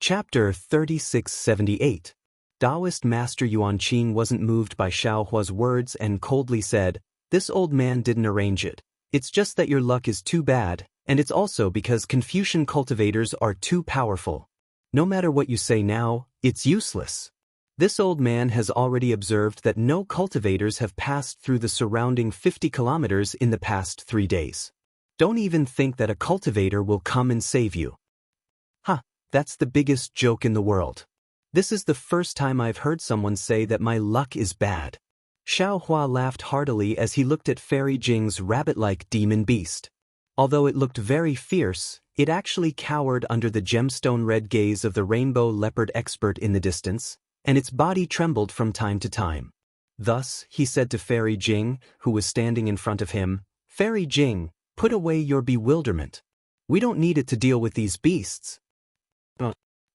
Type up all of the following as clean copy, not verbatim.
Chapter 3678. Taoist Master Yuanqing wasn't moved by Xiaohua's words and coldly said, "This old man didn't arrange it. It's just that your luck is too bad, and it's also because Confucian cultivators are too powerful. No matter what you say now, it's useless." This old man has already observed that no cultivators have passed through the surrounding 50 kilometers in the past 3 days. Don't even think that a cultivator will come and save you. That's the biggest joke in the world. This is the first time I've heard someone say that my luck is bad. Xiaohua laughed heartily as he looked at Fairy Jing's rabbit-like demon beast. Although it looked very fierce, it actually cowered under the gemstone red gaze of the rainbow leopard expert in the distance, and its body trembled from time to time. Thus, he said to Fairy Jing, who was standing in front of him, "Fairy Jing, put away your bewilderment. We don't need it to deal with these beasts."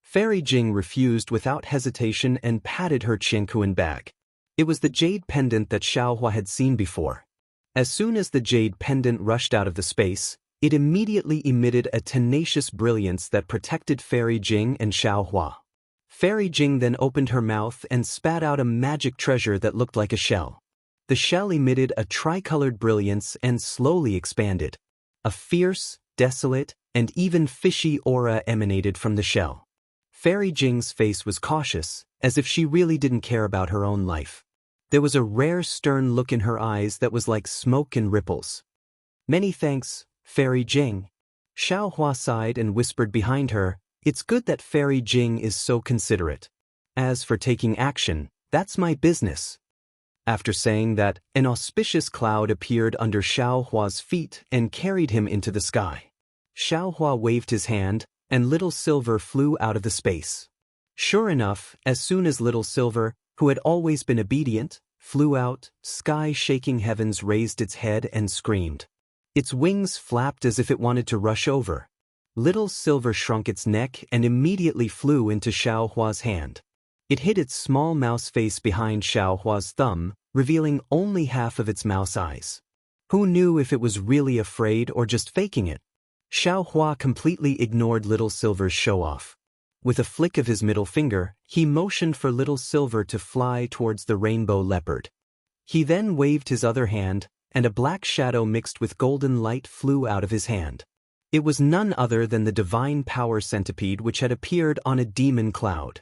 Fairy Jing refused without hesitation and patted her Jianghu bag. It was the jade pendant that Xiaohua had seen before. As soon as the jade pendant rushed out of the space, it immediately emitted a tenacious brilliance that protected Fairy Jing and Xiaohua. Fairy Jing then opened her mouth and spat out a magic treasure that looked like a shell. The shell emitted a tricolored brilliance and slowly expanded. A fierce, desolate, and even fishy aura emanated from the shell. Fairy Jing's face was cautious, as if she really didn't care about her own life. There was a rare stern look in her eyes that was like smoke and ripples. "Many thanks, Fairy Jing." Xiaohua sighed and whispered behind her, "It's good that Fairy Jing is so considerate. As for taking action, that's my business." After saying that, an auspicious cloud appeared under Xiaohua's feet and carried him into the sky. Xiaohua waved his hand, and Little Silver flew out of the space. Sure enough, as soon as Little Silver, who had always been obedient, flew out, sky-shaking heavens raised its head and screamed. Its wings flapped as if it wanted to rush over. Little Silver shrunk its neck and immediately flew into Xiaohua's hand. It hid its small mouse face behind Xiaohua's thumb, revealing only half of its mouse eyes. Who knew if it was really afraid or just faking it? Xiaohua completely ignored Little Silver's show-off. With a flick of his middle finger, he motioned for Little Silver to fly towards the rainbow leopard. He then waved his other hand, and a black shadow mixed with golden light flew out of his hand. It was none other than the divine power centipede which had appeared on a demon cloud.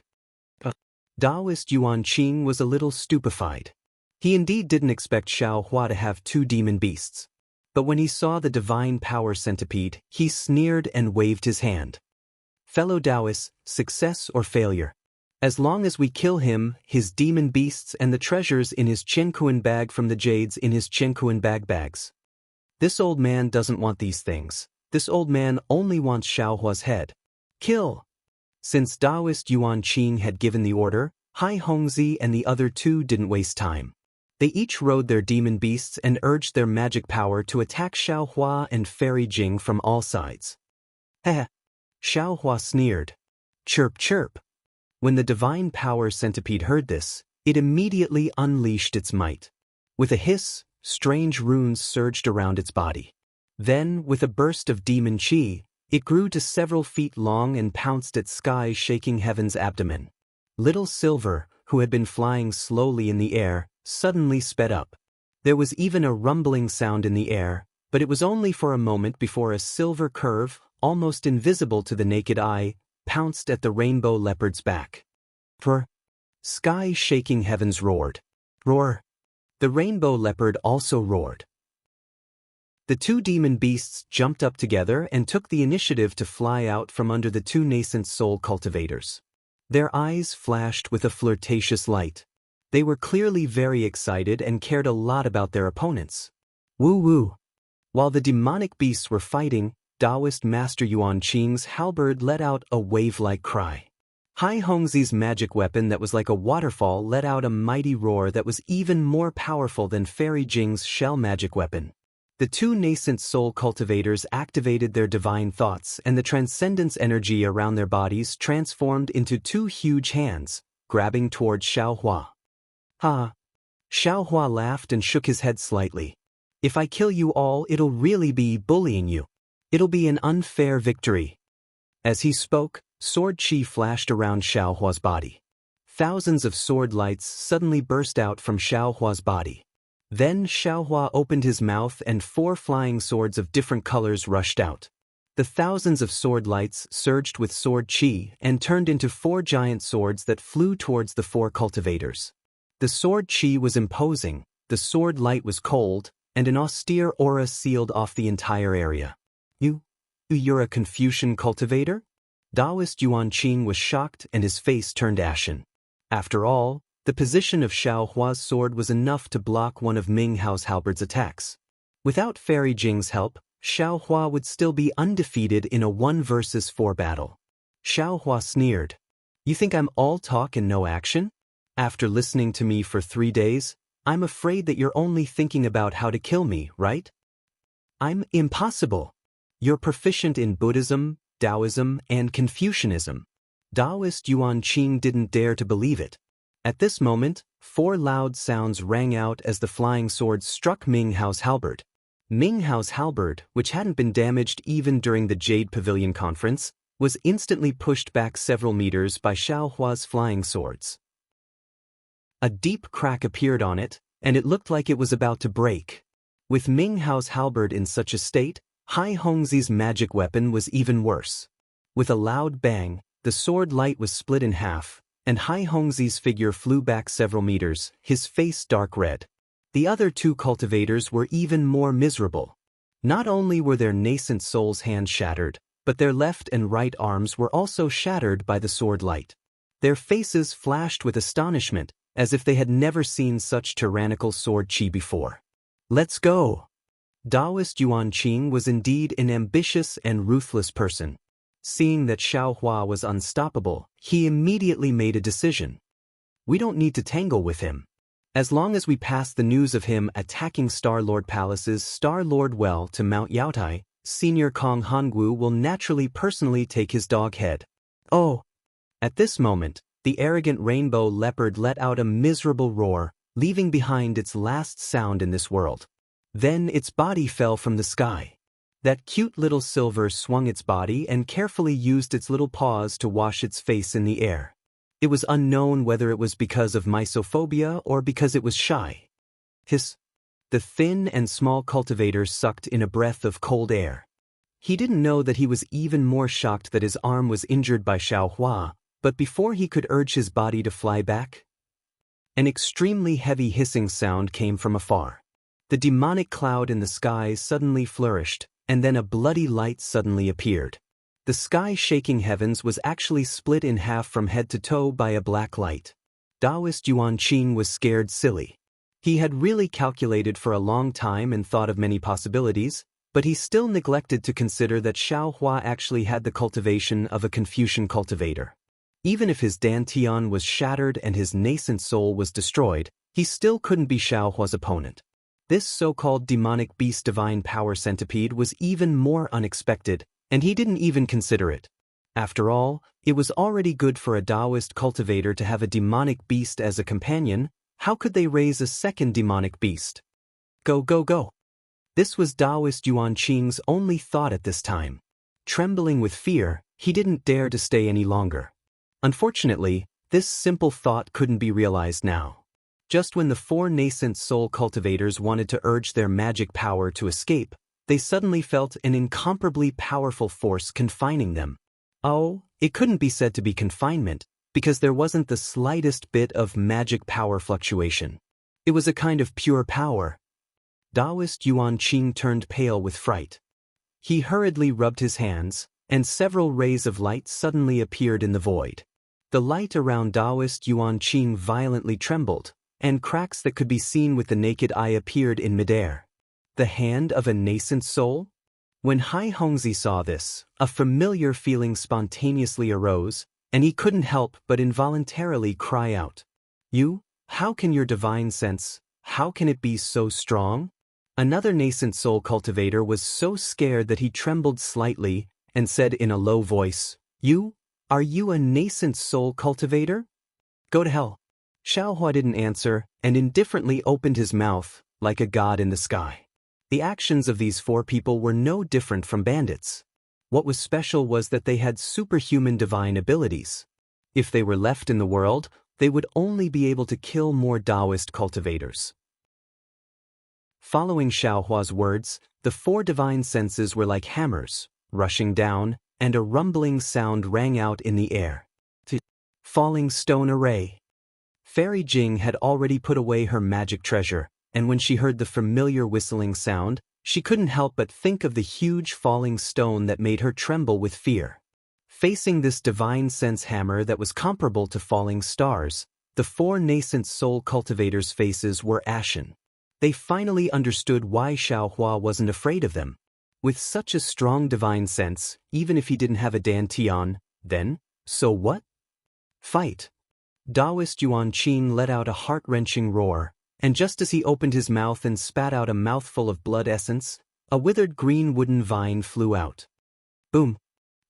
Taoist Yuanqing was a little stupefied. He indeed didn't expect Xiaohua to have 2 demon beasts. But when he saw the divine power centipede, he sneered and waved his hand. "Fellow Taoists, success or failure. As long as we kill him, his demon beasts and the treasures in his Jianghu bag from the jades in his Jianghu bags. This old man doesn't want these things. This old man only wants Xiaohua's head. Kill!" Since Taoist Yuanqing had given the order, Hai Hongzi and the other 2 didn't waste time. They each rode their demon beasts and urged their magic power to attack Xiaohua and Fairy Jing from all sides. "Heh!" Xiaohua sneered. "Chirp chirp." When the divine power centipede heard this, it immediately unleashed its might. With a hiss, strange runes surged around its body. Then, with a burst of demon chi, it grew to several feet long and pounced at sky-shaking heaven's abdomen. Little Silver, who had been flying slowly in the air, suddenly sped up. There was even a rumbling sound in the air, but it was only for a moment before a silver curve, almost invisible to the naked eye, pounced at the rainbow leopard's back. Roar! Sky-shaking heavens roared. Roar! The rainbow leopard also roared. The 2 demon beasts jumped up together and took the initiative to fly out from under the 2 nascent soul cultivators. Their eyes flashed with a flirtatious light. They were clearly very excited and cared a lot about their opponents. Woo-woo! While the demonic beasts were fighting, Taoist Master Yuanqing's halberd let out a wave-like cry. Hai Hongzi's magic weapon that was like a waterfall let out a mighty roar that was even more powerful than Fairy Jing's shell magic weapon. The 2 nascent soul cultivators activated their divine thoughts and the transcendence energy around their bodies transformed into 2 huge hands, grabbing towards Xiaohua. "Ha!" Xiaohua laughed and shook his head slightly. "If I kill you all, it'll really be bullying you. It'll be an unfair victory." As he spoke, Sword chi flashed around Xiaohua's body. Thousands of sword lights suddenly burst out from Xiaohua's body. Then Xiaohua opened his mouth and 4 flying swords of different colors rushed out. The thousands of sword lights surged with sword chi and turned into 4 giant swords that flew towards the 4 cultivators. The sword chi was imposing, the sword light was cold, and an austere aura sealed off the entire area. You're a Confucian cultivator? Taoist Yuanqing was shocked and his face turned ashen. After all, the position of Xiaohua's sword was enough to block one of Ming Hao's halberd's attacks. Without Fairy Jing's help, Xiaohua would still be undefeated in a 1 versus 4 battle. Xiaohua sneered. You think I'm all talk and no action? After listening to me for 3 days, I'm afraid that you're only thinking about how to kill me, right? I'm impossible. You're proficient in Buddhism, Taoism, and Confucianism. Taoist Yuanqing didn't dare to believe it. At this moment, 4 loud sounds rang out as the flying swords struck Ming Hao's halberd. Ming Hao's halberd, which hadn't been damaged even during the Jade Pavilion conference, was instantly pushed back several meters by Xiaohua's flying swords. A deep crack appeared on it, and it looked like it was about to break. With Ming Hao's halberd in such a state, Hai Hongzi's magic weapon was even worse. With a loud bang, the sword light was split in half, and Hai Hongzi's figure flew back several meters, his face dark red. The other 2 cultivators were even more miserable. Not only were their nascent soul's hands shattered, but their left and right arms were also shattered by the sword light. Their faces flashed with astonishment, as if they had never seen such tyrannical sword chi before. Let's go! Taoist Yuanqing was indeed an ambitious and ruthless person. Seeing that Xiaohua was unstoppable, he immediately made a decision. We don't need to tangle with him. As long as we pass the news of him attacking Star-Lord Palace's Star-Lord Well to Mount Yaotai, Senior Kong Hongwu will naturally personally take his dog head. Oh! At this moment, the arrogant rainbow leopard let out a miserable roar, leaving behind its last sound in this world. Then its body fell from the sky. That cute little silver swung its body and carefully used its little paws to wash its face in the air. It was unknown whether it was because of mysophobia or because it was shy. Hiss! The thin and small cultivator sucked in a breath of cold air. He didn't know that he was even more shocked that his arm was injured by Xiaohua, but before he could urge his body to fly back, an extremely heavy hissing sound came from afar. The demonic cloud in the sky suddenly flourished, and then a bloody light suddenly appeared. The sky-shaking heavens was actually split in half from head to toe by a black light. Taoist Yuanqing was scared silly. He had really calculated for a long time and thought of many possibilities, but he still neglected to consider that Xiaohua actually had the cultivation of a Confucian cultivator. Even if his dantian was shattered and his nascent soul was destroyed, he still couldn't be Xiaohua's opponent. This so-called demonic beast divine power centipede was even more unexpected, and he didn't even consider it. After all, it was already good for a Taoist cultivator to have a demonic beast as a companion. How could they raise a second demonic beast? Go, go, go! This was Taoist Yuanqing's only thought at this time. Trembling with fear, he didn't dare to stay any longer. Unfortunately, this simple thought couldn't be realized now. Just when the 4 nascent soul cultivators wanted to urge their magic power to escape, they suddenly felt an incomparably powerful force confining them. Oh, it couldn't be said to be confinement, because there wasn't the slightest bit of magic power fluctuation. It was a kind of pure power. Taoist Yuanqing turned pale with fright. He hurriedly rubbed his hands, and several rays of light suddenly appeared in the void. The light around Taoist Yuanqing violently trembled, and cracks that could be seen with the naked eye appeared in midair. The hand of a nascent soul? When Hai Hongzi saw this, a familiar feeling spontaneously arose, and he couldn't help but involuntarily cry out. You? How can your divine sense, how can it be so strong? Another nascent soul cultivator was so scared that he trembled slightly and said in a low voice, Are you a nascent soul cultivator? Go to hell. Xiaohua didn't answer and indifferently opened his mouth, like a god in the sky. The actions of these 4 people were no different from bandits. What was special was that they had superhuman divine abilities. If they were left in the world, they would only be able to kill more Taoist cultivators. Following Xiaohua's words, the 4 divine senses were like hammers, rushing down, and a rumbling sound rang out in the air. Falling stone array. Fairy Jing had already put away her magic treasure, and when she heard the familiar whistling sound, she couldn't help but think of the huge falling stone that made her tremble with fear. Facing this divine sense hammer that was comparable to falling stars, the 4 nascent soul cultivators' faces were ashen. They finally understood why Xiaohua wasn't afraid of them. With such a strong divine sense, even if he didn't have a dantian, then, so what? Fight. Taoist Yuan Qin let out a heart-wrenching roar, and just as he opened his mouth and spat out a mouthful of blood essence, a withered green wooden vine flew out. Boom!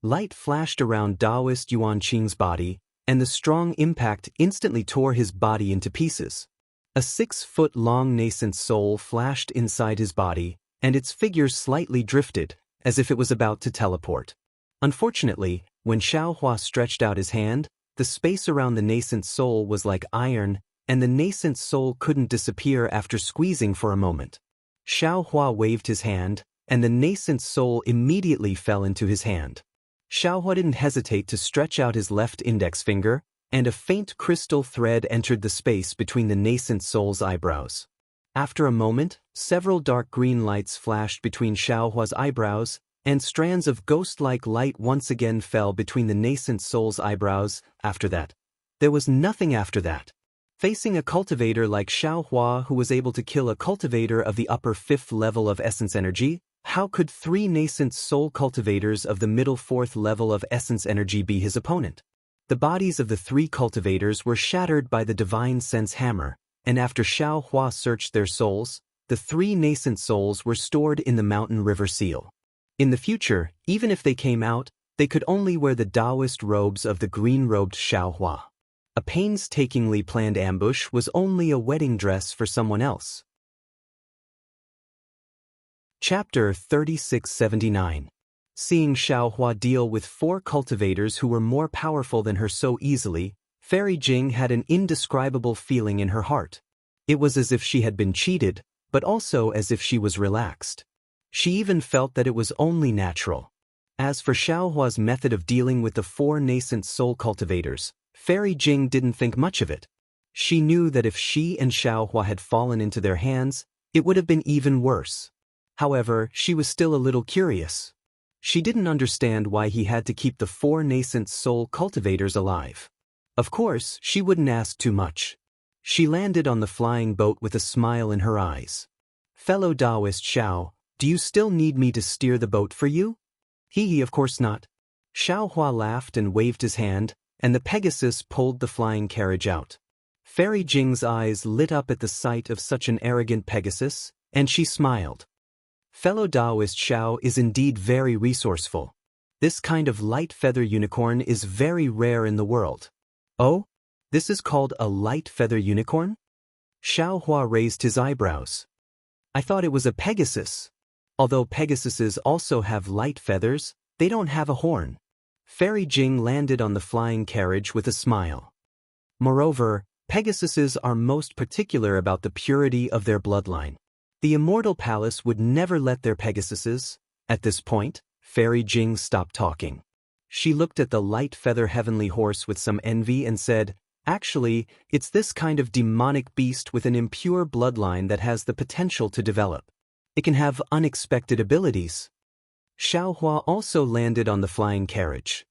Light flashed around Taoist Yuan Qing's body, and the strong impact instantly tore his body into pieces. A 6-foot-long nascent soul flashed inside his body, and its figure slightly drifted, as if it was about to teleport. Unfortunately, when Xiaohua stretched out his hand, the space around the nascent soul was like iron, and the nascent soul couldn't disappear after squeezing for a moment. Xiaohua waved his hand, and the nascent soul immediately fell into his hand. Xiaohua didn't hesitate to stretch out his left index finger, and a faint crystal thread entered the space between the nascent soul's eyebrows. After a moment, several dark green lights flashed between Xiaohua's eyebrows, and strands of ghost-like light once again fell between the nascent soul's eyebrows. After that, there was nothing after that. Facing a cultivator like Xiaohua who was able to kill a cultivator of the upper 5th level of essence energy, how could 3 nascent soul cultivators of the middle 4th level of essence energy be his opponent? The bodies of the 3 cultivators were shattered by the divine sense hammer, and after Xiaohua searched their souls, the 3 nascent souls were stored in the mountain river seal. In the future, even if they came out, they could only wear the Taoist robes of the green-robed Xiaohua. A painstakingly planned ambush was only a wedding dress for someone else. Chapter 3679. Seeing Xiaohua deal with 4 cultivators who were more powerful than her so easily, Fairy Jing had an indescribable feeling in her heart. It was as if she had been cheated, but also as if she was relaxed. She even felt that it was only natural. As for Xiaohua's method of dealing with the 4 nascent soul cultivators, Fairy Jing didn't think much of it. She knew that if she and Xiaohua had fallen into their hands, it would have been even worse. However, she was still a little curious. She didn't understand why he had to keep the 4 nascent soul cultivators alive. Of course, she wouldn't ask too much. She landed on the flying boat with a smile in her eyes. Fellow Taoist Xiao, do you still need me to steer the boat for you? Hee, of course not. Xiaohua laughed and waved his hand, and the Pegasus pulled the flying carriage out. Fairy Jing's eyes lit up at the sight of such an arrogant Pegasus, and she smiled. Fellow Taoist Xiao is indeed very resourceful. This kind of light feather unicorn is very rare in the world. Oh? This is called a light feather unicorn? Xiaohua raised his eyebrows. I thought it was a Pegasus. Although Pegasuses also have light feathers, they don't have a horn. Fairy Jing landed on the flying carriage with a smile. Moreover, Pegasuses are most particular about the purity of their bloodline. The Immortal Palace would never let their Pegasuses. At this point, Fairy Jing stopped talking. She looked at the light feather heavenly horse with some envy and said, "Actually, it's this kind of demonic beast with an impure bloodline that has the potential to develop. It can have unexpected abilities." Xiaohua also landed on the flying carriage.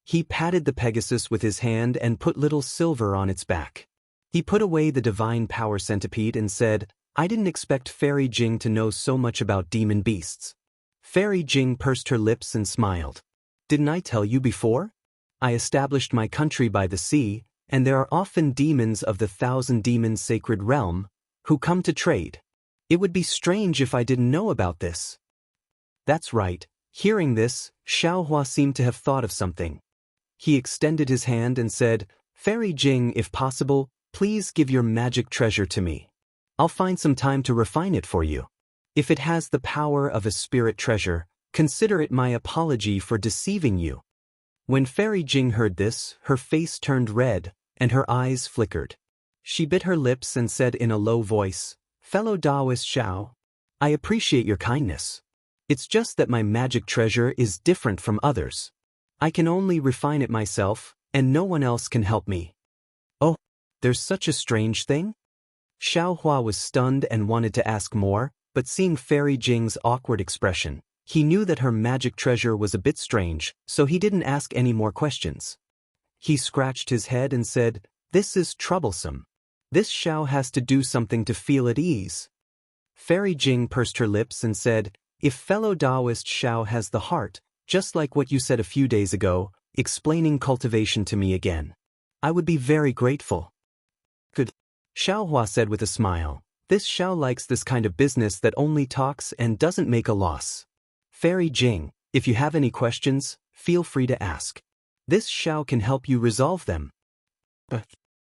He patted the Pegasus with his hand and put little silver on its back. He put away the divine power centipede and said, "I didn't expect Fairy Jing to know so much about demon beasts." Fairy Jing pursed her lips and smiled. "Didn't I tell you before? I established my country by the sea, and there are often demons of the 1,000 demons sacred realm who come to trade. It would be strange if I didn't know about this." That's right. Hearing this, Xiaohua seemed to have thought of something. He extended his hand and said, "Fairy Jing, if possible, please give your magic treasure to me. I'll find some time to refine it for you. If it has the power of a spirit treasure, Consider it my apology for deceiving you. When Fairy Jing heard this, her face turned red, and her eyes flickered. She bit her lips and said in a low voice, "Fellow Taoist Xiao, I appreciate your kindness. It's just that my magic treasure is different from others. I can only refine it myself, and no one else can help me." "Oh, there's such a strange thing?" Xiao Hua was stunned and wanted to ask more, but seeing Fairy Jing's awkward expression, he knew that her magic treasure was a bit strange, so he didn't ask any more questions. He scratched his head and said, "This is troublesome. This Xiao has to do something to feel at ease." Fairy Jing pursed her lips and said, "If fellow Taoist Xiao has the heart, just like what you said a few days ago, explaining cultivation to me again, I would be very grateful." "Good," Xiao Hua said with a smile. "This Xiao likes this kind of business that only talks and doesn't make a loss. Fairy Jing, if you have any questions, feel free to ask. This Xiao can help you resolve them."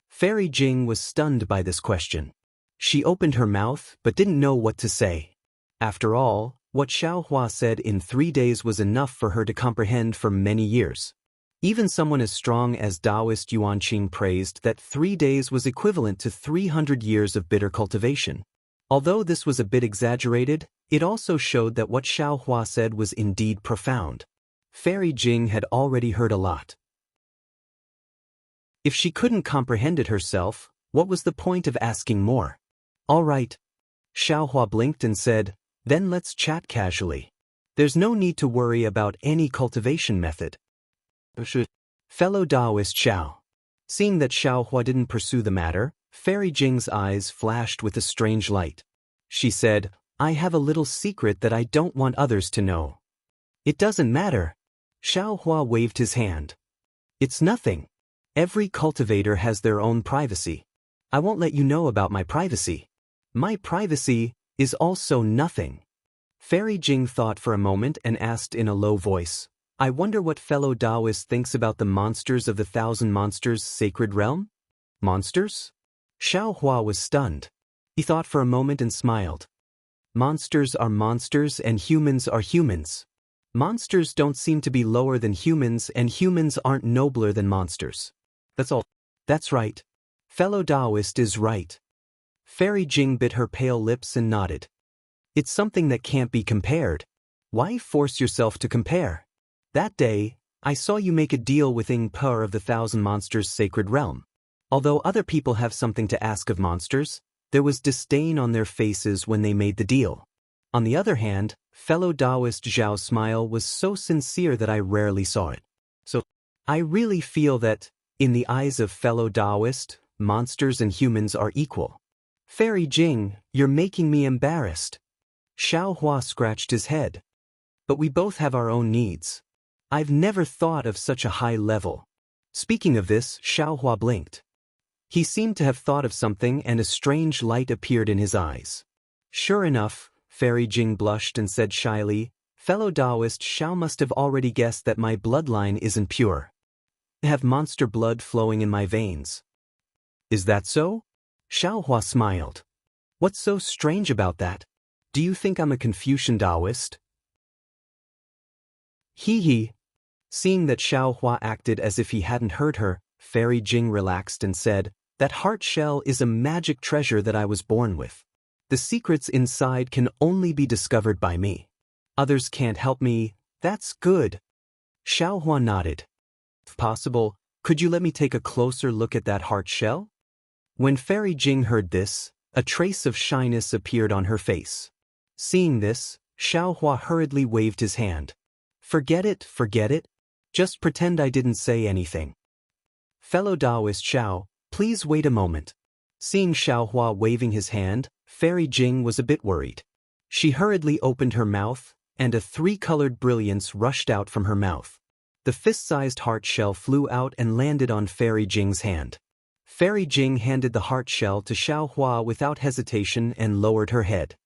Fairy Jing was stunned by this question. She opened her mouth but didn't know what to say. After all, what Xiao Hua said in 3 days was enough for her to comprehend for many years. Even someone as strong as Taoist Yuanqing praised that 3 days was equivalent to 300 years of bitter cultivation. Although this was a bit exaggerated, it also showed that what Xiao Hua said was indeed profound. Fairy Jing had already heard a lot. If she couldn't comprehend it herself, what was the point of asking more? "All right." Xiao Hua blinked and said, "Then let's chat casually. There's no need to worry about any cultivation method." Fellow Taoist Xiao. Seeing that Xiao Hua didn't pursue the matter, Fairy Jing's eyes flashed with a strange light. She said, "I have a little secret that I don't want others to know." "It doesn't matter." Xiao Hua waved his hand. "It's nothing. Every cultivator has their own privacy. I won't let you know about my privacy. My privacy is also nothing." Fairy Jing thought for a moment and asked in a low voice, "I wonder what fellow Taoist thinks about the monsters of the Thousand Monsters Sacred Realm?" "Monsters?" Xiao Hua was stunned. He thought for a moment and smiled. "Monsters are monsters and humans are humans. Monsters don't seem to be lower than humans and humans aren't nobler than monsters. That's all." "That's right. Fellow Taoist is right." Fairy Jing bit her pale lips and nodded. "It's something that can't be compared. Why force yourself to compare? That day, I saw you make a deal with Immortal of the Thousand Monsters Sacred Realm. Although other people have something to ask of monsters, there was disdain on their faces when they made the deal. On the other hand, fellow Taoist Zhao's smile was so sincere that I rarely saw it. So, I really feel that, in the eyes of fellow Taoist, monsters and humans are equal." "Fairy Jing, you're making me embarrassed." Xiao Hua scratched his head. "But we both have our own needs. I've never thought of such a high level." Speaking of this, Xiao Hua blinked. He seemed to have thought of something and a strange light appeared in his eyes. "Sure enough," Fairy Jing blushed and said shyly, "fellow Taoist Xiao must have already guessed that my bloodline isn't pure. I have monster blood flowing in my veins." "Is that so?" Xiao Hua smiled. "What's so strange about that? Do you think I'm a Confucian Taoist?" Hee hee. Seeing that Xiao Hua acted as if he hadn't heard her, Fairy Jing relaxed and said, "That heart shell is a magic treasure that I was born with. The secrets inside can only be discovered by me. Others can't help me. That's good." Xiao Hua nodded. "If possible, could you let me take a closer look at that heart shell?" When Fairy Jing heard this, a trace of shyness appeared on her face. Seeing this, Xiao Hua hurriedly waved his hand. Forget it. Just pretend I didn't say anything." "Fellow Taoist Xiao, please wait a moment." Seeing Xiao Hua waving his hand, Fairy Jing was a bit worried. She hurriedly opened her mouth, and a 3-colored brilliance rushed out from her mouth. The fist-sized heart shell flew out and landed on Fairy Jing's hand. Fairy Jing handed the heart shell to Xiao Hua without hesitation and lowered her head.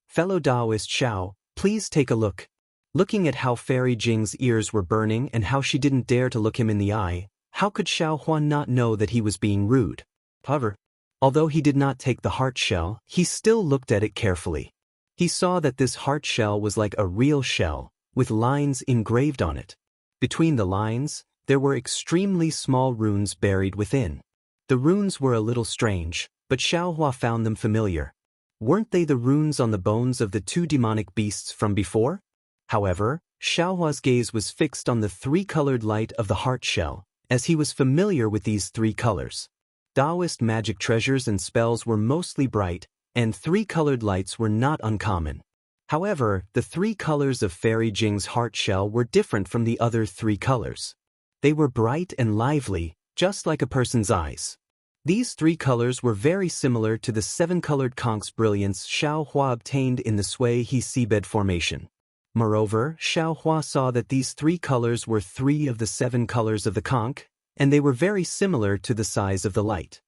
"Fellow Taoist Xiao, please take a look." Looking at how Fairy Jing's ears were burning and how she didn't dare to look him in the eye, how could Xiao Hua not know that he was being rude? However, although he did not take the heart shell, he still looked at it carefully. He saw that this heart shell was like a real shell, with lines engraved on it. Between the lines, there were extremely small runes buried within. The runes were a little strange, but Xiaohua found them familiar. Weren't they the runes on the bones of the two demonic beasts from before? However, Xiaohua's gaze was fixed on the three-colored light of the heart shell, as he was familiar with these three colors. Taoist magic treasures and spells were mostly bright, and three-colored lights were not uncommon. However, the three colors of Fairy Jing's heart shell were different from the other three colors. They were bright and lively, just like a person's eyes. These three colors were very similar to the seven-colored conch's brilliance Xiaohua obtained in the Sui-He seabed formation. Moreover, Xiaohua saw that these three colors were three of the seven colors of the conch, and they were very similar to the size of the light.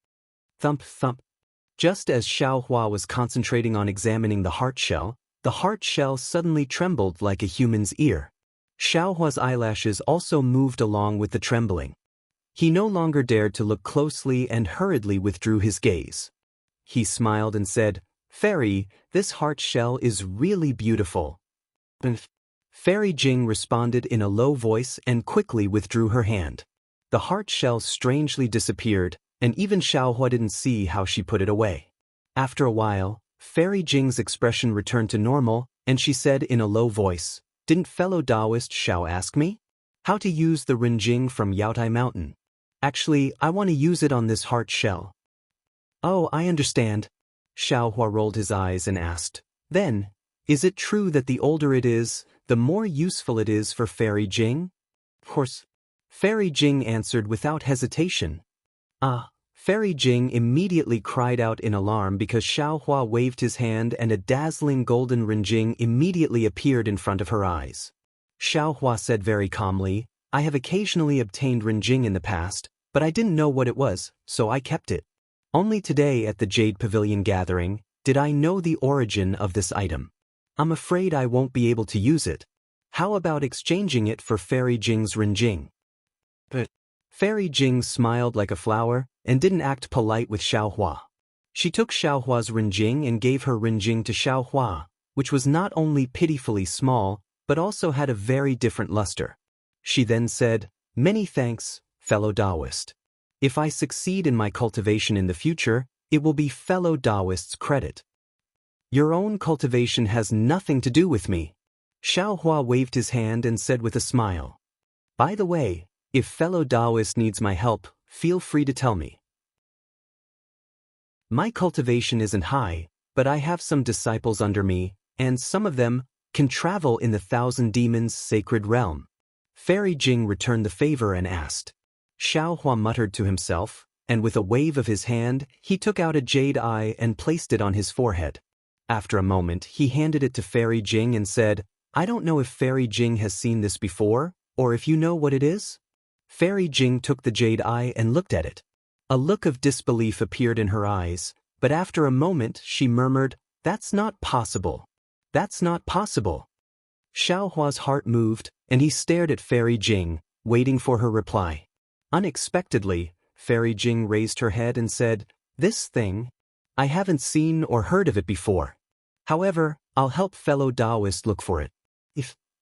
Thump thump. Just as Xiaohua was concentrating on examining the heart shell suddenly trembled like a human's ear. Xiaohua's eyelashes also moved along with the trembling. He no longer dared to look closely and hurriedly withdrew his gaze. He smiled and said, "Fairy, this heart shell is really beautiful." Fairy Jing responded in a low voice and quickly withdrew her hand. The heart shell strangely disappeared, and even Xiaohua didn't see how she put it away. After a while, Fairy Jing's expression returned to normal, and she said in a low voice, "Didn't fellow Taoist Xiao ask me how to use the Renjing from Yaotai Mountain? Actually, I want to use it on this heart shell." "Oh, I understand." Xiaohua rolled his eyes and asked, "Then, is it true that the older it is, the more useful it is for Fairy Jing?" "Of course." Fairy Jing answered without hesitation. "Ah." Fairy Jing immediately cried out in alarm because Xiaohua waved his hand and a dazzling golden Renjing immediately appeared in front of her eyes. Xiaohua said very calmly, "I have occasionally obtained Renjing in the past, but I didn't know what it was, so I kept it. Only today at the Jade Pavilion gathering did I know the origin of this item. I'm afraid I won't be able to use it. How about exchanging it for Fairy Jing's Renjing?" But Fairy Jing smiled like a flower and didn't act polite with Xiaohua. She took Xiaohua's Renjing and gave her Renjing to Xiaohua, which was not only pitifully small, but also had a very different luster. She then said, "Many thanks, fellow Taoist. If I succeed in my cultivation in the future, it will be fellow Taoist's credit. Your own cultivation has nothing to do with me." Xiaohua waved his hand and said with a smile, "By the way, if fellow Taoist needs my help, feel free to tell me. My cultivation isn't high, but I have some disciples under me, and some of them can travel in the Thousand Demons' sacred realm." Fairy Jing returned the favor and asked. Xiaohua muttered to himself, and with a wave of his hand, he took out a jade eye and placed it on his forehead. After a moment, he handed it to Fairy Jing and said, "I don't know if Fairy Jing has seen this before, or if you know what it is?" Fairy Jing took the jade eye and looked at it. A look of disbelief appeared in her eyes, but after a moment she murmured, "That's not possible. That's not possible." Xiaohua's heart moved, and he stared at Fairy Jing, waiting for her reply. Unexpectedly, Fairy Jing raised her head and said, "This thing? I haven't seen or heard of it before. However, I'll help fellow Taoist look for it.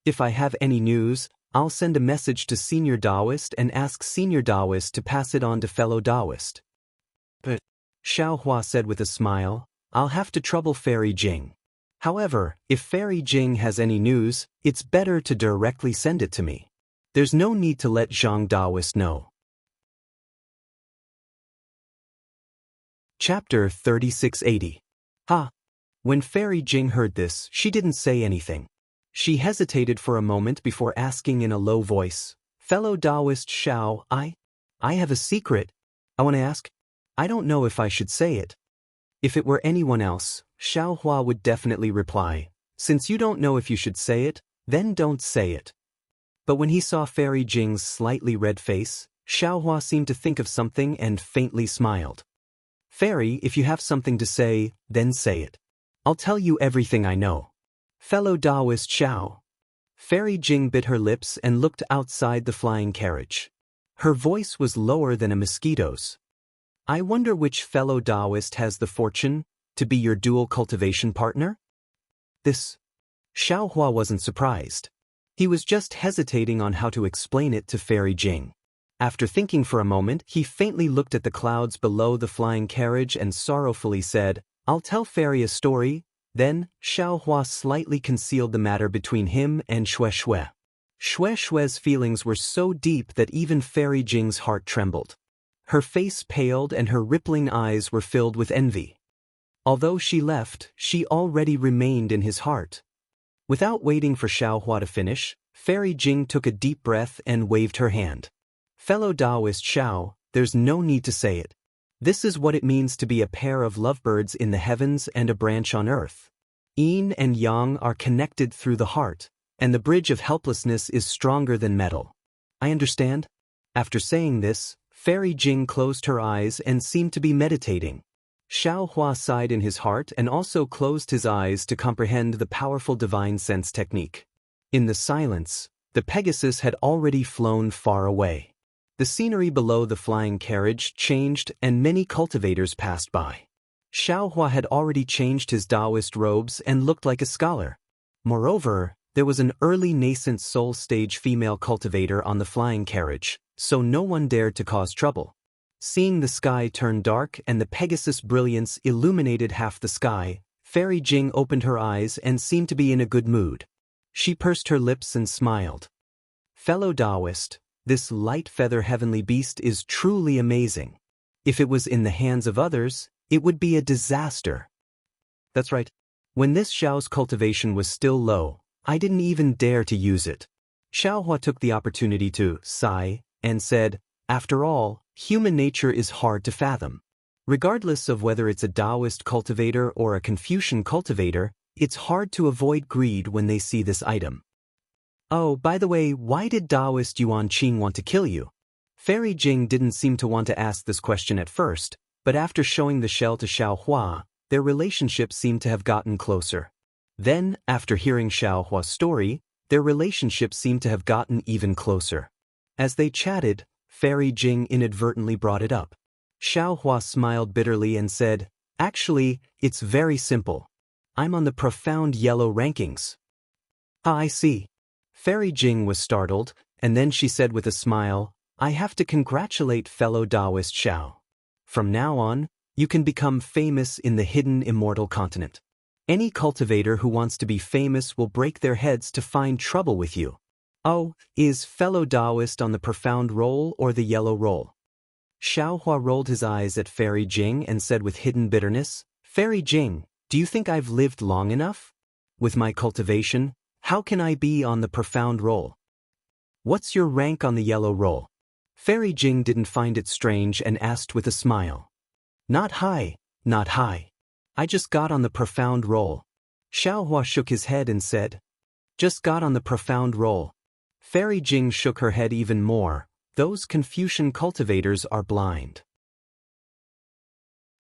If I have any news, I'll send a message to Senior Taoist and ask Senior Taoist to pass it on to fellow Taoist." "But," Xiaohua said with a smile, "I'll have to trouble Fairy Jing. However, if Fairy Jing has any news, it's better to directly send it to me. There's no need to let Zhang Taoist know." Chapter 3680. When Fairy Jing heard this, she didn't say anything. She hesitated for a moment before asking in a low voice, "Fellow Taoist Xiao, I have a secret. I want to ask. I don't know if I should say it." If it were anyone else, Xiaohua would definitely reply, "Since you don't know if you should say it, then don't say it." But when he saw Fairy Jing's slightly red face, Xiaohua seemed to think of something and faintly smiled. "Fairy, if you have something to say, then say it. I'll tell you everything I know. Fellow Taoist Xiao." Fairy Jing bit her lips and looked outside the flying carriage. Her voice was lower than a mosquito's. "I wonder which fellow Taoist has the fortune to be your dual cultivation partner?" This. Xiaohua wasn't surprised. He was just hesitating on how to explain it to Fairy Jing. After thinking for a moment, he faintly looked at the clouds below the flying carriage and sorrowfully said, "I'll tell Fairy a story." Then, Xiaohua slightly concealed the matter between him and Xue Xue. Xue Xue's feelings were so deep that even Fairy Jing's heart trembled. Her face paled and her rippling eyes were filled with envy. Although she left, she already remained in his heart. Without waiting for Xiaohua to finish, Fairy Jing took a deep breath and waved her hand. "Fellow Taoist Xiao, there's no need to say it. This is what it means to be a pair of lovebirds in the heavens and a branch on earth. Yin and yang are connected through the heart, and the bridge of helplessness is stronger than metal. I understand?" After saying this, Fairy Jing closed her eyes and seemed to be meditating. Xiaohua sighed in his heart and also closed his eyes to comprehend the powerful divine sense technique. In the silence, the Pegasus had already flown far away. The scenery below the flying carriage changed and many cultivators passed by. Xiaohua had already changed his Taoist robes and looked like a scholar. Moreover, there was an early nascent soul stage female cultivator on the flying carriage, so no one dared to cause trouble. Seeing the sky turn dark and the Pegasus' brilliance illuminated half the sky, Fairy Jing opened her eyes and seemed to be in a good mood. She pursed her lips and smiled. "Fellow Taoist, this light feather heavenly beast is truly amazing. If it was in the hands of others, it would be a disaster." That's right. When this Xiao's cultivation was still low, I didn't even dare to use it. Xiaohua took the opportunity to sigh and said, "After all, human nature is hard to fathom. Regardless of whether it's a Taoist cultivator or a Confucian cultivator, it's hard to avoid greed when they see this item. Oh, by the way, why did Taoist Yuan Qing want to kill you?" Fairy Jing didn't seem to want to ask this question at first, but after showing the shell to Xiaohua, their relationship seemed to have gotten closer. Then, after hearing Xiaohua's story, their relationship seemed to have gotten even closer. As they chatted, Fairy Jing inadvertently brought it up. Xiaohua smiled bitterly and said, "Actually, it's very simple. I'm on the profound yellow rankings." "Ah, I see." Fairy Jing was startled, and then she said with a smile, "I have to congratulate fellow Taoist Xiao. From now on, you can become famous in the hidden immortal continent. Any cultivator who wants to be famous will break their heads to find trouble with you." "Oh, is fellow Taoist on the profound roll or the yellow roll?" Xiaohua rolled his eyes at Fairy Jing and said with hidden bitterness, "Fairy Jing, do you think I've lived long enough? With my cultivation, how can I be on the profound roll? What's your rank on the yellow roll?" Fairy Jing didn't find it strange and asked with a smile. "Not high, not high. I just got on the profound roll." Xiaohua shook his head and said, "Just got on the profound roll." Fairy Jing shook her head even more. Those Confucian cultivators are blind.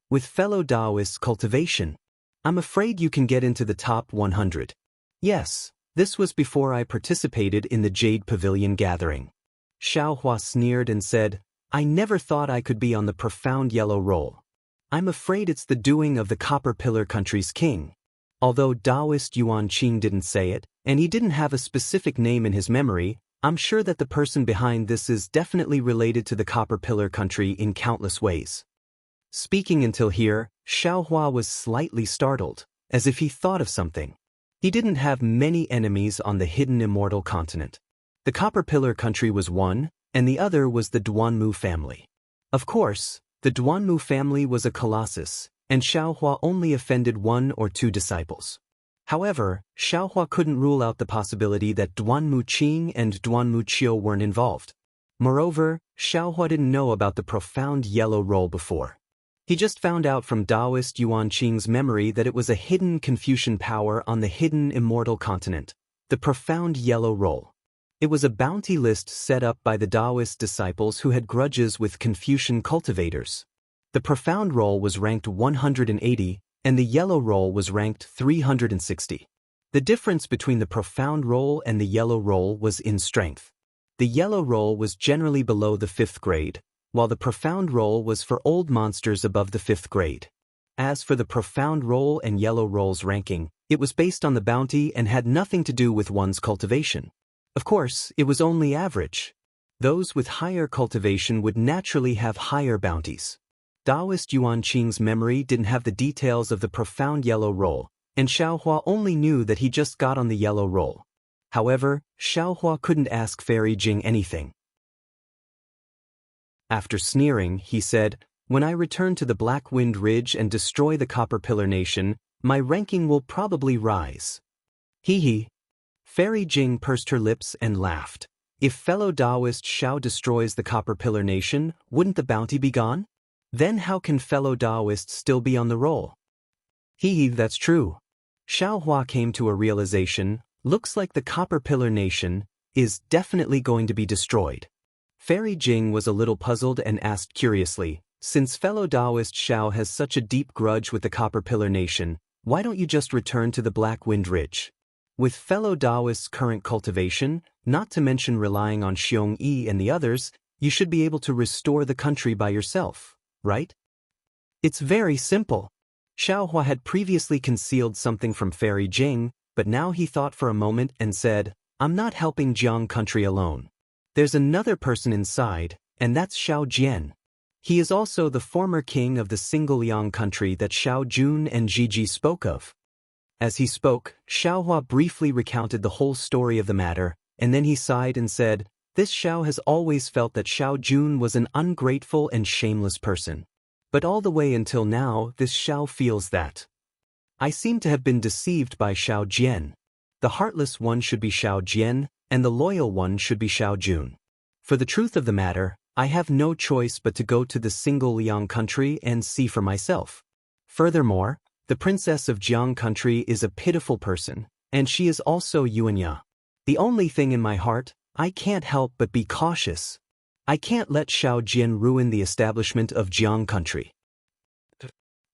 With fellow Taoists cultivation, I'm afraid you can get into the top 100. Yes, this was before I participated in the Jade Pavilion gathering. Xiaohua sneered and said, "I never thought I could be on the profound yellow roll. I'm afraid it's the doing of the Copper Pillar country's king." Although Taoist Yuan Qing didn't say it, and he didn't have a specific name in his memory, I'm sure that the person behind this is definitely related to the Copper Pillar country in countless ways. Speaking until here, Xiaohua was slightly startled, as if he thought of something. He didn't have many enemies on the hidden immortal continent. The Copper Pillar country was one, and the other was the Duanmu family. Of course, the Duanmu family was a colossus, and Xiaohua only offended one or two disciples. However, Xiaohua couldn't rule out the possibility that Duanmu Qing and Duanmu Qiu weren't involved. Moreover, Xiaohua didn't know about the profound yellow roll before. He just found out from Taoist Yuan Qing's memory that it was a hidden Confucian power on the hidden immortal continent, the profound yellow roll. It was a bounty list set up by the Taoist disciples who had grudges with Confucian cultivators. The profound roll was ranked 180, and the yellow roll was ranked 360. The difference between the profound roll and the yellow roll was in strength. The yellow roll was generally below the 5th grade, while the profound roll was for old monsters above the 5th grade. As for the profound roll and yellow roll's ranking, it was based on the bounty and had nothing to do with one's cultivation. Of course, it was only average. Those with higher cultivation would naturally have higher bounties. Taoist Yuan Qing's memory didn't have the details of the profound yellow roll, and Xiaohua only knew that he just got on the yellow roll. However, Xiaohua couldn't ask Fairy Jing anything. After sneering, he said, "When I return to the Black Wind Ridge and destroy the Copper Pillar Nation, my ranking will probably rise." Hee. Fairy Jing pursed her lips and laughed. If fellow Taoist Xiao destroys the Copper Pillar Nation, wouldn't the bounty be gone? Then how can fellow Taoists still be on the roll? That's true. Xiaohua came to a realization, looks like the Copper Pillar Nation is definitely going to be destroyed. Fairy Jing was a little puzzled and asked curiously, "Since fellow Taoist Xiao has such a deep grudge with the Copper Pillar Nation, why don't you just return to the Black Wind Ridge? With fellow Taoists' current cultivation, not to mention relying on Xiong Yi and the others, you should be able to restore the country by yourself, right?" It's very simple. Xiaohua had previously concealed something from Fairy Jing, but now he thought for a moment and said, "I'm not helping Jiang country alone. There's another person inside, and that's Xiao Jian. He is also the former king of the single Yang country that Xiao Jun and Jiji spoke of." As he spoke, Xiaohua briefly recounted the whole story of the matter, and then he sighed and said, "This Xiao has always felt that Xiao Jun was an ungrateful and shameless person. But all the way until now, this Xiao feels that. I seem to have been deceived by Xiao Jian. The heartless one should be Xiao Jian, and the loyal one should be Xiao Jun. For the truth of the matter, I have no choice but to go to the single Liang country and see for myself. Furthermore, the princess of Jiang country is a pitiful person, and she is also Yuanya. The only thing in my heart, I can't help but be cautious. I can't let Xiao Jian ruin the establishment of Jiang country."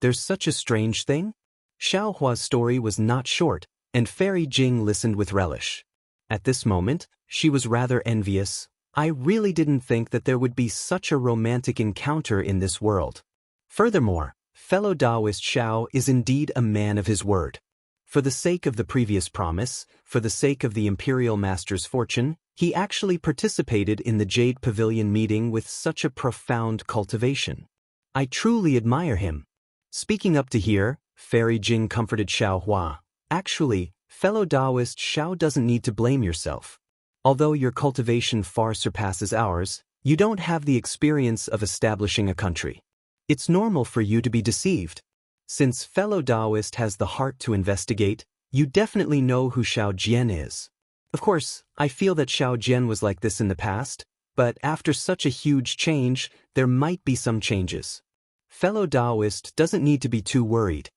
There's such a strange thing? Xiaohua's story was not short, and Fairy Jing listened with relish. At this moment, she was rather envious. I really didn't think that there would be such a romantic encounter in this world. Furthermore, fellow Taoist Xiao is indeed a man of his word. For the sake of the previous promise, for the sake of the Imperial Master's fortune, he actually participated in the Jade Pavilion meeting with such a profound cultivation. I truly admire him. Speaking up to here, Fairy Jing comforted Xiaohua. Actually, fellow Taoist Xiao doesn't need to blame yourself. Although your cultivation far surpasses ours, you don't have the experience of establishing a country. It's normal for you to be deceived. Since fellow Taoist has the heart to investigate, you definitely know who Xiao Jian is. Of course, I feel that Xiao Jian was like this in the past, but after such a huge change, there might be some changes. Fellow Taoist doesn't need to be too worried.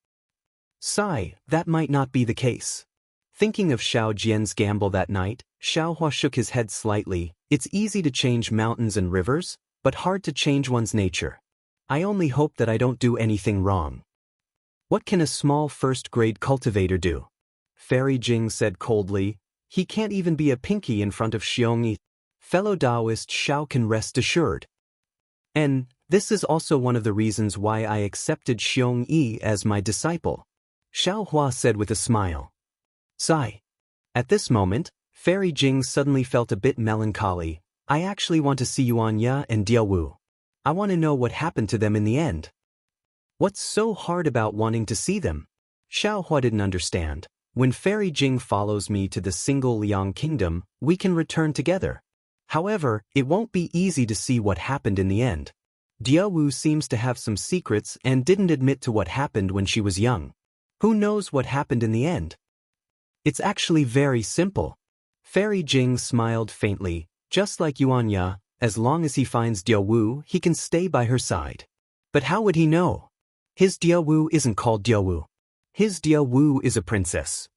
Sigh, that might not be the case. Thinking of Xiao Jian's gamble that night, Xiaohua shook his head slightly. It's easy to change mountains and rivers, but hard to change one's nature. I only hope that I don't do anything wrong. What can a small first-grade cultivator do? Fairy Jing said coldly. He can't even be a pinky in front of Xiongyi. Fellow Taoist Xiao can rest assured. And this is also one of the reasons why I accepted Xiongyi as my disciple. Xiaohua said with a smile. Sigh. At this moment, Fairy Jing suddenly felt a bit melancholy. I actually want to see Yuanya and Diawu. I want to know what happened to them in the end. What's so hard about wanting to see them? Xiaohua didn't understand. When Fairy Jing follows me to the single Liang kingdom, we can return together. However, it won't be easy to see what happened in the end. Diawu seems to have some secrets and didn't admit to what happened when she was young. Who knows what happened in the end? It's actually very simple. Fairy Jing smiled faintly. Just like Yuanya, as long as he finds Diawu, he can stay by her side. But how would he know? His Diawu isn't called Diawu. His Diawu is a princess.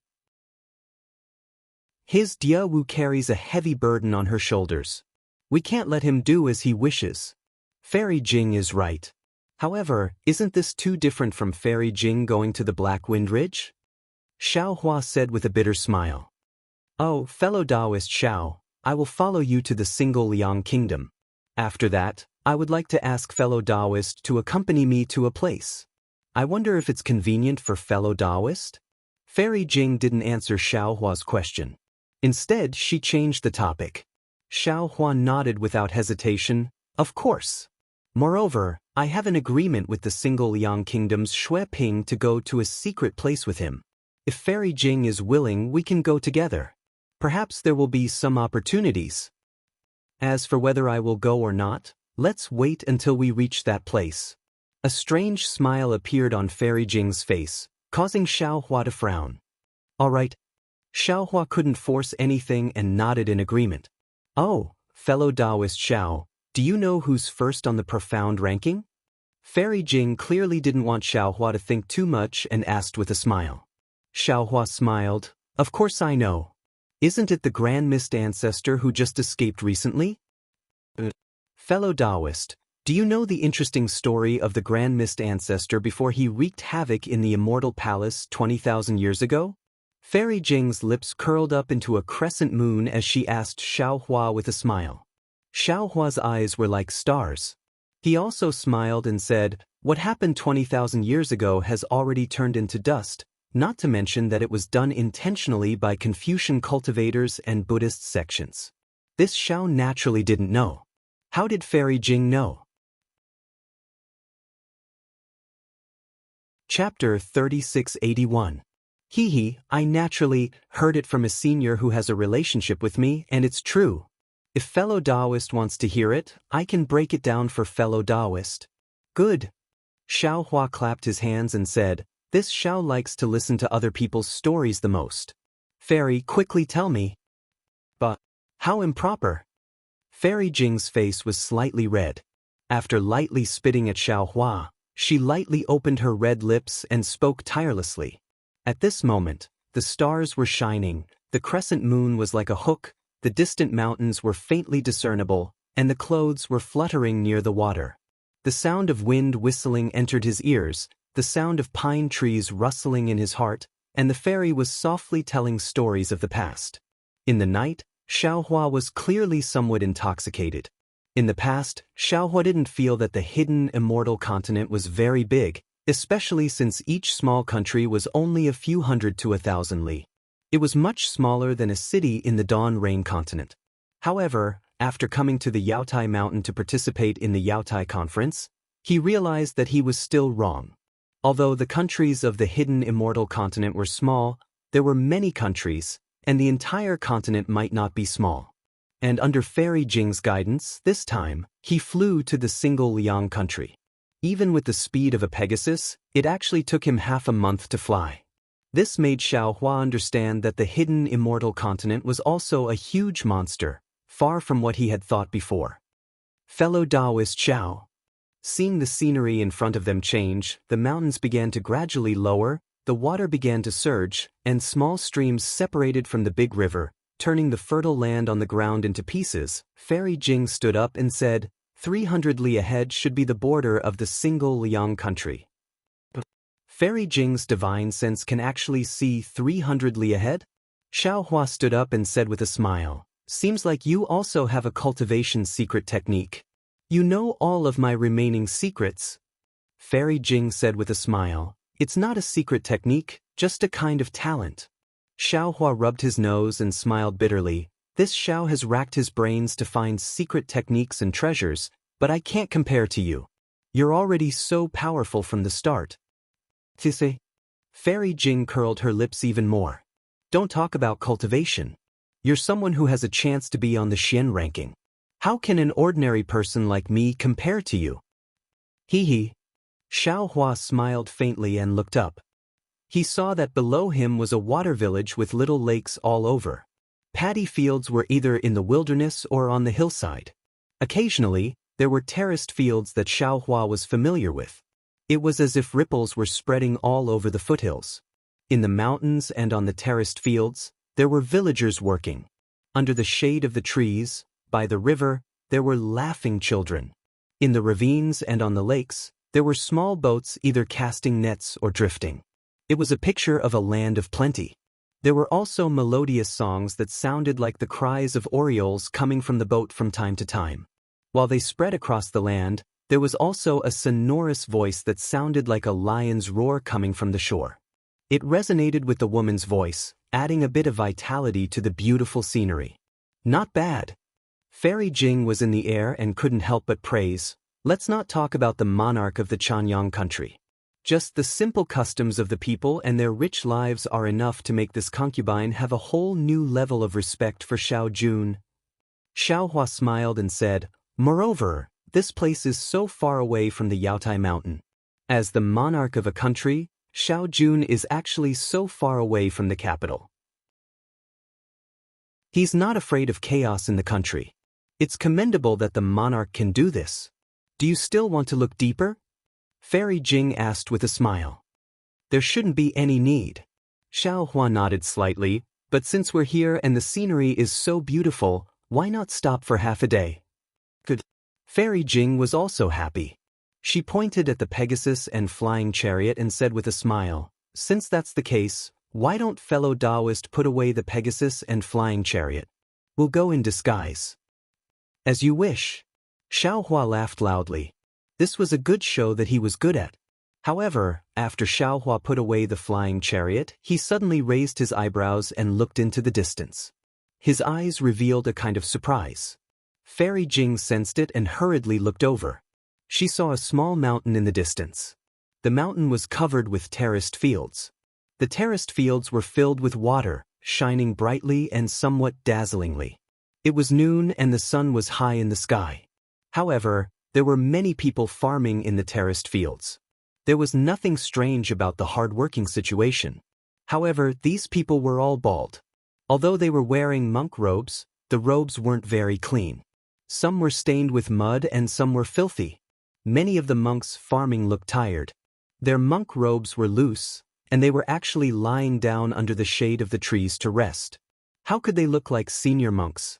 His Diawu carries a heavy burden on her shoulders. We can't let him do as he wishes. Fairy Jing is right. However, isn't this too different from Fairy Jing going to the Black Wind Ridge? Xiaohua said with a bitter smile. Oh, fellow Taoist Xiao, I will follow you to the single Liang kingdom. After that, I would like to ask fellow Taoist to accompany me to a place. I wonder if it's convenient for fellow Taoist? Fairy Jing didn't answer Xiaohua's question. Instead, she changed the topic. Xiao Hua nodded without hesitation. Of course. Moreover, I have an agreement with the single Liang Kingdom's Shui Ping to go to a secret place with him. If Fairy Jing is willing, we can go together. Perhaps there will be some opportunities. As for whether I will go or not, let's wait until we reach that place. A strange smile appeared on Fairy Jing's face, causing Xiao Hua to frown. All right. Xiao Hua couldn't force anything and nodded in agreement. Oh, fellow Taoist Xiao, do you know who's first on the profound ranking? Fairy Jing clearly didn't want Xiao Hua to think too much and asked with a smile. Xiao Hua smiled. Of course I know. Isn't it the Grand Mist Ancestor who just escaped recently? Fellow Taoist, do you know the interesting story of the Grand Mist Ancestor before he wreaked havoc in the Immortal Palace 20,000 years ago? Fairy Jing's lips curled up into a crescent moon as she asked Xiao Hua with a smile. Xiao Hua's eyes were like stars. He also smiled and said, what happened 20,000 years ago has already turned into dust, not to mention that it was done intentionally by Confucian cultivators and Buddhist sections. This Xiao naturally didn't know. How did Fairy Jing know? Chapter 3681. I naturally heard it from a senior who has a relationship with me, and it's true. If fellow Taoist wants to hear it, I can break it down for fellow Taoist. Good. Xiao Hua clapped his hands and said, this Xiao likes to listen to other people's stories the most. Fairy, quickly tell me. But, how improper. Fairy Jing's face was slightly red. After lightly spitting at Xiao Hua, she lightly opened her red lips and spoke tirelessly. At this moment, the stars were shining, the crescent moon was like a hook, the distant mountains were faintly discernible, and the clouds were fluttering near the water. The sound of wind whistling entered his ears, the sound of pine trees rustling in his heart, and the fairy was softly telling stories of the past. In the night, Xiao Hua was clearly somewhat intoxicated. In the past, Xiao Hua didn't feel that the hidden immortal continent was very big, especially since each small country was only a few hundred to 1,000 li. It was much smaller than a city in the Dawn Rain continent. However, after coming to the Yaotai Mountain to participate in the Yaotai conference, he realized that he was still wrong. Although the countries of the hidden immortal continent were small, there were many countries, and the entire continent might not be small. And under Fairy Jing's guidance, this time, he flew to the single Liang country. Even with the speed of a Pegasus, it actually took him half a month to fly. This made Xiao Hua understand that the hidden immortal continent was also a huge monster, far from what he had thought before. Fellow Taoist Xiao. Seeing the scenery in front of them change, the mountains began to gradually lower, the water began to surge, and small streams separated from the big river, turning the fertile land on the ground into pieces. Fairy Jing stood up and said, 300 li ahead should be the border of the single Liang country. Fairy Jing's divine sense can actually see 300 li ahead? Xiao Hua stood up and said with a smile, seems like you also have a cultivation secret technique. You know all of my remaining secrets. Fairy Jing said with a smile, it's not a secret technique, just a kind of talent. Xiao Hua rubbed his nose and smiled bitterly. This Xiao has racked his brains to find secret techniques and treasures, but I can't compare to you. You're already so powerful from the start. Tisse. Fairy Jing curled her lips even more. Don't talk about cultivation. You're someone who has a chance to be on the Xian ranking. How can an ordinary person like me compare to you? Xiao Hua smiled faintly and looked up. He saw that below him was a water village with little lakes all over. Paddy fields were either in the wilderness or on the hillside. Occasionally, there were terraced fields that Xiao Hua was familiar with. It was as if ripples were spreading all over the foothills. In the mountains and on the terraced fields, there were villagers working. Under the shade of the trees, by the river, there were laughing children. In the ravines and on the lakes, there were small boats either casting nets or drifting. It was a picture of a land of plenty. There were also melodious songs that sounded like the cries of orioles coming from the boat from time to time. While they spread across the land, there was also a sonorous voice that sounded like a lion's roar coming from the shore. It resonated with the woman's voice, adding a bit of vitality to the beautiful scenery. Not bad. Fairy Jing was in the air and couldn't help but praise. Let's not talk about the monarch of the Chanyang country. Just the simple customs of the people and their rich lives are enough to make this concubine have a whole new level of respect for Xiao Jun. Xiaohua smiled and said, moreover, this place is so far away from the Yaotai mountain. As the monarch of a country, Xiao Jun is actually so far away from the capital. He's not afraid of chaos in the country. It's commendable that the monarch can do this. Do you still want to look deeper? Fairy Jing asked with a smile. There shouldn't be any need. Xiaohua nodded slightly, but since we're here and the scenery is so beautiful, why not stop for half a day? Good. Fairy Jing was also happy. She pointed at the Pegasus and flying chariot and said with a smile, since that's the case, why don't fellow Taoist put away the Pegasus and flying chariot? We'll go in disguise. As you wish. Xiaohua laughed loudly. This was a good show that he was good at. However, after Xiaohua put away the flying chariot, he suddenly raised his eyebrows and looked into the distance. His eyes revealed a kind of surprise. Fairy Jing sensed it and hurriedly looked over. She saw a small mountain in the distance. The mountain was covered with terraced fields. The terraced fields were filled with water, shining brightly and somewhat dazzlingly. It was noon and the sun was high in the sky. However, there were many people farming in the terraced fields. There was nothing strange about the hard-working situation. However, these people were all bald. Although they were wearing monk robes, the robes weren't very clean. Some were stained with mud and some were filthy. Many of the monks farming looked tired. Their monk robes were loose, and they were actually lying down under the shade of the trees to rest. How could they look like senior monks?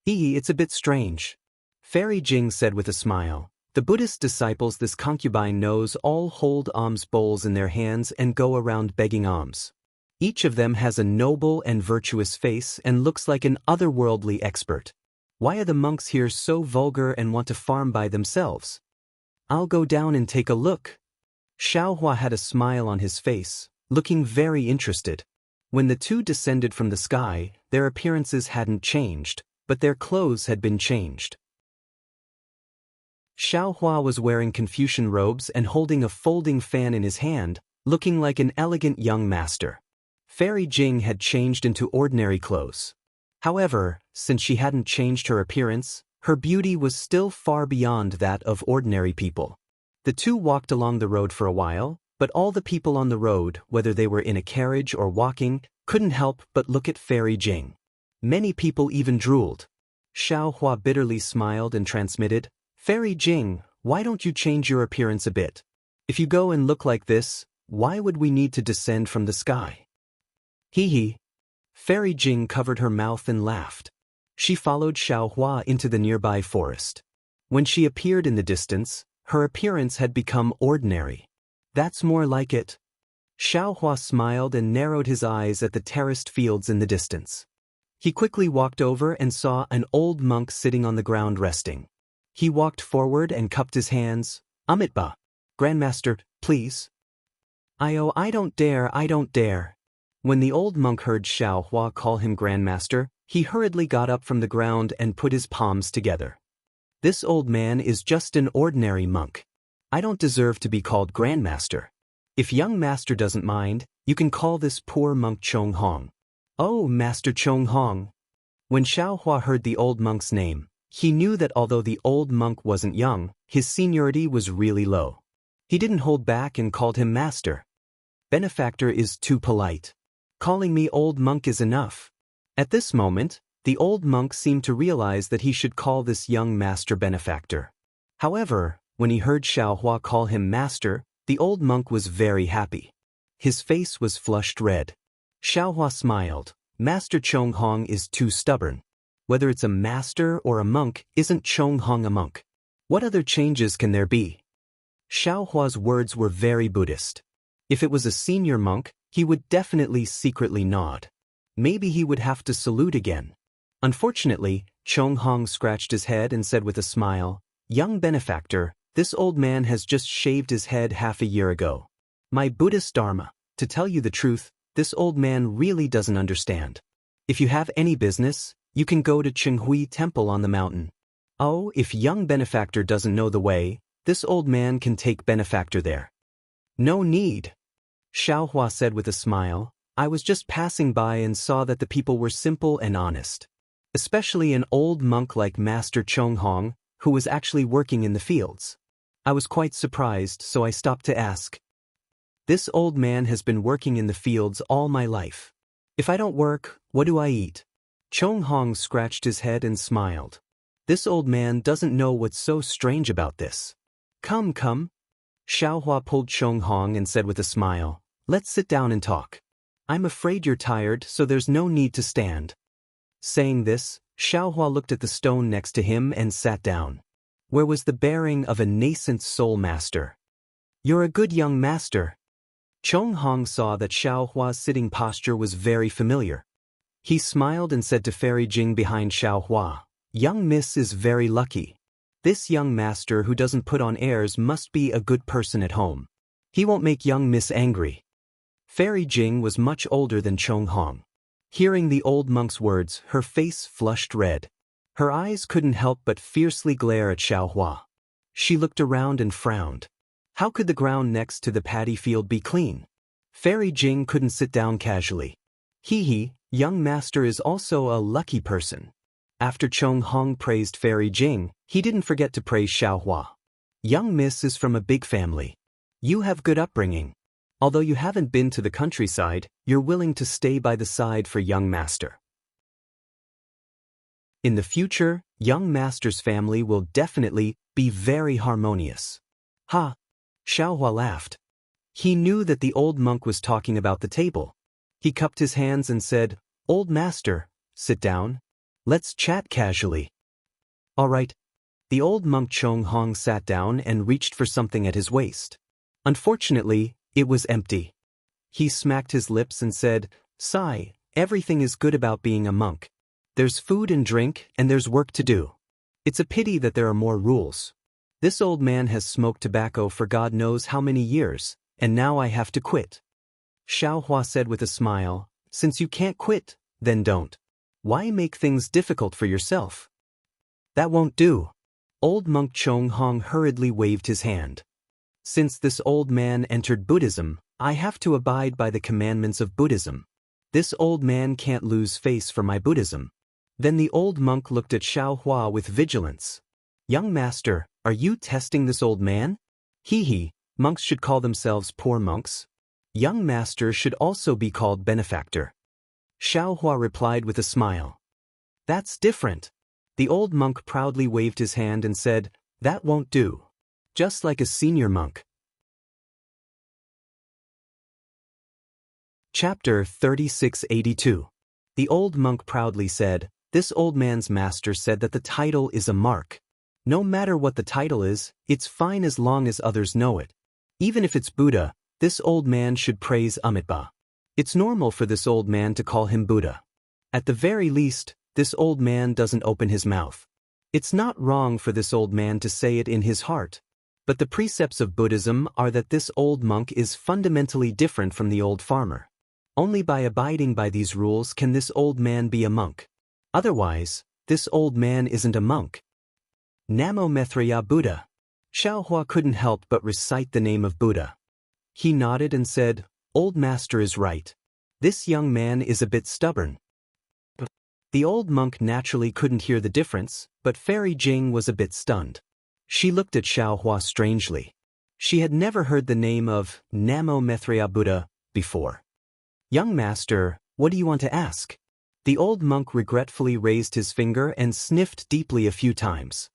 It's a bit strange. Fairy Jing said with a smile. The Buddhist disciples this concubine knows all hold alms bowls in their hands and go around begging alms. Each of them has a noble and virtuous face and looks like an otherworldly expert. Why are the monks here so vulgar and want to farm by themselves? I'll go down and take a look. Xiaohua had a smile on his face, looking very interested. When the two descended from the sky, their appearances hadn't changed, but their clothes had been changed. Xiaohua was wearing Confucian robes and holding a folding fan in his hand, looking like an elegant young master. Fairy Jing had changed into ordinary clothes. However, since she hadn't changed her appearance, her beauty was still far beyond that of ordinary people. The two walked along the road for a while, but all the people on the road, whether they were in a carriage or walking, couldn't help but look at Fairy Jing. Many people even drooled. Xiaohua bitterly smiled and transmitted, Fairy Jing, why don't you change your appearance a bit? If you go and look like this, why would we need to descend from the sky? Hee. Fairy Jing covered her mouth and laughed. She followed Xiaohua into the nearby forest. When she appeared in the distance, her appearance had become ordinary. That's more like it. Xiaohua smiled and narrowed his eyes at the terraced fields in the distance. He quickly walked over and saw an old monk sitting on the ground resting. He walked forward and cupped his hands. Amitba. Grandmaster, please. I don't dare. When the old monk heard Xiaohua call him Grandmaster, he hurriedly got up from the ground and put his palms together. This old man is just an ordinary monk. I don't deserve to be called Grandmaster. If young master doesn't mind, you can call this poor monk Chong Hong. Oh, Master Chong Hong. When Xiaohua heard the old monk's name, he knew that although the old monk wasn't young, his seniority was really low. He didn't hold back and called him master. Benefactor is too polite. Calling me old monk is enough. At this moment, the old monk seemed to realize that he should call this young master benefactor. However, when he heard Xiaohua call him master, the old monk was very happy. His face was flushed red. Xiaohua smiled. Master Chong Hong is too stubborn. Whether it's a master or a monk, isn't Chong Hong a monk? What other changes can there be? Xiaohua's words were very Buddhist. If it was a senior monk, he would definitely secretly nod. Maybe he would have to salute again. Unfortunately, Chong Hong scratched his head and said with a smile, Young benefactor, this old man has just shaved his head half a year ago. My Buddhist Dharma, to tell you the truth, This old man really doesn't understand. If you have any business, you can go to Jianghu Temple on the mountain. Oh, if young benefactor doesn't know the way, this old man can take benefactor there. No need. Xiaohua said with a smile. I was just passing by and saw that the people were simple and honest. Especially an old monk like Master Chonghong, who was actually working in the fields. I was quite surprised, so I stopped to ask. This old man has been working in the fields all my life. If I don't work, what do I eat? Chonghong scratched his head and smiled. This old man doesn't know what's so strange about this. Come, come. Xiaohua pulled Chonghong and said with a smile, let's sit down and talk. I'm afraid you're tired, so there's no need to stand. Saying this, Xiaohua looked at the stone next to him and sat down. Where was the bearing of a nascent soul master? You're a good young master. Chonghong saw that Xiaohua's sitting posture was very familiar. He smiled and said to Fairy Jing behind Xiaohua, young miss is very lucky. This young master who doesn't put on airs must be a good person at home. He won't make young miss angry. Fairy Jing was much older than Chonghong. Hearing the old monk's words, her face flushed red. Her eyes couldn't help but fiercely glare at Xiaohua. She looked around and frowned. How could the ground next to the paddy field be clean? Fairy Jing couldn't sit down casually. Hee, young master is also a lucky person. After Chonghong praised Fairy Jing, he didn't forget to praise Xiaohua. Young miss is from a big family. You have good upbringing. Although you haven't been to the countryside, you're willing to stay by the side for young master. In the future, young master's family will definitely be very harmonious. Ha! Xiaohua laughed. He knew that the old monk was talking about the table. He cupped his hands and said, Old master, sit down. Let's chat casually. All right. The old monk Chonghong sat down and reached for something at his waist. Unfortunately, it was empty. He smacked his lips and said, Sigh, everything is good about being a monk. There's food and drink, and there's work to do. It's a pity that there are more rules. This old man has smoked tobacco for God knows how many years, and now I have to quit. Xiaohua said with a smile, Since you can't quit, then don't. Why make things difficult for yourself? That won't do. Old monk Chonghong hurriedly waved his hand. Since this old man entered Buddhism, I have to abide by the commandments of Buddhism. This old man can't lose face for my Buddhism. Then the old monk looked at Xiaohua with vigilance. Young master, are you testing this old man? Hee, monks should call themselves poor monks. Young master should also be called benefactor. Xiaohua replied with a smile. That's different. The old monk proudly waved his hand and said, That won't do. Just like a senior monk. Chapter 3682. The old monk proudly said, This old man's master said that the title is a mark. No matter what the title is, it's fine as long as others know it. Even if it's Buddha, this old man should praise Amitabha. It's normal for this old man to call him Buddha. At the very least, this old man doesn't open his mouth. It's not wrong for this old man to say it in his heart. But the precepts of Buddhism are that this old monk is fundamentally different from the old farmer. Only by abiding by these rules can this old man be a monk. Otherwise, this old man isn't a monk. Namo Maitreya Buddha. Xiaohua couldn't help but recite the name of Buddha. He nodded and said, Old master is right. This young man is a bit stubborn. The old monk naturally couldn't hear the difference, but Fairy Jing was a bit stunned. She looked at Xiaohua strangely. She had never heard the name of Namo Maitreya Buddha before. Young master, what do you want to ask? The old monk regretfully raised his finger and sniffed deeply a few times.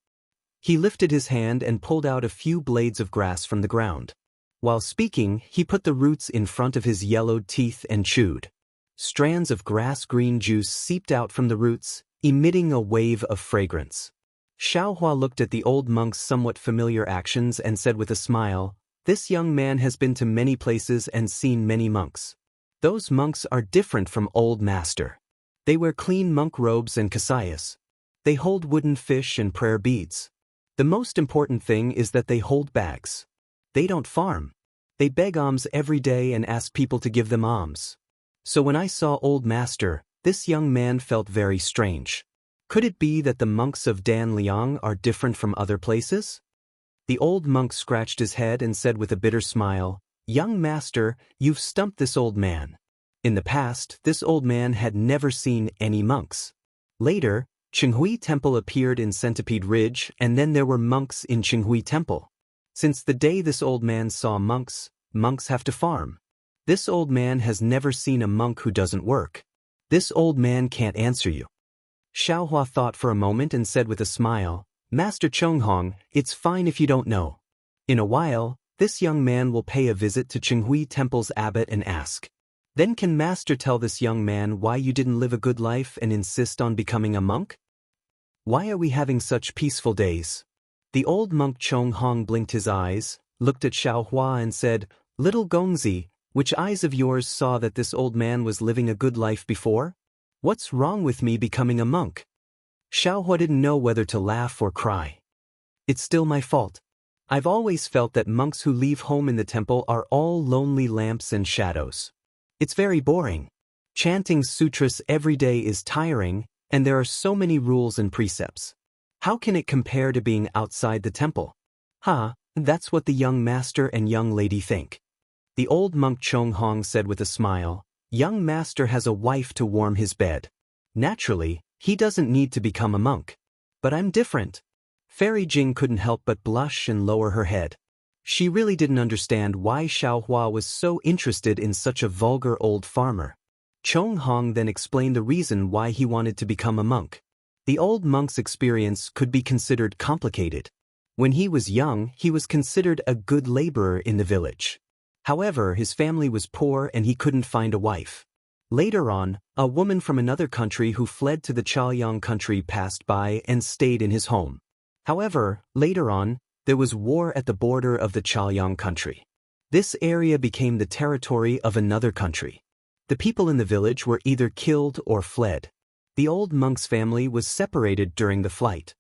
He lifted his hand and pulled out a few blades of grass from the ground. While speaking, he put the roots in front of his yellowed teeth and chewed. Strands of grass-green juice seeped out from the roots, emitting a wave of fragrance. Xiaohua looked at the old monk's somewhat familiar actions and said with a smile, This young man has been to many places and seen many monks. Those monks are different from old master. They wear clean monk robes and kasayas. They hold wooden fish and prayer beads. The most important thing is that they hold bags. They don't farm. They beg alms every day and ask people to give them alms. So when I saw Old Master, this young man felt very strange. Could it be that the monks of Dan Liang are different from other places? The old monk scratched his head and said with a bitter smile, "Young master, you've stumped this old man." In the past, this old man had never seen any monks. Later, Qinghui Temple appeared in Centipede Ridge, and then there were monks in Qinghui Temple. Since the day this old man saw monks, monks have to farm. This old man has never seen a monk who doesn't work. This old man can't answer you. Xiaohua thought for a moment and said with a smile, "Master Chonghong, it's fine if you don't know. In a while, this young man will pay a visit to Qinghui Temple's abbot and ask. Then can Master tell this young man why you didn't live a good life and insist on becoming a monk? Why are we having such peaceful days?" The old monk Chonghong blinked his eyes, looked at Xiaohua and said, "Little Gongzi, which eyes of yours saw that this old man was living a good life before? What's wrong with me becoming a monk?" Xiaohua didn't know whether to laugh or cry. "It's still my fault. I've always felt that monks who leave home in the temple are all lonely lamps and shadows. It's very boring. Chanting sutras every day is tiring, and there are so many rules and precepts. How can it compare to being outside the temple? That's what the young master and young lady think." The old monk Chonghong said with a smile, "Young master has a wife to warm his bed. Naturally, he doesn't need to become a monk. But I'm different." Fairy Jing couldn't help but blush and lower her head. She really didn't understand why Xiaohua was so interested in such a vulgar old farmer. Chonghong then explained the reason why he wanted to become a monk. The old monk's experience could be considered complicated. When he was young, he was considered a good laborer in the village. However, his family was poor and he couldn't find a wife. Later on, a woman from another country who fled to the Chaoyang country passed by and stayed in his home. However, later on, there was war at the border of the Chaoyang country. This area became the territory of another country. The people in the village were either killed or fled. The old monk's family was separated during the flight.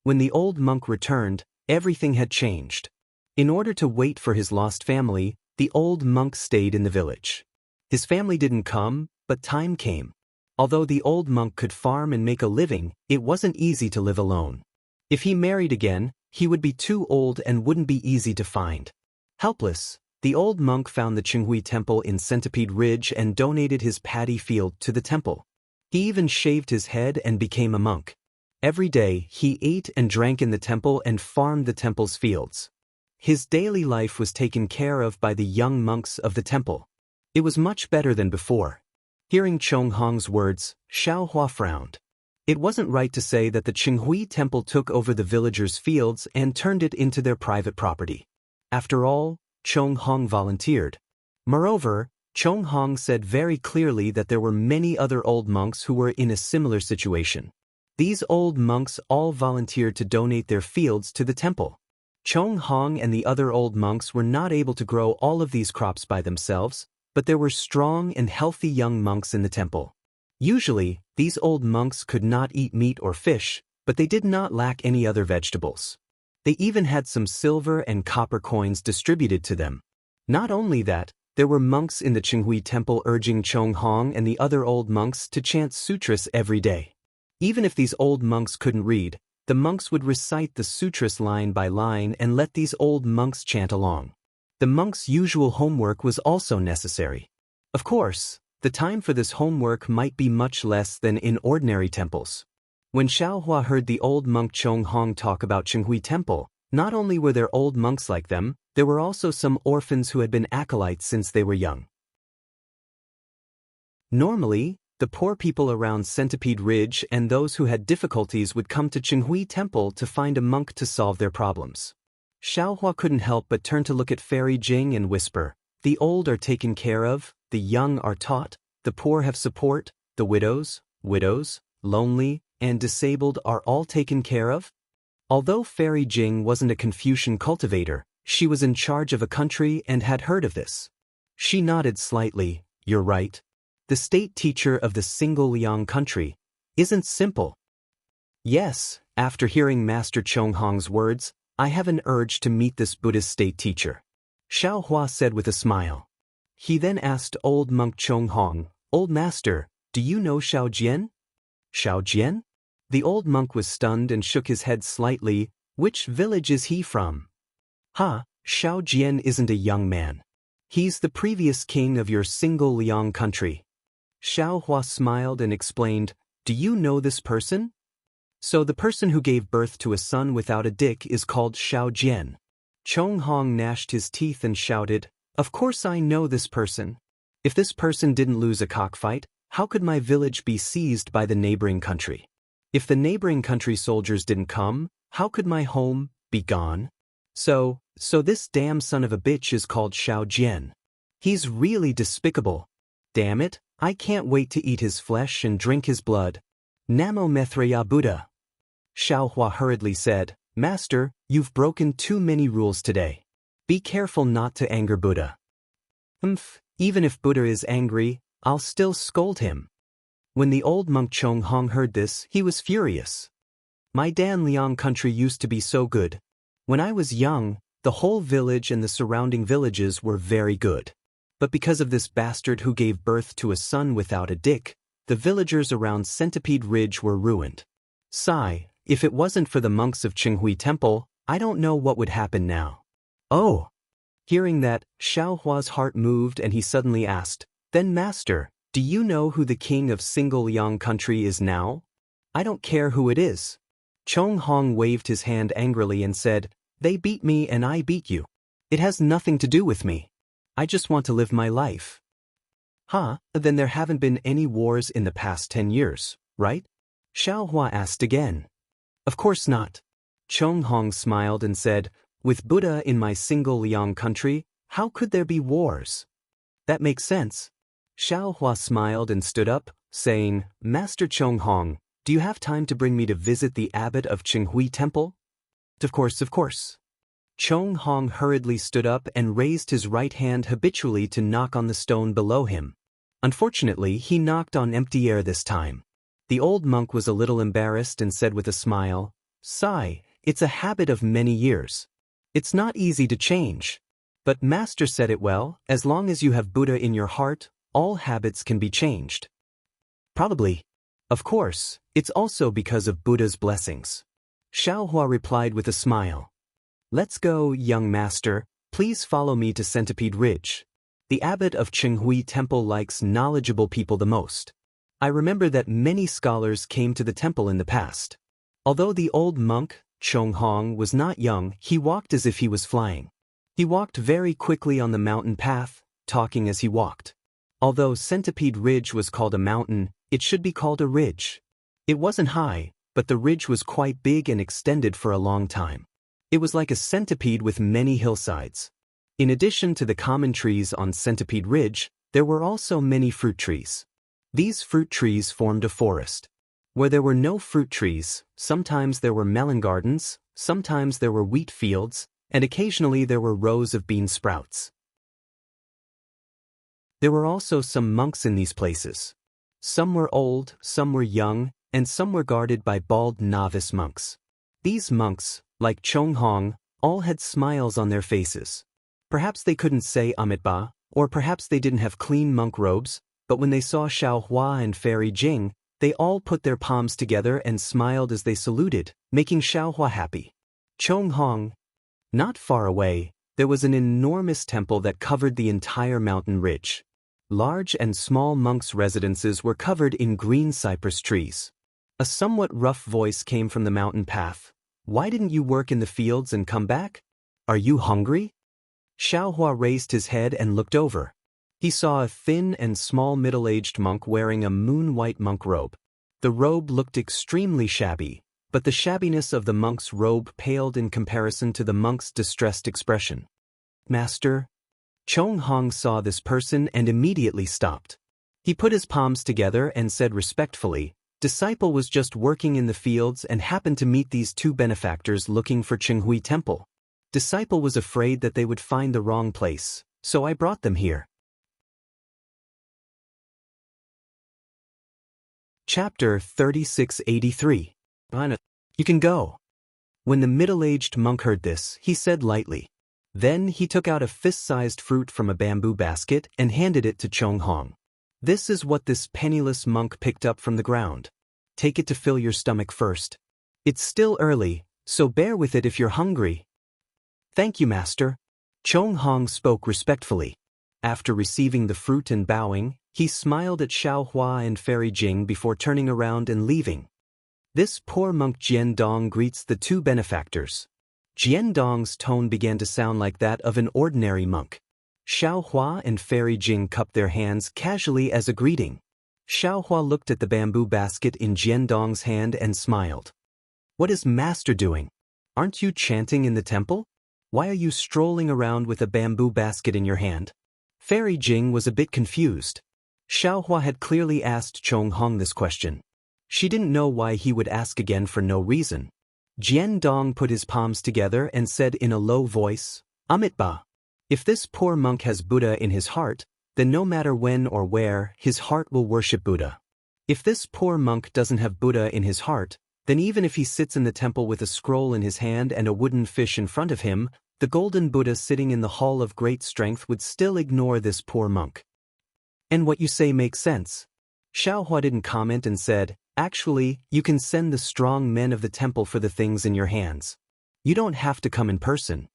When the old monk returned, everything had changed. In order to wait for his lost family, the old monk stayed in the village. His family didn't come, but time came. Although the old monk could farm and make a living, it wasn't easy to live alone. If he married again, he would be too old and wouldn't be easy to find. Helpless, the old monk found the Qinghui Temple in Centipede Ridge and donated his paddy field to the temple. He even shaved his head and became a monk. Every day, he ate and drank in the temple and farmed the temple's fields. His daily life was taken care of by the young monks of the temple. It was much better than before. Hearing Chonghong's words, Xiaohua frowned. It wasn't right to say that the Qinghui Temple took over the villagers' fields and turned it into their private property. After all, Chonghong volunteered. Moreover, Chonghong said very clearly that there were many other old monks who were in a similar situation. These old monks all volunteered to donate their fields to the temple. Chonghong and the other old monks were not able to grow all of these crops by themselves, but there were strong and healthy young monks in the temple. Usually, these old monks could not eat meat or fish, but they did not lack any other vegetables. They even had some silver and copper coins distributed to them. Not only that, there were monks in the Qinghui Temple urging Chonghong and the other old monks to chant sutras every day. Even if these old monks couldn't read, the monks would recite the sutras line by line and let these old monks chant along. The monks' usual homework was also necessary. Of course, the time for this homework might be much less than in ordinary temples. When Xiaohua heard the old monk Chonghong talk about Qinghui Temple, not only were there old monks like them, there were also some orphans who had been acolytes since they were young. Normally, the poor people around Centipede Ridge and those who had difficulties would come to Qinghui Temple to find a monk to solve their problems. Xiaohua couldn't help but turn to look at Fairy Jing and whisper, "The old are taken care of, the young are taught, the poor have support, the widows, lonely, and disabled are all taken care of?" Although Fairy Jing wasn't a Confucian cultivator, she was in charge of a country and had heard of this. She nodded slightly, "You're right. The state teacher of the single Liang country isn't simple." Yes, after hearing Master Chonghong's words, I have an urge to meet this Buddhist state teacher, Xiaohua said with a smile. He then asked old monk Chong Hong, "Old master, do you know Xiao Jian?" "Xiao Jian?" The old monk was stunned and shook his head slightly. "Which village is he from?" "Ha, Xiao Jian isn't a young man. He's the previous king of your single Liang country." Xiao Hua smiled and explained, "Do you know this person?" "So the person who gave birth to a son without a dick is called Xiao Jian." Chong Hong gnashed his teeth and shouted, "Of course I know this person. If this person didn't lose a cockfight, how could my village be seized by the neighboring country? If the neighboring country soldiers didn't come, how could my home be gone? So this damn son of a bitch is called Xiao Jian. He's really despicable. Damn it, I can't wait to eat his flesh and drink his blood. Namo Mithra Buddha." Xiao Hua hurriedly said, "Master, you've broken too many rules today. Be careful not to anger Buddha." Even if Buddha is angry, I'll still scold him." When the old monk Chong Hong heard this, he was furious. "My Dan Liang country used to be so good. When I was young, the whole village and the surrounding villages were very good. But because of this bastard who gave birth to a son without a dick, the villagers around Centipede Ridge were ruined. Sigh, if it wasn't for the monks of Qinghui Temple, I don't know what would happen now." "Oh." Hearing that, Xiao Hua's heart moved and he suddenly asked, "Then master, do you know who the king of Single Liang country is now?" "I don't care who it is." Chong Hong waved his hand angrily and said, "They beat me and I beat you. It has nothing to do with me. I just want to live my life." "Huh, then there haven't been any wars in the past 10 years, right?" Xiao Hua asked again. "Of course not." Chong Hong smiled and said, "With Buddha in my single Liang country, how could there be wars?" "That makes sense." Xiao Hua smiled and stood up, saying, "Master Chong Hong, do you have time to bring me to visit the abbot of Qinghui Temple?" Of course. Chong Hong hurriedly stood up and raised his right hand habitually to knock on the stone below him. Unfortunately, he knocked on empty air this time. The old monk was a little embarrassed and said with a smile, "Sigh, it's a habit of many years. It's not easy to change. But Master said it well, as long as you have Buddha in your heart, all habits can be changed." "Probably. Of course, it's also because of Buddha's blessings." Xiao Hua replied with a smile. "Let's go, young master. Please follow me to Centipede Ridge. The abbot of Qinghui Temple likes knowledgeable people the most. I remember that many scholars came to the temple in the past." Although the old monk, Chong Hong, was not young, he walked as if he was flying. He walked very quickly on the mountain path, talking as he walked. Although Centipede Ridge was called a mountain, it should be called a ridge. It wasn't high, but the ridge was quite big and extended for a long time. It was like a centipede with many hillsides. In addition to the common trees on Centipede Ridge, there were also many fruit trees. These fruit trees formed a forest. Where there were no fruit trees, sometimes there were melon gardens, sometimes there were wheat fields, and occasionally there were rows of bean sprouts. There were also some monks in these places. Some were old, some were young, and some were guarded by bald novice monks. These monks, like Chong Hong, all had smiles on their faces. Perhaps they couldn't say Amitabha, or perhaps they didn't have clean monk robes, but when they saw Xiao Hua and Fairy Jing, they all put their palms together and smiled as they saluted, making Xiao Hua happy. Chong Hong. Not far away, there was an enormous temple that covered the entire mountain ridge. Large and small monks' residences were covered in green cypress trees. A somewhat rough voice came from the mountain path. "Why didn't you work in the fields and come back? Are you hungry?" Xiao Hua raised his head and looked over. He saw a thin and small middle-aged monk wearing a moon-white monk robe. The robe looked extremely shabby, but the shabbiness of the monk's robe paled in comparison to the monk's distressed expression. "Master?" Chong Hong saw this person and immediately stopped. He put his palms together and said respectfully, "Disciple was just working in the fields and happened to meet these two benefactors looking for Qinghui Temple. Disciple was afraid that they would find the wrong place, so I brought them here." Chapter 3683. "You can go." When the middle-aged monk heard this, he said lightly, Then he took out a fist-sized fruit from a bamboo basket and handed it to Chong Hong. This is what this penniless monk picked up from the ground. Take it to fill your stomach first. It's still early, so bear with it if you're hungry. Thank you, master. Chong Hong spoke respectfully. After receiving the fruit and bowing, he smiled at Xiao Hua and Fairy Jing before turning around and leaving. This poor monk Jian Dong greets the two benefactors. Jian Dong's tone began to sound like that of an ordinary monk. Xiao Hua and Fairy Jing cupped their hands casually as a greeting. Xiao Hua looked at the bamboo basket in Jian Dong's hand and smiled. What is master doing? Aren't you chanting in the temple? Why are you strolling around with a bamboo basket in your hand? Fairy Jing was a bit confused. Xiao Hua had clearly asked Chong Hong this question. She didn't know why he would ask again for no reason. Jian Dong put his palms together and said in a low voice, Amitabha. If this poor monk has Buddha in his heart, then no matter when or where, his heart will worship Buddha. If this poor monk doesn't have Buddha in his heart, then even if he sits in the temple with a scroll in his hand and a wooden fish in front of him, the golden Buddha sitting in the hall of great strength would still ignore this poor monk. And what you say makes sense. Xiao Hua didn't comment and said, Actually, you can send the strong men of the temple for the things in your hands. You don't have to come in person.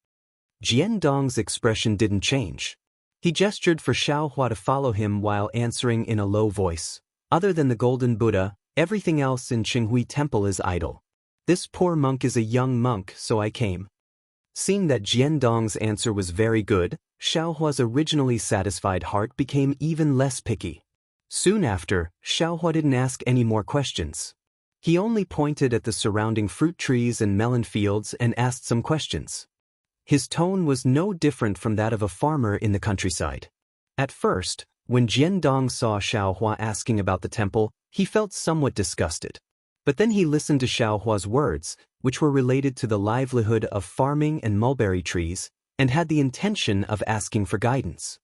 Jian Dong's expression didn't change. He gestured for Xiao Hua to follow him while answering in a low voice. Other than the golden Buddha, everything else in Qinghui Temple is idle. This poor monk is a young monk, so I came. Seeing that Jian Dong's answer was very good, Xiao Hua's originally satisfied heart became even less picky. Soon after, Xiao Hua didn't ask any more questions. He only pointed at the surrounding fruit trees and melon fields and asked some questions. His tone was no different from that of a farmer in the countryside. At first, when Jian Dong saw Xiao Hua asking about the temple, he felt somewhat disgusted. But then he listened to Xiao Hua's words, which were related to the livelihood of farming and mulberry trees, and had the intention of asking for guidance.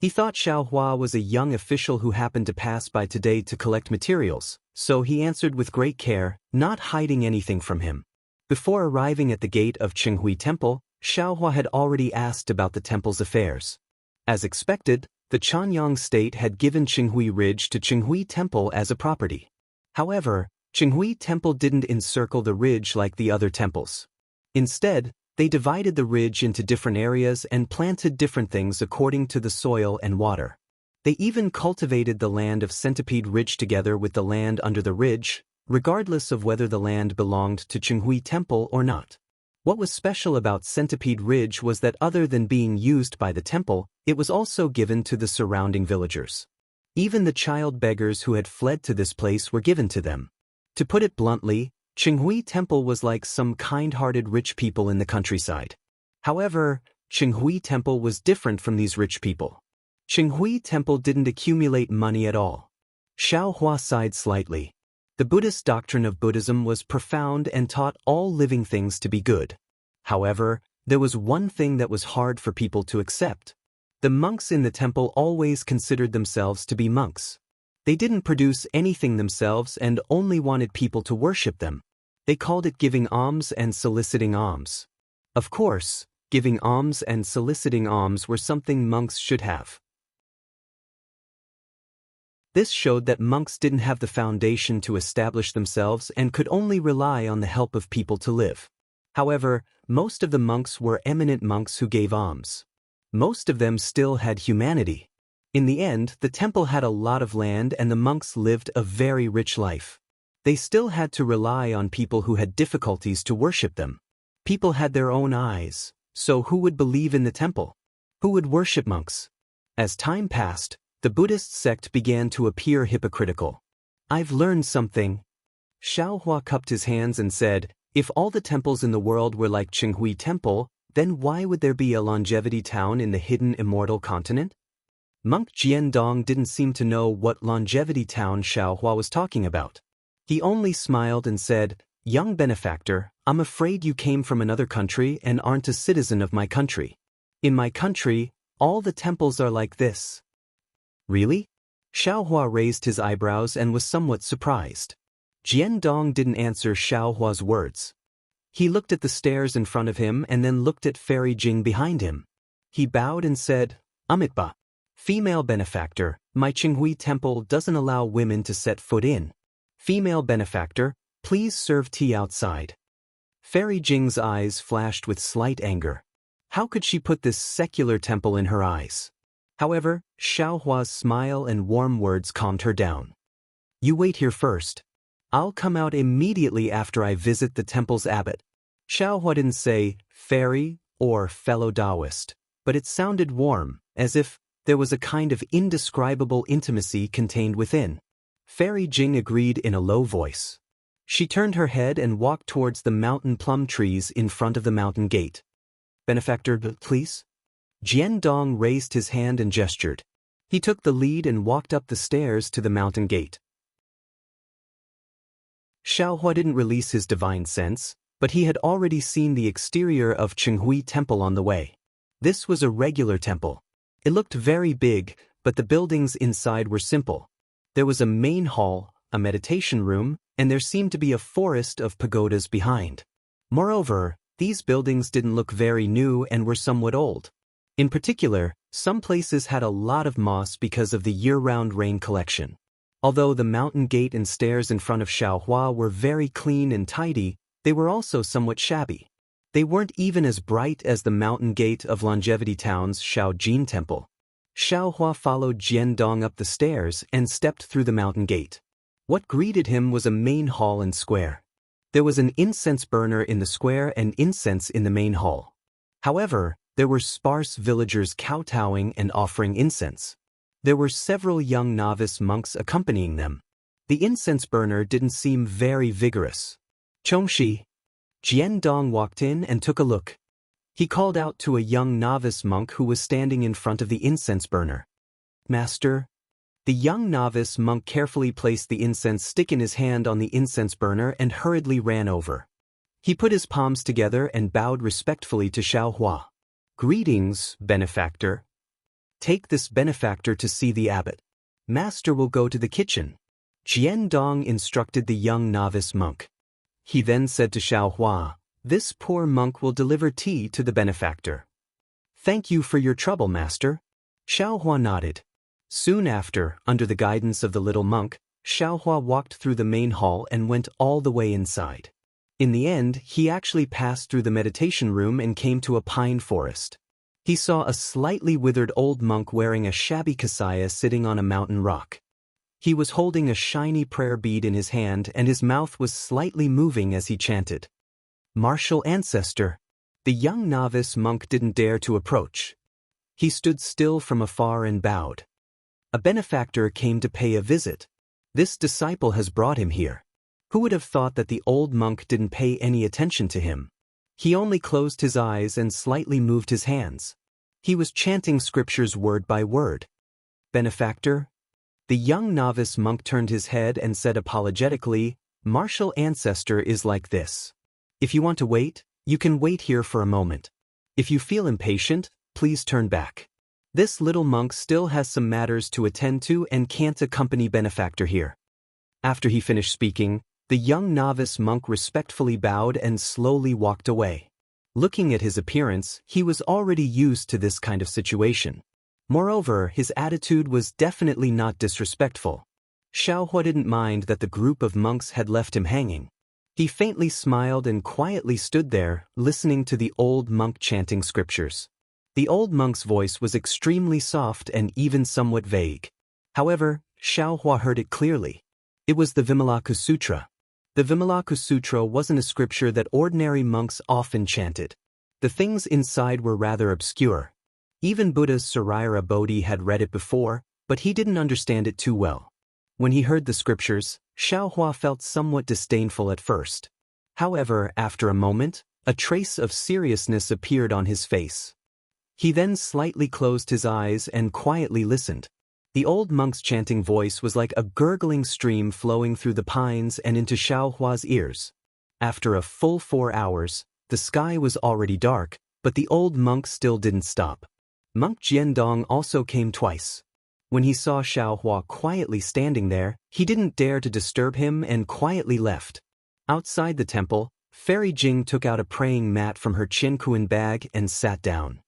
He thought Xiao Hua was a young official who happened to pass by today to collect materials, so he answered with great care, not hiding anything from him. Before arriving at the gate of Qinghui Temple, Xiao Hua had already asked about the temple's affairs. As expected, the Chanyang state had given Qinghui Ridge to Qinghui Temple as a property. However, Qinghui Temple didn't encircle the ridge like the other temples. Instead, they divided the ridge into different areas and planted different things according to the soil and water. They even cultivated the land of Centipede Ridge together with the land under the ridge, regardless of whether the land belonged to Qinghui Temple or not. What was special about Centipede Ridge was that other than being used by the temple, it was also given to the surrounding villagers. Even the child beggars who had fled to this place were given to them. To put it bluntly, Qinghui Temple was like some kind-hearted rich people in the countryside. However, Qinghui Temple was different from these rich people. Qinghui Temple didn't accumulate money at all. Xiao Hua sighed slightly. The Buddhist doctrine of Buddhism was profound and taught all living things to be good. However, there was one thing that was hard for people to accept. The monks in the temple always considered themselves to be monks. They didn't produce anything themselves and only wanted people to worship them. They called it giving alms and soliciting alms. Of course, giving alms and soliciting alms were something monks should have. This showed that monks didn't have the foundation to establish themselves and could only rely on the help of people to live. However, most of the monks were eminent monks who gave alms. Most of them still had humanity. In the end, the temple had a lot of land and the monks lived a very rich life. They still had to rely on people who had difficulties to worship them. People had their own eyes, so who would believe in the temple? Who would worship monks? As time passed, the Buddhist sect began to appear hypocritical. I've learned something. Xiao Hua cupped his hands and said, if all the temples in the world were like Qinghui Temple, then why would there be a longevity town in the hidden Immortal continent? Monk Jian Dong didn't seem to know what longevity town Xiao Hua was talking about. He only smiled and said, young benefactor, I'm afraid you came from another country and aren't a citizen of my country. In my country, all the temples are like this. Really? Xiao Hua raised his eyebrows and was somewhat surprised. Jian Dong didn't answer Xiao Hua's words. He looked at the stairs in front of him and then looked at Fairy Jing behind him. He bowed and said, Amitba. Female benefactor, my Qinghui temple doesn't allow women to set foot in. Female benefactor, please serve tea outside. Fairy Jing's eyes flashed with slight anger. How could she put this secular temple in her eyes? However, Xiaohua's smile and warm words calmed her down. You wait here first. I'll come out immediately after I visit the temple's abbot. Xiaohua didn't say fairy or fellow Taoist, but it sounded warm, as if there was a kind of indescribable intimacy contained within. Fairy Jing agreed in a low voice. She turned her head and walked towards the mountain plum trees in front of the mountain gate. Benefactor, please? Jian Dong raised his hand and gestured. He took the lead and walked up the stairs to the mountain gate. Xiaohua didn't release his divine sense, but he had already seen the exterior of Qinghui Temple on the way. This was a regular temple. It looked very big, but the buildings inside were simple. There was a main hall, a meditation room, and there seemed to be a forest of pagodas behind. Moreover, these buildings didn't look very new and were somewhat old. In particular, some places had a lot of moss because of the year-round rain collection. Although the mountain gate and stairs in front of Xiaohua were very clean and tidy, they were also somewhat shabby. They weren't even as bright as the mountain gate of Longevity Town's Shaojin Temple. Xiaohua followed Jian Dong up the stairs and stepped through the mountain gate. What greeted him was a main hall and square. There was an incense burner in the square and incense in the main hall. However, there were sparse villagers kowtowing and offering incense. There were several young novice monks accompanying them. The incense burner didn't seem very vigorous. Chongshi. Jian Dong walked in and took a look. He called out to a young novice monk who was standing in front of the incense burner. Master. The young novice monk carefully placed the incense stick in his hand on the incense burner and hurriedly ran over. He put his palms together and bowed respectfully to Xiaohua. Greetings, benefactor. Take this benefactor to see the abbot. Master will go to the kitchen. Jian Dong instructed the young novice monk. He then said to Xiaohua, this poor monk will deliver tea to the benefactor. Thank you for your trouble, master. Xiaohua nodded. Soon after, under the guidance of the little monk, Xiaohua walked through the main hall and went all the way inside. In the end, he actually passed through the meditation room and came to a pine forest. He saw a slightly withered old monk wearing a shabby kasaya sitting on a mountain rock. He was holding a shiny prayer bead in his hand and his mouth was slightly moving as he chanted. Martial ancestor. The young novice monk didn't dare to approach. He stood still from afar and bowed. A benefactor came to pay a visit. This disciple has brought him here. Who would have thought that the old monk didn't pay any attention to him? He only closed his eyes and slightly moved his hands. He was chanting scriptures word by word. Benefactor? The young novice monk turned his head and said apologetically, Martial ancestor is like this. If you want to wait, you can wait here for a moment. If you feel impatient, please turn back. This little monk still has some matters to attend to and can't accompany benefactor here. After he finished speaking, the young novice monk respectfully bowed and slowly walked away. Looking at his appearance, he was already used to this kind of situation. Moreover, his attitude was definitely not disrespectful. Xiaohua didn't mind that the group of monks had left him hanging. He faintly smiled and quietly stood there, listening to the old monk chanting scriptures. The old monk's voice was extremely soft and even somewhat vague. However, Xiaohua heard it clearly. It was the Vimalaka Sutra. The Vimalaka Sutra wasn't a scripture that ordinary monks often chanted. The things inside were rather obscure. Even Buddha's Sarira Bodhi had read it before, but he didn't understand it too well. When he heard the scriptures, Xiaohua felt somewhat disdainful at first. However, after a moment, a trace of seriousness appeared on his face. He then slightly closed his eyes and quietly listened. The old monk's chanting voice was like a gurgling stream flowing through the pines and into Xiaohua's ears. After a full 4 hours, the sky was already dark, but the old monk still didn't stop. Monk Jiandong also came twice. When he saw Xiaohua quietly standing there, he didn't dare to disturb him and quietly left. Outside the temple, Fairy Jing took out a praying mat from her Qianquan bag and sat down.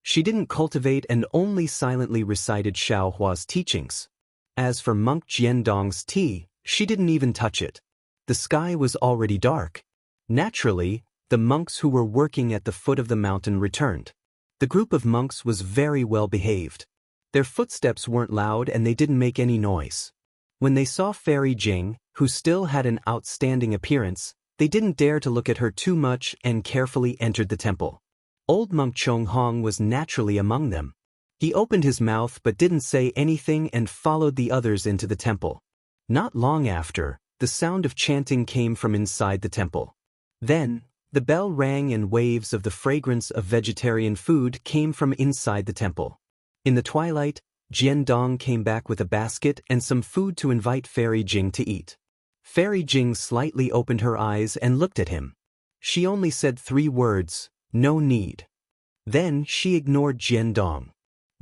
She didn't cultivate and only silently recited Xiaohua's teachings. As for monk Jiandong's tea, she didn't even touch it. The sky was already dark. Naturally, the monks who were working at the foot of the mountain returned. The group of monks was very well behaved. Their footsteps weren't loud and they didn't make any noise. When they saw Fairy Jing, who still had an outstanding appearance, they didn't dare to look at her too much and carefully entered the temple. Old monk Chong Hong was naturally among them. He opened his mouth but didn't say anything and followed the others into the temple. Not long after, the sound of chanting came from inside the temple. Then, the bell rang and waves of the fragrance of vegetarian food came from inside the temple. In the twilight, Jiandong came back with a basket and some food to invite Fairy Jing to eat. Fairy Jing slightly opened her eyes and looked at him. She only said 3 words, "No need." Then she ignored Jiandong.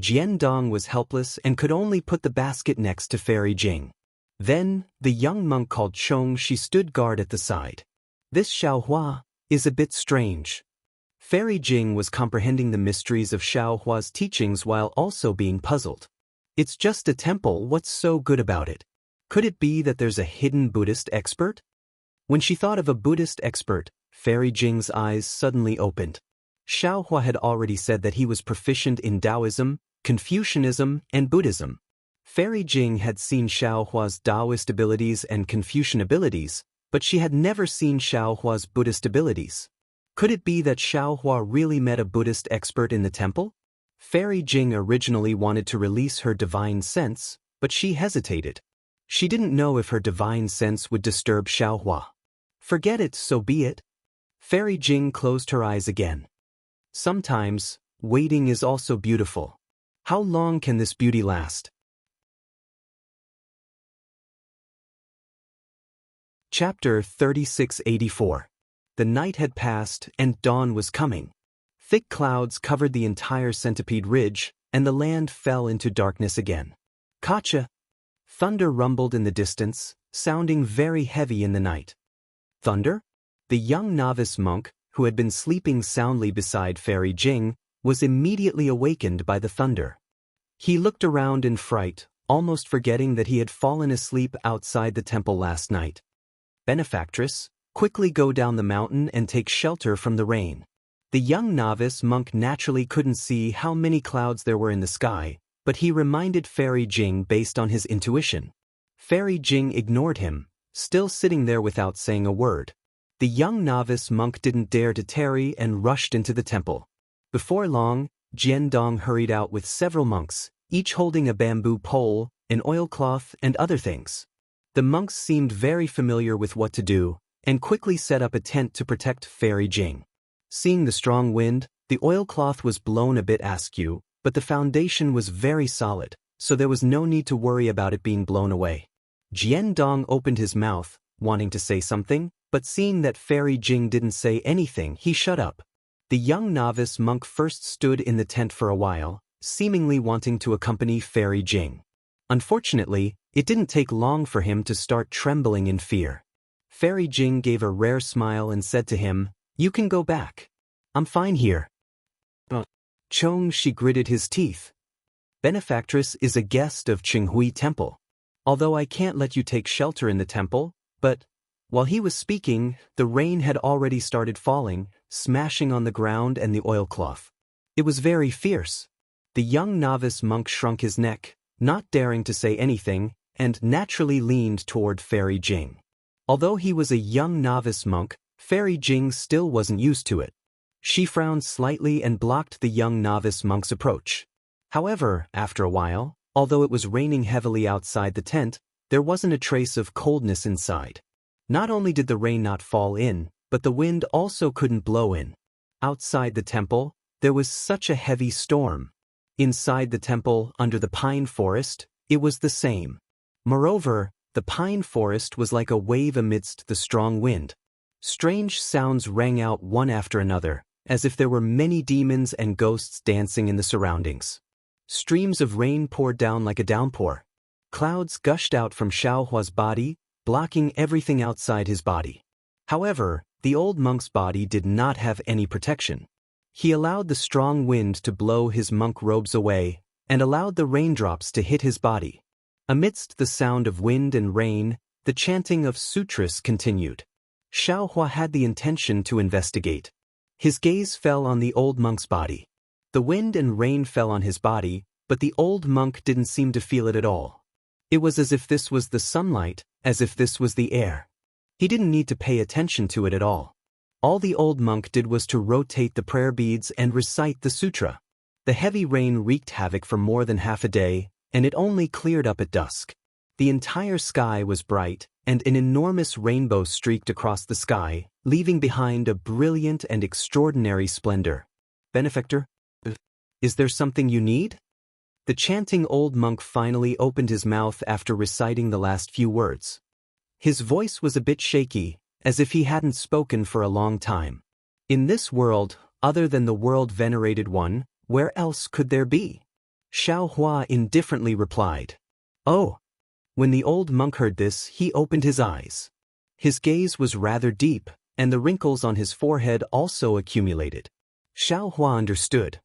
Jiandong was helpless and could only put the basket next to Fairy Jing. Then, the young monk called Chong Shi stood guard at the side. This Xiaohua is a bit strange. Fairy Jing was comprehending the mysteries of Xiaohua's teachings while also being puzzled. It's just a temple, what's so good about it? Could it be that there's a hidden Buddhist expert? When she thought of a Buddhist expert, Fairy Jing's eyes suddenly opened. Xiaohua had already said that he was proficient in Taoism, Confucianism, and Buddhism. Fairy Jing had seen Xiaohua's Taoist abilities and Confucian abilities, but she had never seen Xiaohua's Buddhist abilities. Could it be that Xiaohua really met a Buddhist expert in the temple? Fairy Jing originally wanted to release her divine sense, but she hesitated. She didn't know if her divine sense would disturb Xiaohua. Forget it, so be it. Fairy Jing closed her eyes again. Sometimes, waiting is also beautiful. How long can this beauty last? Chapter 3684. The night had passed and dawn was coming. Thick clouds covered the entire Centipede Ridge, and the land fell into darkness again. Kacha! Thunder rumbled in the distance, sounding very heavy in the night. Thunder? The young novice monk, who had been sleeping soundly beside Fairy Jing, was immediately awakened by the thunder. He looked around in fright, almost forgetting that he had fallen asleep outside the temple last night. Benefactress, quickly go down the mountain and take shelter from the rain. The young novice monk naturally couldn't see how many clouds there were in the sky, but he reminded Fairy Jing based on his intuition. Fairy Jing ignored him, still sitting there without saying a word. The young novice monk didn't dare to tarry and rushed into the temple. Before long, Jiandong hurried out with several monks, each holding a bamboo pole, an oilcloth, and other things. The monks seemed very familiar with what to do, and quickly set up a tent to protect Fairy Jing. Seeing the strong wind, the oilcloth was blown a bit askew, but the foundation was very solid, so there was no need to worry about it being blown away. Jiandong opened his mouth, wanting to say something, but seeing that Fairy Jing didn't say anything, he shut up. The young novice monk first stood in the tent for a while, seemingly wanting to accompany Fairy Jing. Unfortunately, it didn't take long for him to start trembling in fear. Fairy Jing gave a rare smile and said to him, "You can go back. I'm fine here." Chong Shi gritted his teeth. "Benefactress is a guest of Qinghui Temple. Although I can't let you take shelter in the temple, but..." While he was speaking, the rain had already started falling, smashing on the ground and the oilcloth. It was very fierce. The young novice monk shrunk his neck, not daring to say anything, and naturally leaned toward Fairy Jing. Although he was a young novice monk, Fairy Jing still wasn't used to it. She frowned slightly and blocked the young novice monk's approach. However, after a while, although it was raining heavily outside the tent, there wasn't a trace of coldness inside. Not only did the rain not fall in, but the wind also couldn't blow in. Outside the temple, there was such a heavy storm. Inside the temple, under the pine forest, it was the same. Moreover, the pine forest was like a wave amidst the strong wind. Strange sounds rang out one after another, as if there were many demons and ghosts dancing in the surroundings. Streams of rain poured down like a downpour. Clouds gushed out from Xiaohua's body, blocking everything outside his body. However, the old monk's body did not have any protection. He allowed the strong wind to blow his monk robes away, and allowed the raindrops to hit his body. Amidst the sound of wind and rain, the chanting of sutras continued. Xiaohua had the intention to investigate. His gaze fell on the old monk's body. The wind and rain fell on his body, but the old monk didn't seem to feel it at all. It was as if this was the sunlight, as if this was the air. He didn't need to pay attention to it at all. All the old monk did was to rotate the prayer beads and recite the sutra. The heavy rain wreaked havoc for more than half a day, and it only cleared up at dusk. The entire sky was bright, and an enormous rainbow streaked across the sky, leaving behind a brilliant and extraordinary splendor. Benefactor? Is there something you need? The chanting old monk finally opened his mouth after reciting the last few words. His voice was a bit shaky, as if he hadn't spoken for a long time. In this world, other than the world-venerated one, where else could there be? Xiaohua indifferently replied. Oh. When the old monk heard this, he opened his eyes. His gaze was rather deep, and the wrinkles on his forehead also accumulated. Xiaohua understood.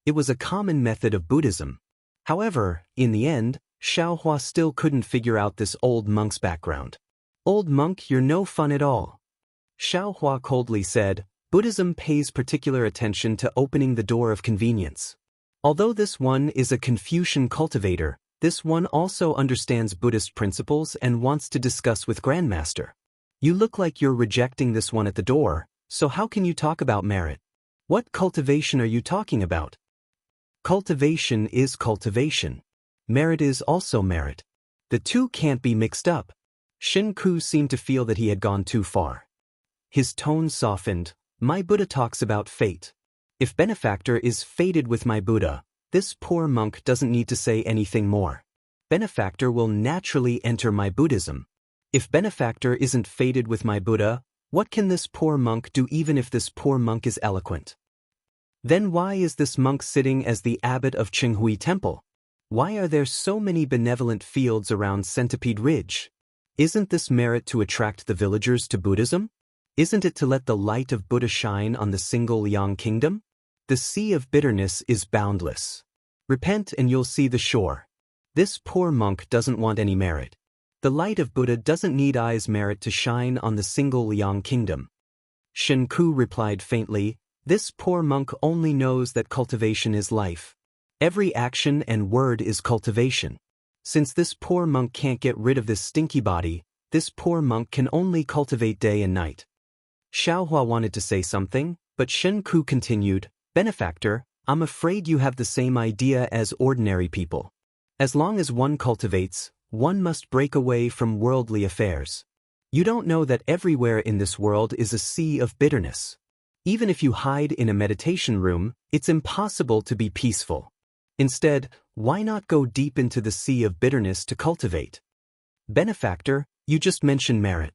It was a common method of Buddhism. However, in the end, Xiaohua still couldn't figure out this old monk's background. Old monk, you're no fun at all. Xiaohua coldly said, Buddhism pays particular attention to opening the door of convenience. Although this one is a Confucian cultivator, this one also understands Buddhist principles and wants to discuss with Grandmaster. You look like you're rejecting this one at the door, so how can you talk about merit? What cultivation are you talking about? Cultivation is cultivation. Merit is also merit. The two can't be mixed up. Jianghu seemed to feel that he had gone too far. His tone softened. My Buddha talks about fate. If benefactor is fated with my Buddha, this poor monk doesn't need to say anything more. Benefactor will naturally enter my Buddhism. If benefactor isn't fated with my Buddha, what can this poor monk do even if this poor monk is eloquent? Then why is this monk sitting as the abbot of Jianghu Temple? Why are there so many benevolent fields around Centipede Ridge? Isn't this merit to attract the villagers to Buddhism? Isn't it to let the light of Buddha shine on the single Liang kingdom? The sea of bitterness is boundless. Repent and you'll see the shore. This poor monk doesn't want any merit. The light of Buddha doesn't need eyes merit to shine on the single Liang kingdom. Jianghu replied faintly, this poor monk only knows that cultivation is life. Every action and word is cultivation. Since this poor monk can't get rid of this stinky body, this poor monk can only cultivate day and night. Xiaohua wanted to say something, but Jianghu continued, Benefactor, I'm afraid you have the same idea as ordinary people. As long as one cultivates, one must break away from worldly affairs. You don't know that everywhere in this world is a sea of bitterness. Even if you hide in a meditation room, it's impossible to be peaceful. Instead, why not go deep into the sea of bitterness to cultivate? Benefactor, you just mentioned merit.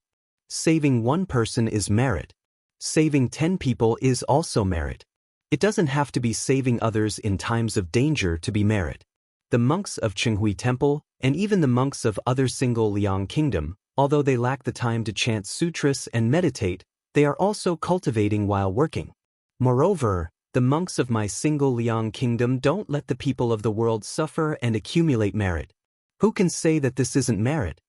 Saving one person is merit. Saving 10 people is also merit. It doesn't have to be saving others in times of danger to be merit. The monks of Jianghu Temple, and even the monks of other single Liang kingdom, although they lack the time to chant sutras and meditate, they are also cultivating while working. Moreover, the monks of my single Liang kingdom don't let the people of the world suffer and accumulate merit. Who can say that this isn't merit?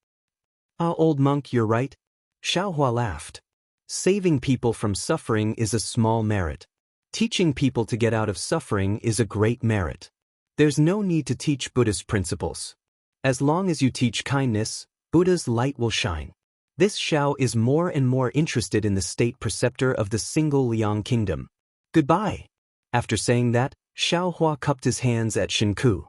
Ah, old monk, you're right. Xiaohua laughed. Saving people from suffering is a small merit. Teaching people to get out of suffering is a great merit. There's no need to teach Buddhist principles. As long as you teach kindness, Buddha's light will shine. This Xiao is more and more interested in the state preceptor of the single Liang kingdom. Goodbye. After saying that, Xiaohua cupped his hands at Jianghu.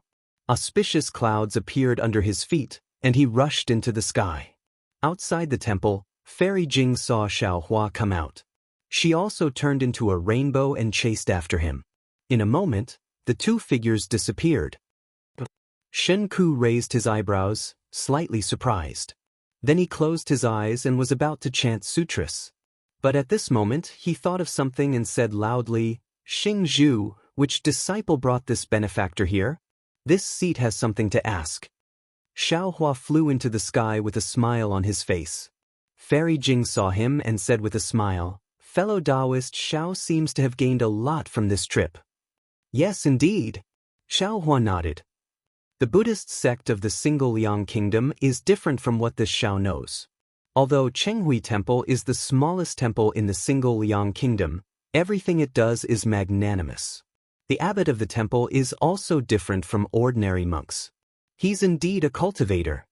Auspicious clouds appeared under his feet, and he rushed into the sky. Outside the temple, Fairy Jing saw Xiaohua come out. She also turned into a rainbow and chased after him. In a moment, the two figures disappeared. Jianghu raised his eyebrows, slightly surprised. Then he closed his eyes and was about to chant sutras. But at this moment he thought of something and said loudly, Xing Zhu, which disciple brought this benefactor here? This seat has something to ask. Xiaohua flew into the sky with a smile on his face. Fairy Jing saw him and said with a smile, "Fellow Taoist Xiao seems to have gained a lot from this trip." "Yes, indeed." Xiaohua nodded. The Buddhist sect of the Single Liang Kingdom is different from what this Xiao knows. Although Chenghui Temple is the smallest temple in the Single Liang Kingdom, everything it does is magnanimous. The abbot of the temple is also different from ordinary monks. He's indeed a cultivator.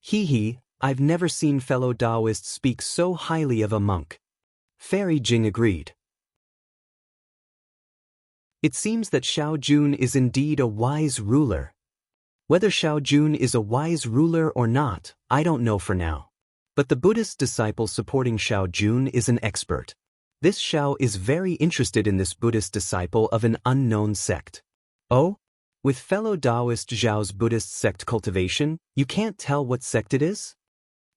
Hee, I've never seen fellow Taoists speak so highly of a monk. Fairy Jing agreed. It seems that Xiao Jun is indeed a wise ruler. Whether Xiao Jun is a wise ruler or not, I don't know for now. But the Buddhist disciple supporting Xiao Jun is an expert. This Xiao is very interested in this Buddhist disciple of an unknown sect. Oh? With fellow Taoist Zhao's Buddhist sect Cultivation, you can't tell what sect it is?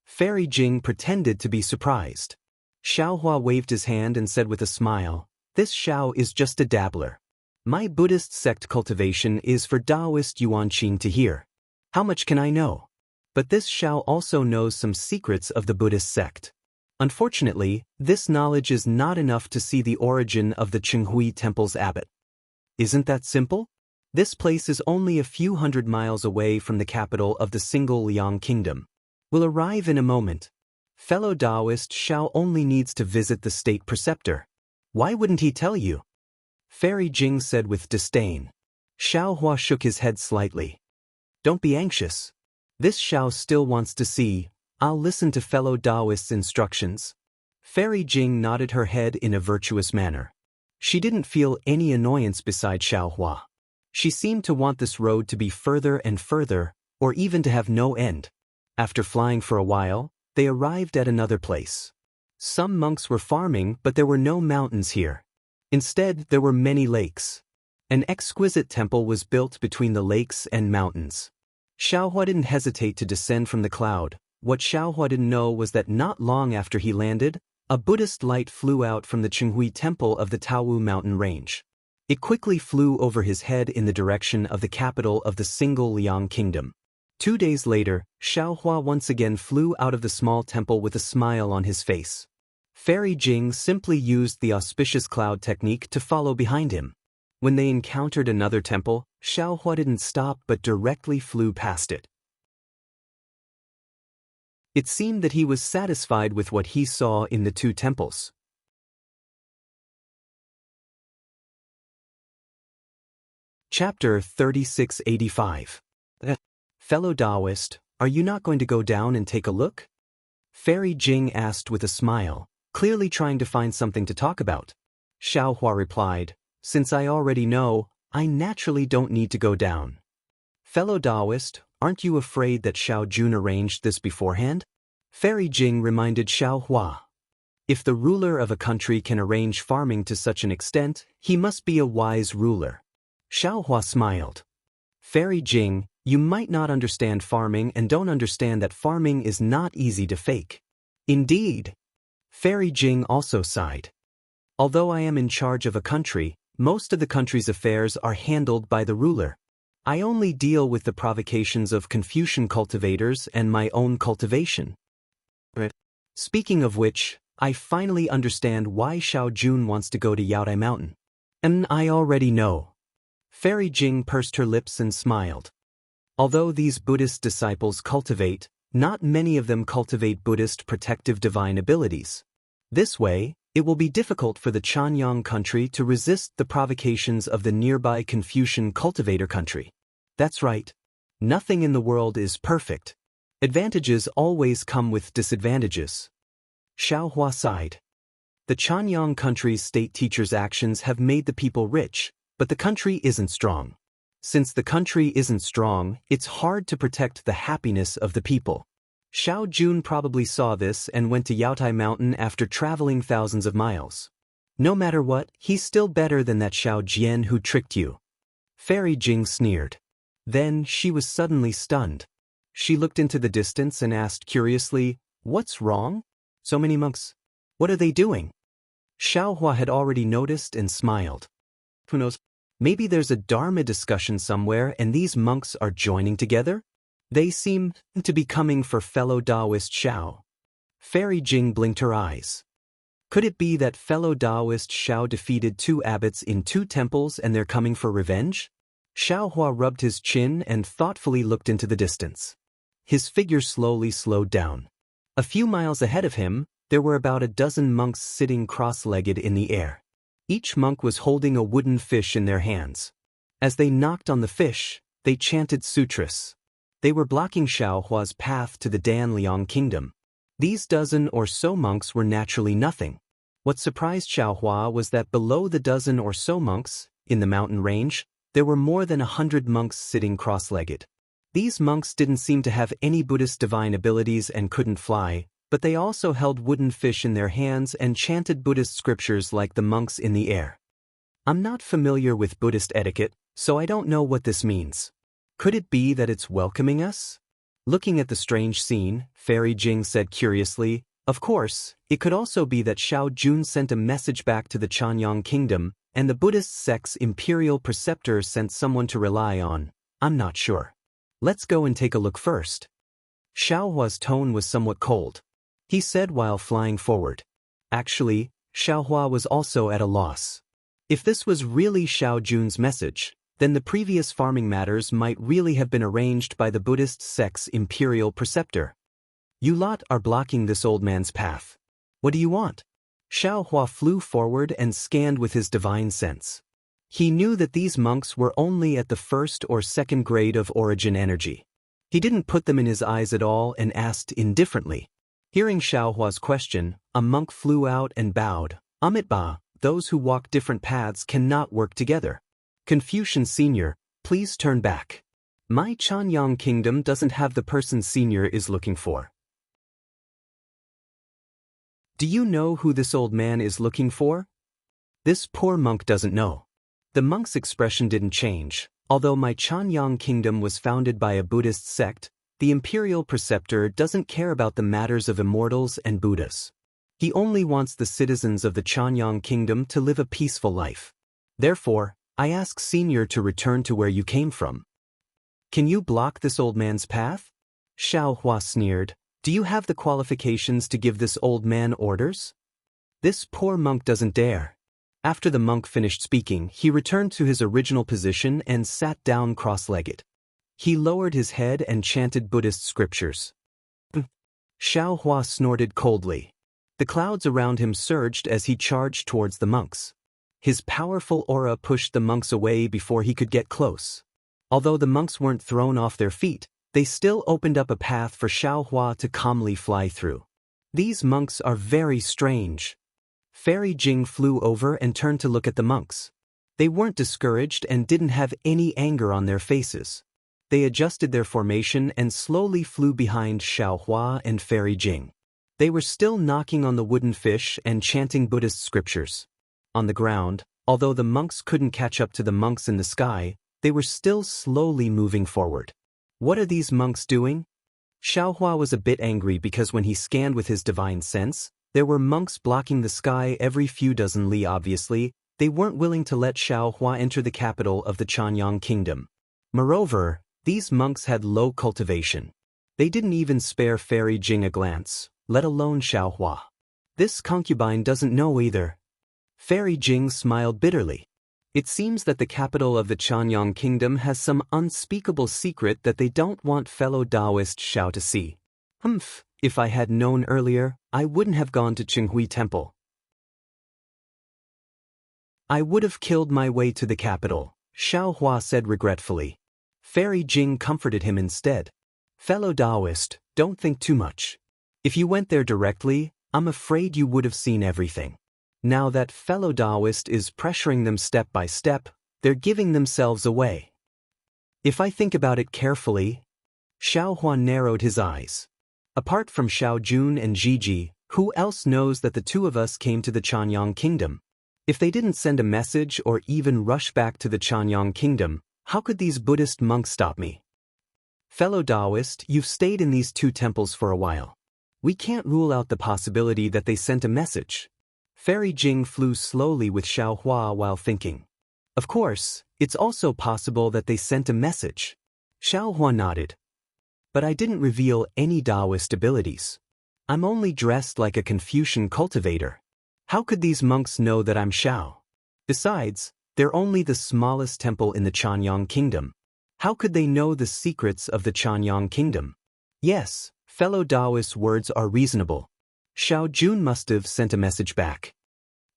Fairy Jing pretended to be surprised. Xiaohua waved his hand and said with a smile, "This Xiao is just a dabbler. My Buddhist sect Cultivation is for Taoist Yuanqing to hear. How much can I know?" But this Xiao also knows some secrets of the Buddhist sect. Unfortunately, this knowledge is not enough to see the origin of the Chenghui Temple's abbot. Isn't that simple? This place is only a few hundred miles away from the capital of the Single Liang Kingdom. We'll arrive in a moment. Fellow Taoist Xiao only needs to visit the state preceptor. Why wouldn't he tell you? Fairy Jing said with disdain. Xiaohua shook his head slightly. Don't be anxious. This Xiao still wants to see. I'll listen to fellow Taoist's instructions. Fairy Jing nodded her head in a virtuous manner. She didn't feel any annoyance beside Xiaohua. She seemed to want this road to be further and further, or even to have no end. After flying for a while, they arrived at another place. Some monks were farming, but there were no mountains here. Instead, there were many lakes. An exquisite temple was built between the lakes and mountains. Xiaohua didn't hesitate to descend from the cloud. What Xiaohua didn't know was that not long after he landed, a Buddhist light flew out from the Chenghui Temple of the Taowu mountain range. It quickly flew over his head in the direction of the capital of the Single Liang Kingdom. 2 days later, Xiaohua once again flew out of the small temple with a smile on his face. Fairy Jing simply used the auspicious cloud technique to follow behind him. When they encountered another temple, Xiaohua didn't stop but directly flew past it. It seemed that he was satisfied with what he saw in the two temples. Chapter 3685. Fellow Taoist, are you not going to go down and take a look? Fairy Jing asked with a smile, clearly trying to find something to talk about. Xiaohua replied, "Since I already know, I naturally don't need to go down." Fellow Taoist, aren't you afraid that Xiao Jun arranged this beforehand? Fairy Jing reminded Xiaohua. If the ruler of a country can arrange farming to such an extent, he must be a wise ruler. Xiaohua smiled. Fairy Jing, you might not understand farming and don't understand that farming is not easy to fake. Indeed. Fairy Jing also sighed. Although I am in charge of a country, most of the country's affairs are handled by the ruler. I only deal with the provocations of Confucian cultivators and my own cultivation. Speaking of which, I finally understand why Xiao Jun wants to go to Yaodai Mountain. And I already know. Fairy Jing pursed her lips and smiled. Although these Buddhist disciples cultivate, not many of them cultivate Buddhist protective divine abilities. This way, it will be difficult for the Chanyang country to resist the provocations of the nearby Confucian cultivator country. That's right. Nothing in the world is perfect. Advantages always come with disadvantages. Xiaohua sighed. The Chanyang country's state teachers' actions have made the people rich, but the country isn't strong. Since the country isn't strong, it's hard to protect the happiness of the people. Xiao Jun probably saw this and went to Yaotai Mountain after traveling thousands of miles. No matter what, he's still better than that Xiao Jian who tricked you. Fairy Jing sneered. Then she was suddenly stunned. She looked into the distance and asked curiously, "What's wrong? So many monks. What are they doing?" Xiaohua had already noticed and smiled. Who knows? Maybe there's a Dharma discussion somewhere and these monks are joining together? They seem to be coming for fellow Taoist Xiao. Fairy Jing blinked her eyes. Could it be that fellow Taoist Xiao defeated 2 abbots in 2 temples and they're coming for revenge? Xiaohua rubbed his chin and thoughtfully looked into the distance. His figure slowly slowed down. A few miles ahead of him, there were about a dozen monks sitting cross-legged in the air. Each monk was holding a wooden fish in their hands. As they knocked on the fish, they chanted sutras. They were blocking Xiaohua's path to the Danliang kingdom. These dozen or so monks were naturally nothing. What surprised Xiaohua was that below the dozen or so monks, in the mountain range, there were more than 100 monks sitting cross-legged. These monks didn't seem to have any Buddhist divine abilities and couldn't fly, but they also held wooden fish in their hands and chanted Buddhist scriptures like the monks in the air. I'm not familiar with Buddhist etiquette, so I don't know what this means. Could it be that it's welcoming us? Looking at the strange scene, Fairy Jing said curiously, of course, it could also be that Xiao Jun sent a message back to the Chanyang kingdom, and the Buddhist sect's imperial preceptor sent someone to rely on. I'm not sure. Let's go and take a look first. Xiaohua's tone was somewhat cold. He said while flying forward. Actually, Xiaohua was also at a loss. If this was really Xiao Jun's message, then the previous farming matters might really have been arranged by the Buddhist sect's imperial preceptor. You lot are blocking this old man's path. What do you want? Xiaohua flew forward and scanned with his divine sense. He knew that these monks were only at the 1st or 2nd grade of origin energy. He didn't put them in his eyes at all and asked indifferently. Hearing Xiaohua's question, a monk flew out and bowed. Amitba, those who walk different paths cannot work together. Confucian Senior, please turn back. My Chanyang kingdom doesn't have the person Senior is looking for. Do you know who this old man is looking for? This poor monk doesn't know. The monk's expression didn't change. Although my Chanyang kingdom was founded by a Buddhist sect, the imperial preceptor doesn't care about the matters of immortals and Buddhas. He only wants the citizens of the Chanyang kingdom to live a peaceful life. Therefore, I ask Senior to return to where you came from. Can you block this old man's path? Xiaohua sneered. Do you have the qualifications to give this old man orders? This poor monk doesn't dare. After the monk finished speaking, he returned to his original position and sat down cross-legged. He lowered his head and chanted Buddhist scriptures. Xiaohua snorted coldly. The clouds around him surged as he charged towards the monks. His powerful aura pushed the monks away before he could get close. Although the monks weren't thrown off their feet, they still opened up a path for Xiaohua to calmly fly through. These monks are very strange. Fairy Jing flew over and turned to look at the monks. They weren't discouraged and didn't have any anger on their faces. They adjusted their formation and slowly flew behind Xiaohua and Fairy Jing. They were still knocking on the wooden fish and chanting Buddhist scriptures. On the ground, although the monks couldn't catch up to the monks in the sky, they were still slowly moving forward. What are these monks doing? Xiaohua was a bit angry because when he scanned with his divine sense, there were monks blocking the sky every few dozen li. Obviously, they weren't willing to let Xiaohua enter the capital of the Chanyang kingdom. Moreover, these monks had low cultivation. They didn't even spare Fairy Jing a glance, let alone Xiaohua. This concubine doesn't know either. Fairy Jing smiled bitterly. It seems that the capital of the Chanyang kingdom has some unspeakable secret that they don't want fellow Taoist Xiao to see. If I had known earlier, I wouldn't have gone to Qinghui Temple. I would have killed my way to the capital, Xiaohua said regretfully. Fairy Jing comforted him instead. Fellow Taoist, don't think too much. If you went there directly, I'm afraid you would have seen everything. Now that fellow Taoist is pressuring them step by step, they're giving themselves away. If I think about it carefully, Xiaohua narrowed his eyes. Apart from Xiao Jun and Gigi, who else knows that the 2 of us came to the Chanyang kingdom? If they didn't send a message or even rush back to the Chanyang kingdom, how could these Buddhist monks stop me? Fellow Taoist, you've stayed in these 2 temples for a while. We can't rule out the possibility that they sent a message. Fairy Jing flew slowly with Xiaohua while thinking. Of course, It's also possible that they sent a message. Xiao Hua nodded. But I didn't reveal any Taoist abilities. I'm only dressed like a Confucian cultivator. How could these monks know that I'm Xiao? Besides, they're only the smallest temple in the Chanyang kingdom. How could they know the secrets of the Chanyang kingdom? Yes, fellow Taoist words are reasonable. Xiao Jun must have sent a message back.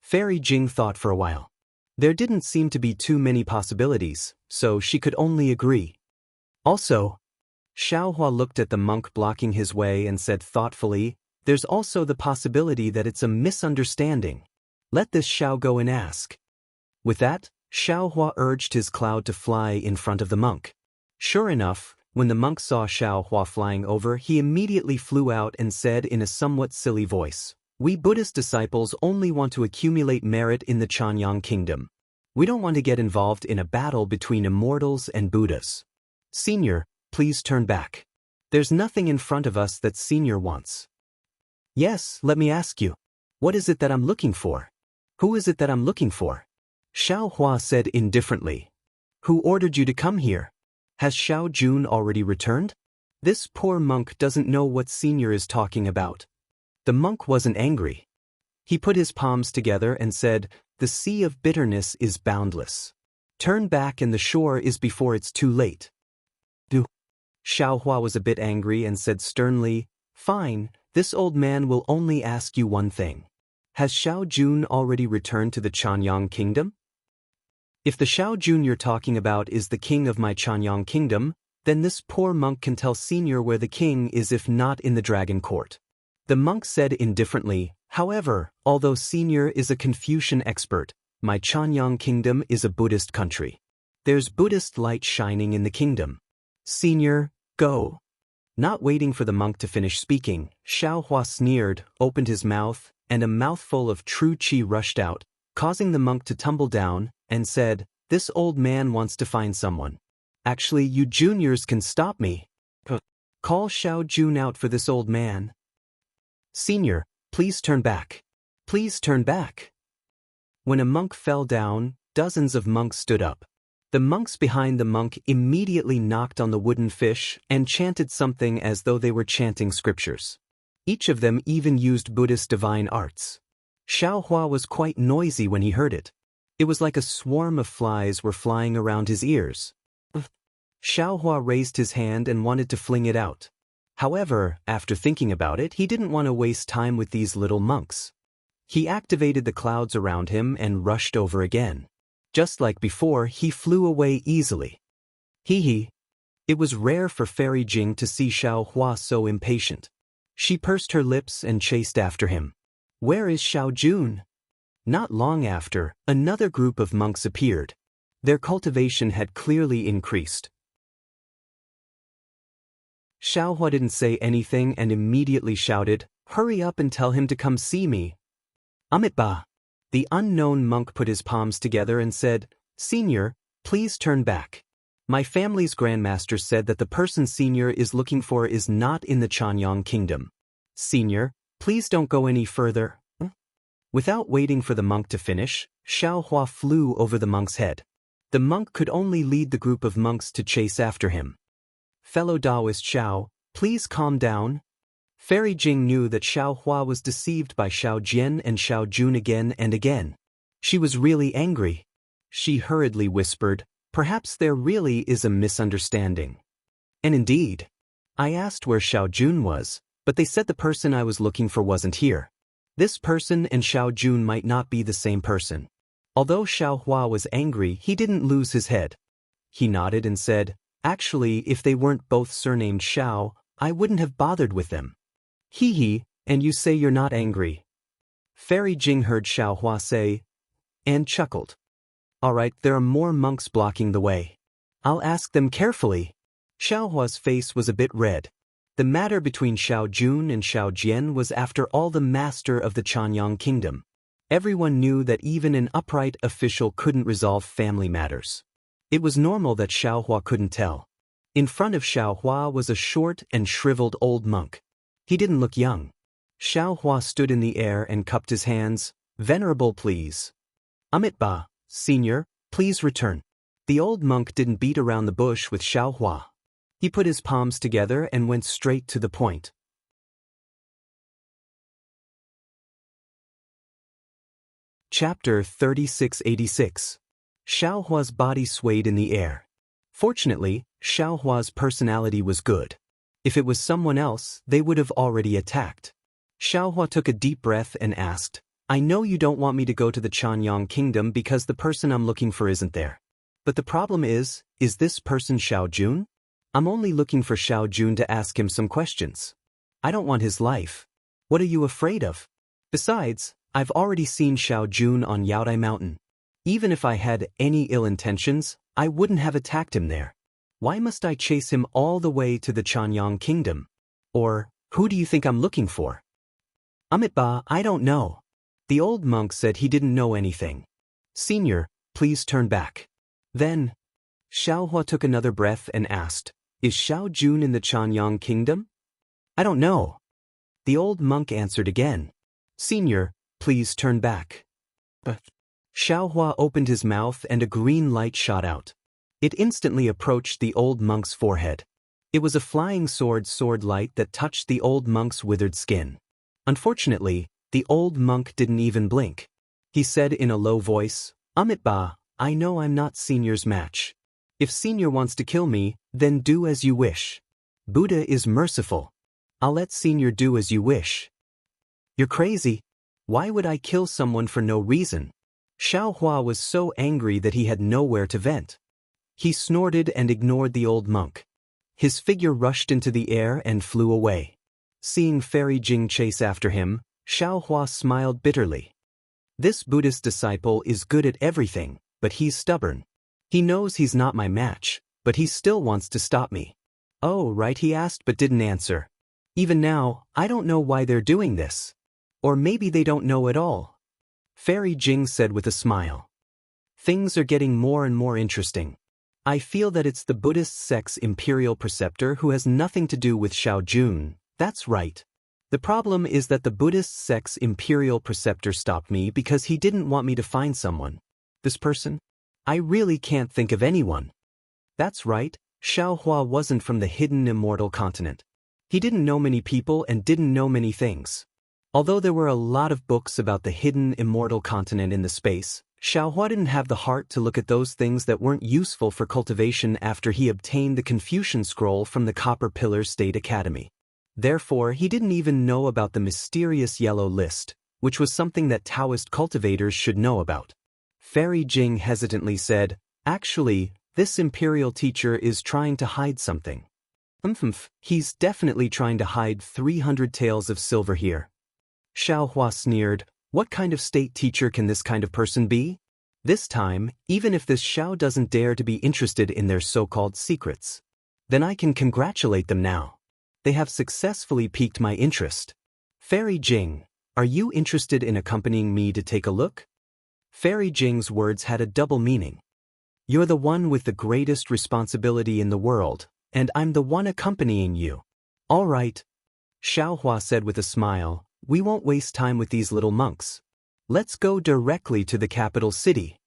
Fairy Jing thought for a while. There didn't seem to be too many possibilities, so she could only agree. Also, Xiao Hua looked at the monk blocking his way and said thoughtfully, there's also the possibility that it's a misunderstanding. Let this Xiao go and ask. With that, Xiao Hua urged his cloud to fly in front of the monk. Sure enough, when the monk saw Xiao Hua flying over, he immediately flew out and said in a somewhat silly voice, "We Buddhist disciples only want to accumulate merit in the Chanyang kingdom. We don't want to get involved in a battle between immortals and Buddhas. Senior, please turn back. There's nothing in front of us that Senior wants." "Yes, let me ask you. What is it that I'm looking for? Who is it that I'm looking for?" Xiao Hua said indifferently. "Who ordered you to come here? Has Xiao Jun already returned? This poor monk doesn't know what Senior is talking about." The monk wasn't angry. He put his palms together and said, "The sea of bitterness is boundless. Turn back and the shore is before it's too late." Xiao Hua was a bit angry and said sternly, "Fine, this old man will only ask you one thing. Has Xiao Jun already returned to the Chanyang kingdom? If the Xiao Jun you're talking about is the king of my Chanyang kingdom, then this poor monk can tell Senior where the king is if not in the dragon court." The monk said indifferently, "However, although Senior is a Confucian expert, my Chanyang kingdom is a Buddhist country. There's Buddhist light shining in the kingdom. Senior, go." Not waiting for the monk to finish speaking, Xiao Hua sneered, opened his mouth, and a mouthful of true qi rushed out, causing the monk to tumble down, and said, "This old man wants to find someone. Actually, you juniors can stop me. Call Xiao Jun out for this old man. Senior, please turn back. Please turn back." When a monk fell down, dozens of monks stood up. The monks behind the monk immediately knocked on the wooden fish and chanted something as though they were chanting scriptures. Each of them even used Buddhist divine arts. Xiao Hua was quite noisy when he heard it. It was like a swarm of flies were flying around his ears. Xiao Hua raised his hand and wanted to fling it out. However, after thinking about it, he didn't want to waste time with these little monks. He activated the clouds around him and rushed over again. Just like before, he flew away easily. Hee. It was rare for Fairy Jing to see Xiao Hua so impatient. She pursed her lips and chased after him. Where is Xiao Jun? Not long after, another group of monks appeared. Their cultivation had clearly increased. Xiao Hua didn't say anything and immediately shouted, "Hurry up and tell him to come see me." Amitba. The unknown monk put his palms together and said, "Senior, please turn back. My family's grandmaster said that the person Senior is looking for is not in the Chanyang kingdom. Senior, please don't go any further." Without waiting for the monk to finish, Xiao Hua flew over the monk's head. The monk could only lead the group of monks to chase after him. "Fellow Taoist Xiao, please calm down." Fairy Jing knew that Xiao Hua was deceived by Xiao Jian and Xiao Jun again and again. She was really angry. She hurriedly whispered, "Perhaps there really is a misunderstanding." And indeed, I asked where Xiao Jun was, but they said the person I was looking for wasn't here. This person and Xiao Jun might not be the same person. Although Xiao Hua was angry, he didn't lose his head. He nodded and said, "Actually, if they weren't both surnamed Xiao, I wouldn't have bothered with them." Hee, and you say you're not angry. Fairy Jing heard Xiao Hua say, and chuckled. "All right, there are more monks blocking the way. I'll ask them carefully." Xiao Hua's face was a bit red. The matter between Xiao Jun and Xiao Jian was after all the master of the Chanyang kingdom. Everyone knew that even an upright official couldn't resolve family matters. It was normal that Xiao Hua couldn't tell. In front of Xiao Hua was a short and shriveled old monk. He didn't look young. Xiao Hua stood in the air and cupped his hands. "Venerable, please. Amitba, Senior, please return." The old monk didn't beat around the bush with Xiaohua. He put his palms together and went straight to the point. Chapter 3686. Xiaohua's body swayed in the air. Fortunately, Xiaohua's personality was good. If it was someone else, they would have already attacked. Xiaohua took a deep breath and asked, I know you don't want me to go to the Chanyang kingdom because the person I'm looking for isn't there. But the problem is this person Xiao Jun? I'm only looking for Xiao Jun to ask him some questions. I don't want his life. What are you afraid of? Besides, I've already seen Xiao Jun on Yaodai Mountain. Even if I had any ill intentions, I wouldn't have attacked him there. Why must I chase him all the way to the Chanyang kingdom? Or, who do you think I'm looking for? Amitba, I don't know. The old monk said he didn't know anything. Senior, please turn back. Then, Xiaohua took another breath and asked, Is Xiao Jun in the Chanyang kingdom? I don't know. The old monk answered again. Senior, please turn back. But Xiaohua opened his mouth and a green light shot out. It instantly approached the old monk's forehead. It was a flying sword light that touched the old monk's withered skin. Unfortunately, the old monk didn't even blink. He said in a low voice, Amitba, I know I'm not Senior's match. If Senior wants to kill me, then do as you wish. Buddha is merciful. I'll let Senior do as you wish. You're crazy. Why would I kill someone for no reason? Xiaohua was so angry that he had nowhere to vent. He snorted and ignored the old monk. His figure rushed into the air and flew away. Seeing Fairy Jing chase after him, Xiaohua smiled bitterly. This Buddhist disciple is good at everything, but he's stubborn. He knows he's not my match, but he still wants to stop me. Oh, right, he asked but didn't answer. Even now, I don't know why they're doing this. Or maybe they don't know at all. Fairy Jing said with a smile. Things are getting more and more interesting. I feel that it's the Buddhist sect's imperial preceptor who has nothing to do with Xiao Jun. That's right. The problem is that the Buddhist sect's imperial preceptor stopped me because he didn't want me to find someone. This person? I really can't think of anyone. That's right, Xiaohua wasn't from the hidden immortal continent. He didn't know many people and didn't know many things. Although there were a lot of books about the hidden immortal continent in the space, Xiaohua didn't have the heart to look at those things that weren't useful for cultivation after he obtained the Confucian scroll from the Copper Pillar State Academy. Therefore, he didn't even know about the mysterious yellow list, which was something that Taoist cultivators should know about. Fairy Jing hesitantly said, Actually, this imperial teacher is trying to hide something. He's definitely trying to hide 300 taels of silver here. Xiaohua sneered, What kind of state teacher can this kind of person be? This time, even if this Xiao doesn't dare to be interested in their so-called secrets, then I can congratulate them now. They have successfully piqued my interest. Fairy Jing, are you interested in accompanying me to take a look? Fairy Jing's words had a double meaning. You're the one with the greatest responsibility in the world, and I'm the one accompanying you. All right. Xiaohua said with a smile, We won't waste time with these little monks. Let's go directly to the capital city.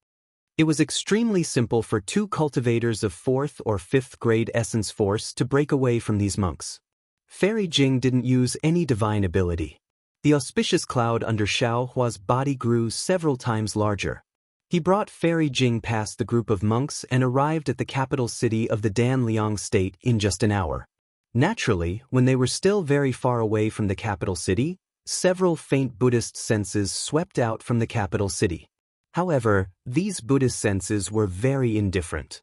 It was extremely simple for two cultivators of 4th or 5th grade essence force to break away from these monks. Fairy Jing didn't use any divine ability. The auspicious cloud under Xiaohua's body grew several times larger. He brought Fairy Jing past the group of monks and arrived at the capital city of the Danliang state in just an hour. Naturally, when they were still very far away from the capital city, several faint Buddhist senses swept out from the capital city. However, these Buddhist senses were very indifferent.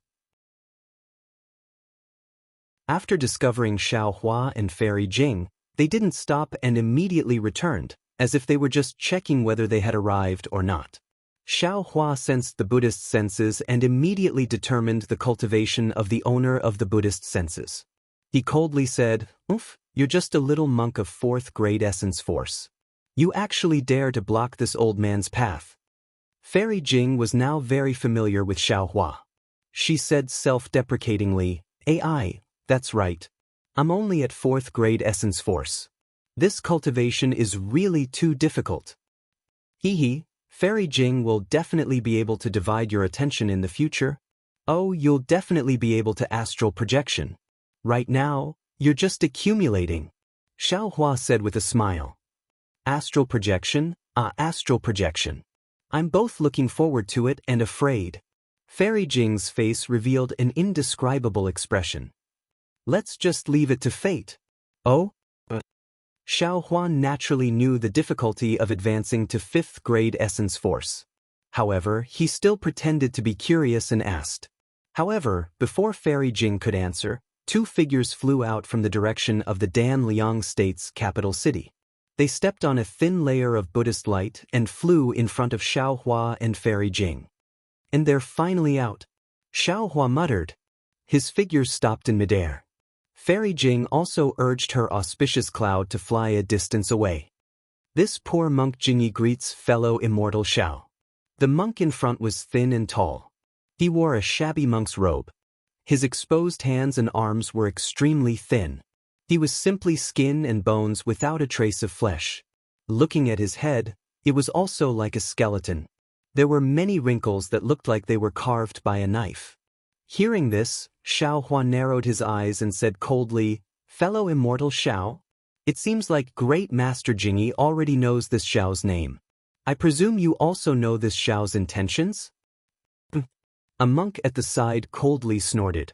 After discovering Xiaohua and Fairy Jing, they didn't stop and immediately returned, as if they were just checking whether they had arrived or not. Xiaohua sensed the Buddhist senses and immediately determined the cultivation of the owner of the Buddhist senses. He coldly said, You're just a little monk of 4th grade essence force. You actually dare to block this old man's path. Fairy Jing was now very familiar with Xiaohua. She said self-deprecatingly, AI, that's right. I'm only at 4th grade essence force. This cultivation is really too difficult. Fairy Jing will definitely be able to divide your attention in the future. Oh, you'll definitely be able to astral projection. Right now, you're just accumulating, Xiaohua said with a smile. Astral projection? Astral projection. I'm both looking forward to it and afraid. Fairy Jing's face revealed an indescribable expression. Let's just leave it to fate. Oh? Xiaohua naturally knew the difficulty of advancing to 5th grade essence force. However, he still pretended to be curious and asked. However, before Fairy Jing could answer, 2 figures flew out from the direction of the Danliang State's capital city. They stepped on a thin layer of Buddhist light and flew in front of Xiaohua and Fairy Jing. And they're finally out, Xiaohua muttered. His figures stopped in midair. Fairy Jing also urged her auspicious cloud to fly a distance away. This poor monk Jingyi greets fellow Immortal Xiao. The monk in front was thin and tall. He wore a shabby monk's robe. His exposed hands and arms were extremely thin. He was simply skin and bones without a trace of flesh. Looking at his head, it was also like a skeleton. There were many wrinkles that looked like they were carved by a knife. Hearing this, Xiaohua narrowed his eyes and said coldly, "Fellow Immortal Xiao? It seems like Great Master Jingyi already knows this Xiao's name. I presume you also know this Xiao's intentions?" A monk at the side coldly snorted.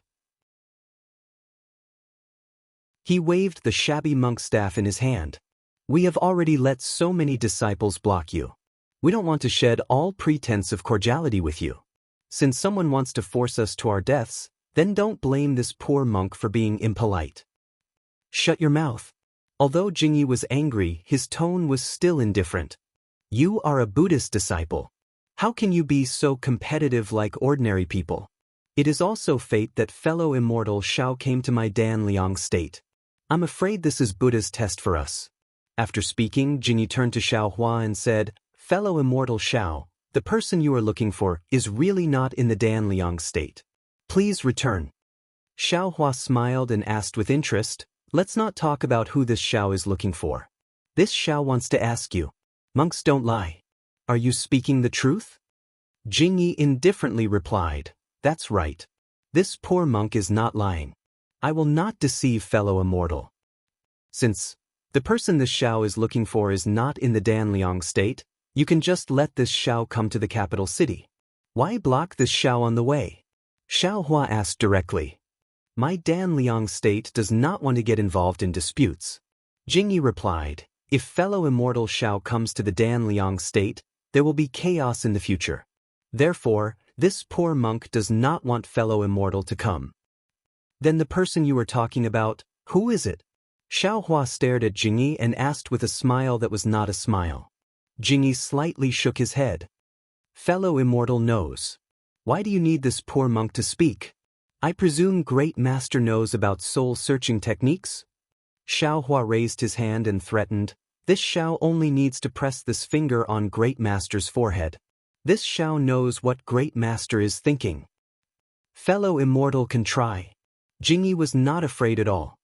He waved the shabby monk staff in his hand. "We have already let so many disciples block you. We don't want to shed all pretense of cordiality with you. Since someone wants to force us to our deaths, then don't blame this poor monk for being impolite." "Shut your mouth." Although Jingyi was angry, his tone was still indifferent. "You are a Buddhist disciple. How can you be so competitive like ordinary people? It is also fate that fellow Immortal Xiao came to my Danliang state. I'm afraid this is Buddha's test for us." After speaking, Jingyi turned to Xiaohua and said, "Fellow Immortal Xiao, the person you are looking for is really not in the Danliang state. Please return." Xiaohua smiled and asked with interest, "Let's not talk about who this Xiao is looking for. This Xiao wants to ask you. Monks don't lie. Are you speaking the truth?" Jingyi indifferently replied, "That's right. This poor monk is not lying. I will not deceive fellow Immortal. Since the person this Xiao is looking for is not in the Danliang state, you can just let this Xiao come to the capital city. Why block this Xiao on the way?" Xiaohua asked directly. "My Danliang state does not want to get involved in disputes." Jingyi replied, "If fellow Immortal Xiao comes to the Danliang state, there will be chaos in the future. Therefore, this poor monk does not want fellow Immortal to come." "Then the person you were talking about, who is it?" Xiaohua stared at Jingyi and asked with a smile that was not a smile. Jingyi slightly shook his head. "Fellow Immortal knows. Why do you need this poor monk to speak? I presume Great Master knows about soul-searching techniques?" Xiaohua raised his hand and threatened, "This Xiao only needs to press this finger on Great Master's forehead. This Xiao knows what Great Master is thinking. Fellow Immortal can try." Jingyi was not afraid at all.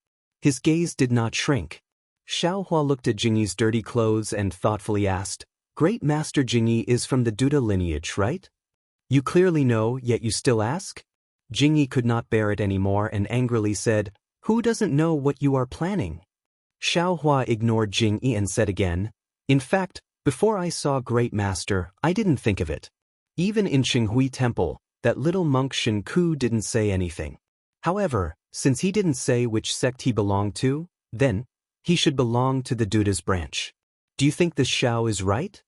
His gaze did not shrink. Xiaohua looked at Jingyi's dirty clothes and thoughtfully asked, "Great Master Jingyi is from the Duda lineage, right? You clearly know, yet you still ask?" Jingyi could not bear it anymore and angrily said, "Who doesn't know what you are planning?" Xiaohua ignored Jingyi and said again, "In fact, before I saw Great Master, I didn't think of it. Even in Qinghui Temple, that little monk Shen Ku didn't say anything. However, since he didn't say which sect he belonged to, then he should belong to the Duda's branch. Do you think this Xiao is right?"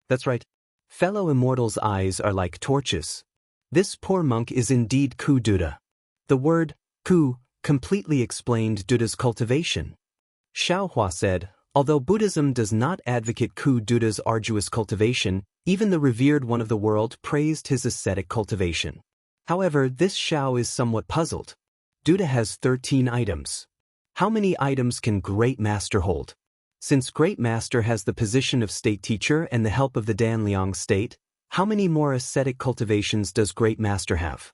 "That's right. Fellow Immortal's eyes are like torches. This poor monk is indeed Ku Duda." The word Ku completely explained Duda's cultivation. Xiaohua said, "Although Buddhism does not advocate Ku Duda's arduous cultivation, even the revered one of the world praised his ascetic cultivation. However, this Xiao is somewhat puzzled. Duda has 13 items. How many items can Great Master hold? Since Great Master has the position of state teacher and the help of the Danliang state, how many more ascetic cultivations does Great Master have?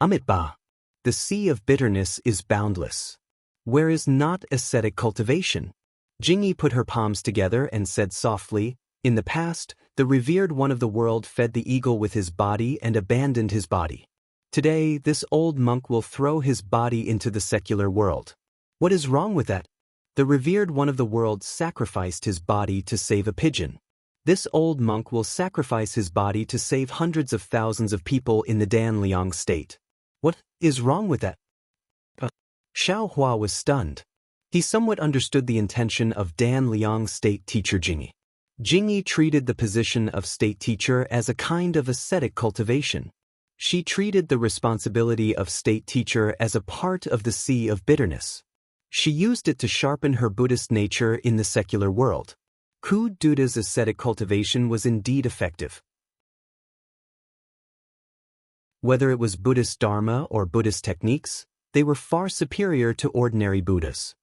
Amitabha. The sea of bitterness is boundless. Where is not ascetic cultivation?" Jingyi put her palms together and said softly, "In the past, the revered one of the world fed the eagle with his body and abandoned his body. Today, this old monk will throw his body into the secular world. What is wrong with that? The revered one of the world sacrificed his body to save a pigeon. This old monk will sacrifice his body to save hundreds of thousands of people in the Danliang state. What is wrong with that? Xiao Hua was stunned. He somewhat understood the intention of Danliang state teacher Jingyi. Jingyi treated the position of state teacher as a kind of ascetic cultivation. She treated the responsibility of state teacher as a part of the sea of bitterness. She used it to sharpen her Buddhist nature in the secular world. Ku Duda's ascetic cultivation was indeed effective. Whether it was Buddhist Dharma or Buddhist techniques, they were far superior to ordinary Buddhas.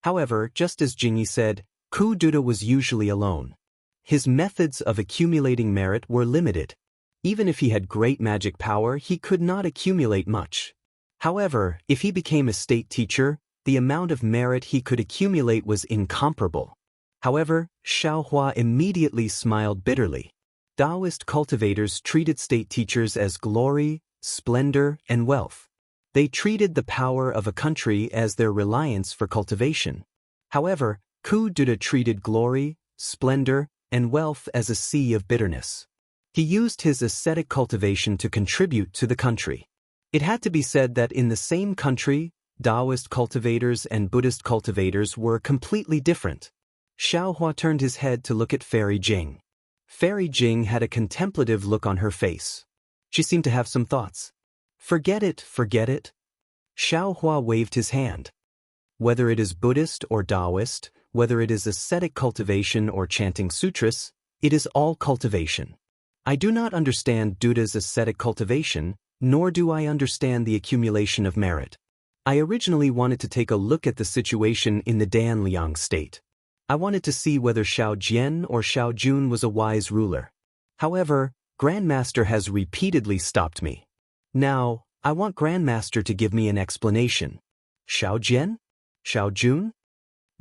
However, just as Jingyi said, Ku Duda was usually alone. His methods of accumulating merit were limited. Even if he had great magic power, he could not accumulate much. However, if he became a state teacher, the amount of merit he could accumulate was incomparable. However, Xiao Hua immediately smiled bitterly. Taoist cultivators treated state teachers as glory, splendor, and wealth. They treated the power of a country as their reliance for cultivation. However, Ku Duda treated glory, splendor, and wealth as a sea of bitterness. He used his ascetic cultivation to contribute to the country. It had to be said that in the same country, Taoist cultivators and Buddhist cultivators were completely different. Xiao Hua turned his head to look at Fairy Jing. Fairy Jing had a contemplative look on her face. She seemed to have some thoughts. Forget it, forget it. Xiao Hua waved his hand. Whether it is Buddhist or Taoist, whether it is ascetic cultivation or chanting sutras, it is all cultivation. I do not understand Duda's ascetic cultivation, nor do I understand the accumulation of merit. I originally wanted to take a look at the situation in the Danliang state. I wanted to see whether Xiao Jian or Xiao Jun was a wise ruler. However, Grandmaster has repeatedly stopped me. Now, I want Grandmaster to give me an explanation. Xiao Jian? Xiao Jun?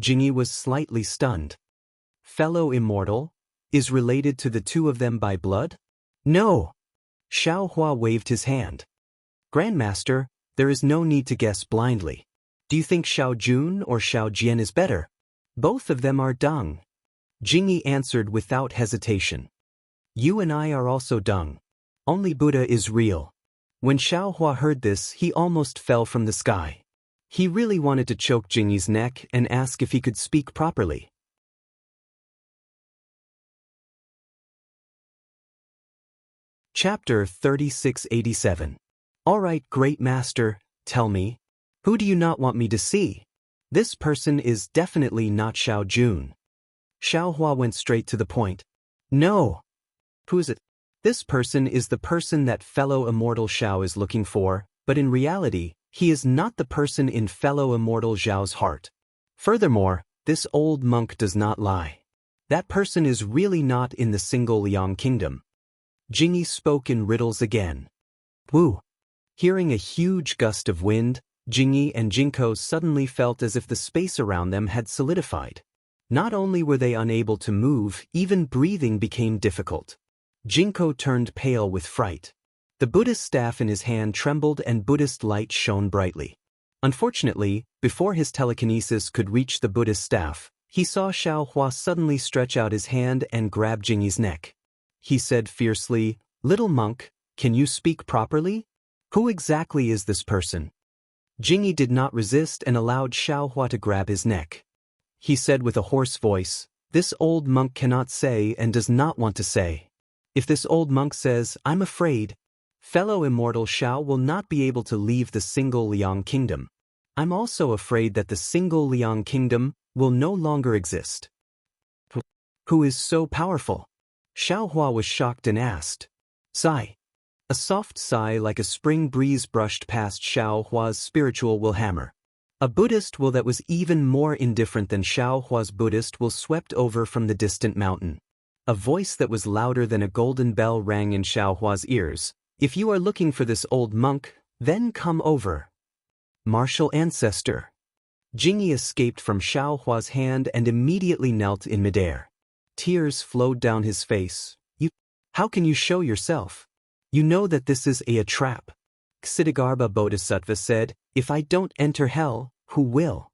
Jingyi was slightly stunned. Fellow Immortal, is related to the two of them by blood? No! Xiao Hua waved his hand. Grandmaster, there is no need to guess blindly. Do you think Xiao Jun or Xiao Jian is better? Both of them are dung. Jingyi answered without hesitation. You and I are also dung. Only Buddha is real. When Xiao Hua heard this, he almost fell from the sky. He really wanted to choke Jingyi's neck and ask if he could speak properly. Chapter 3687. All right, Great Master, tell me, who do you not want me to see? This person is definitely not Xiao Jun. Xiao Hua went straight to the point. No. Who is it? This person is the person that fellow Immortal Xiao is looking for, but in reality, he is not the person in fellow Immortal Xiao's heart. Furthermore, this old monk does not lie. That person is really not in the single Liang kingdom. Jingyi spoke in riddles again. Wu. Hearing a huge gust of wind, Jingyi and Jinko suddenly felt as if the space around them had solidified. Not only were they unable to move, even breathing became difficult. Jinko turned pale with fright. The Buddhist staff in his hand trembled and Buddhist light shone brightly. Unfortunately, before his telekinesis could reach the Buddhist staff, he saw Xiao Hua suddenly stretch out his hand and grab Jingyi's neck. He said fiercely, "Little monk, can you speak properly? Who exactly is this person?" Jingyi did not resist and allowed Xiao Hua to grab his neck. He said with a hoarse voice, "This old monk cannot say and does not want to say. If this old monk says, 'I'm afraid,' fellow Immortal Xiao will not be able to leave the single Liang kingdom. I'm also afraid that the single Liang kingdom will no longer exist." Who is so powerful? Xiao Hua was shocked and asked. Sigh. A soft sigh like a spring breeze brushed past Xiao Hua's spiritual will hammer. A Buddhist will that was even more indifferent than Xiao Hua's Buddhist will swept over from the distant mountain. A voice that was louder than a golden bell rang in Xiao Hua's ears. "If you are looking for this old monk, then come over." Martial ancestor. Jingyi escaped from Xiao Hua's hand and immediately knelt in midair. Tears flowed down his face. How can you show yourself? You know that this is a trap. Ksitigarbha Bodhisattva said, "If I don't enter hell, who will?"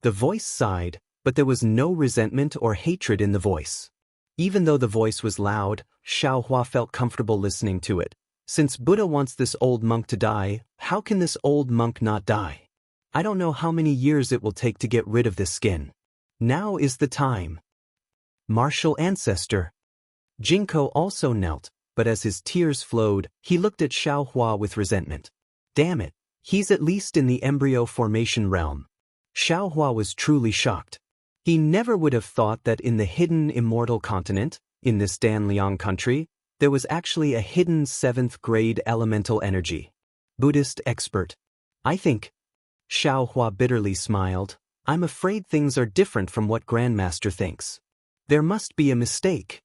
The voice sighed, but there was no resentment or hatred in the voice. Even though the voice was loud, Xiaohua felt comfortable listening to it. Since Buddha wants this old monk to die, how can this old monk not die? I don't know how many years it will take to get rid of this skin. Now is the time. Martial ancestor. Jianghu also knelt, but as his tears flowed, he looked at Xiaohua with resentment. Damn it, he's at least in the embryo formation realm. Xiaohua was truly shocked. He never would have thought that in the hidden Immortal continent, in this Danliang country, there was actually a hidden 7th grade elemental energy. Buddhist expert. I think. Xiaohua bitterly smiled. I'm afraid things are different from what Grandmaster thinks. There must be a mistake.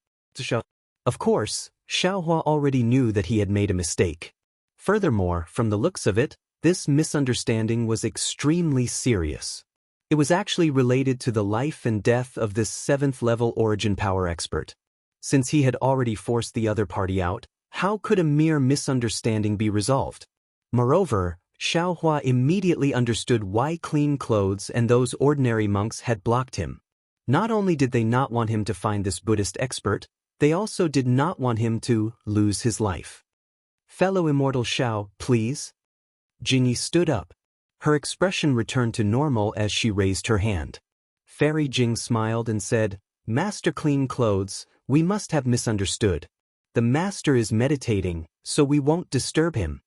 Of course, Xiaohua already knew that he had made a mistake. Furthermore, from the looks of it, this misunderstanding was extremely serious. It was actually related to the life and death of this 7th level origin power expert. Since he had already forced the other party out, how could a mere misunderstanding be resolved? Moreover, Xiaohua immediately understood why clean clothes and those ordinary monks had blocked him. Not only did they not want him to find this Buddhist expert, they also did not want him to lose his life. Fellow Immortal Xiao, please. Jingyi stood up. Her expression returned to normal as she raised her hand. Fairy Jing smiled and said, Master Clean Clothes, we must have misunderstood. The master is meditating, so we won't disturb him.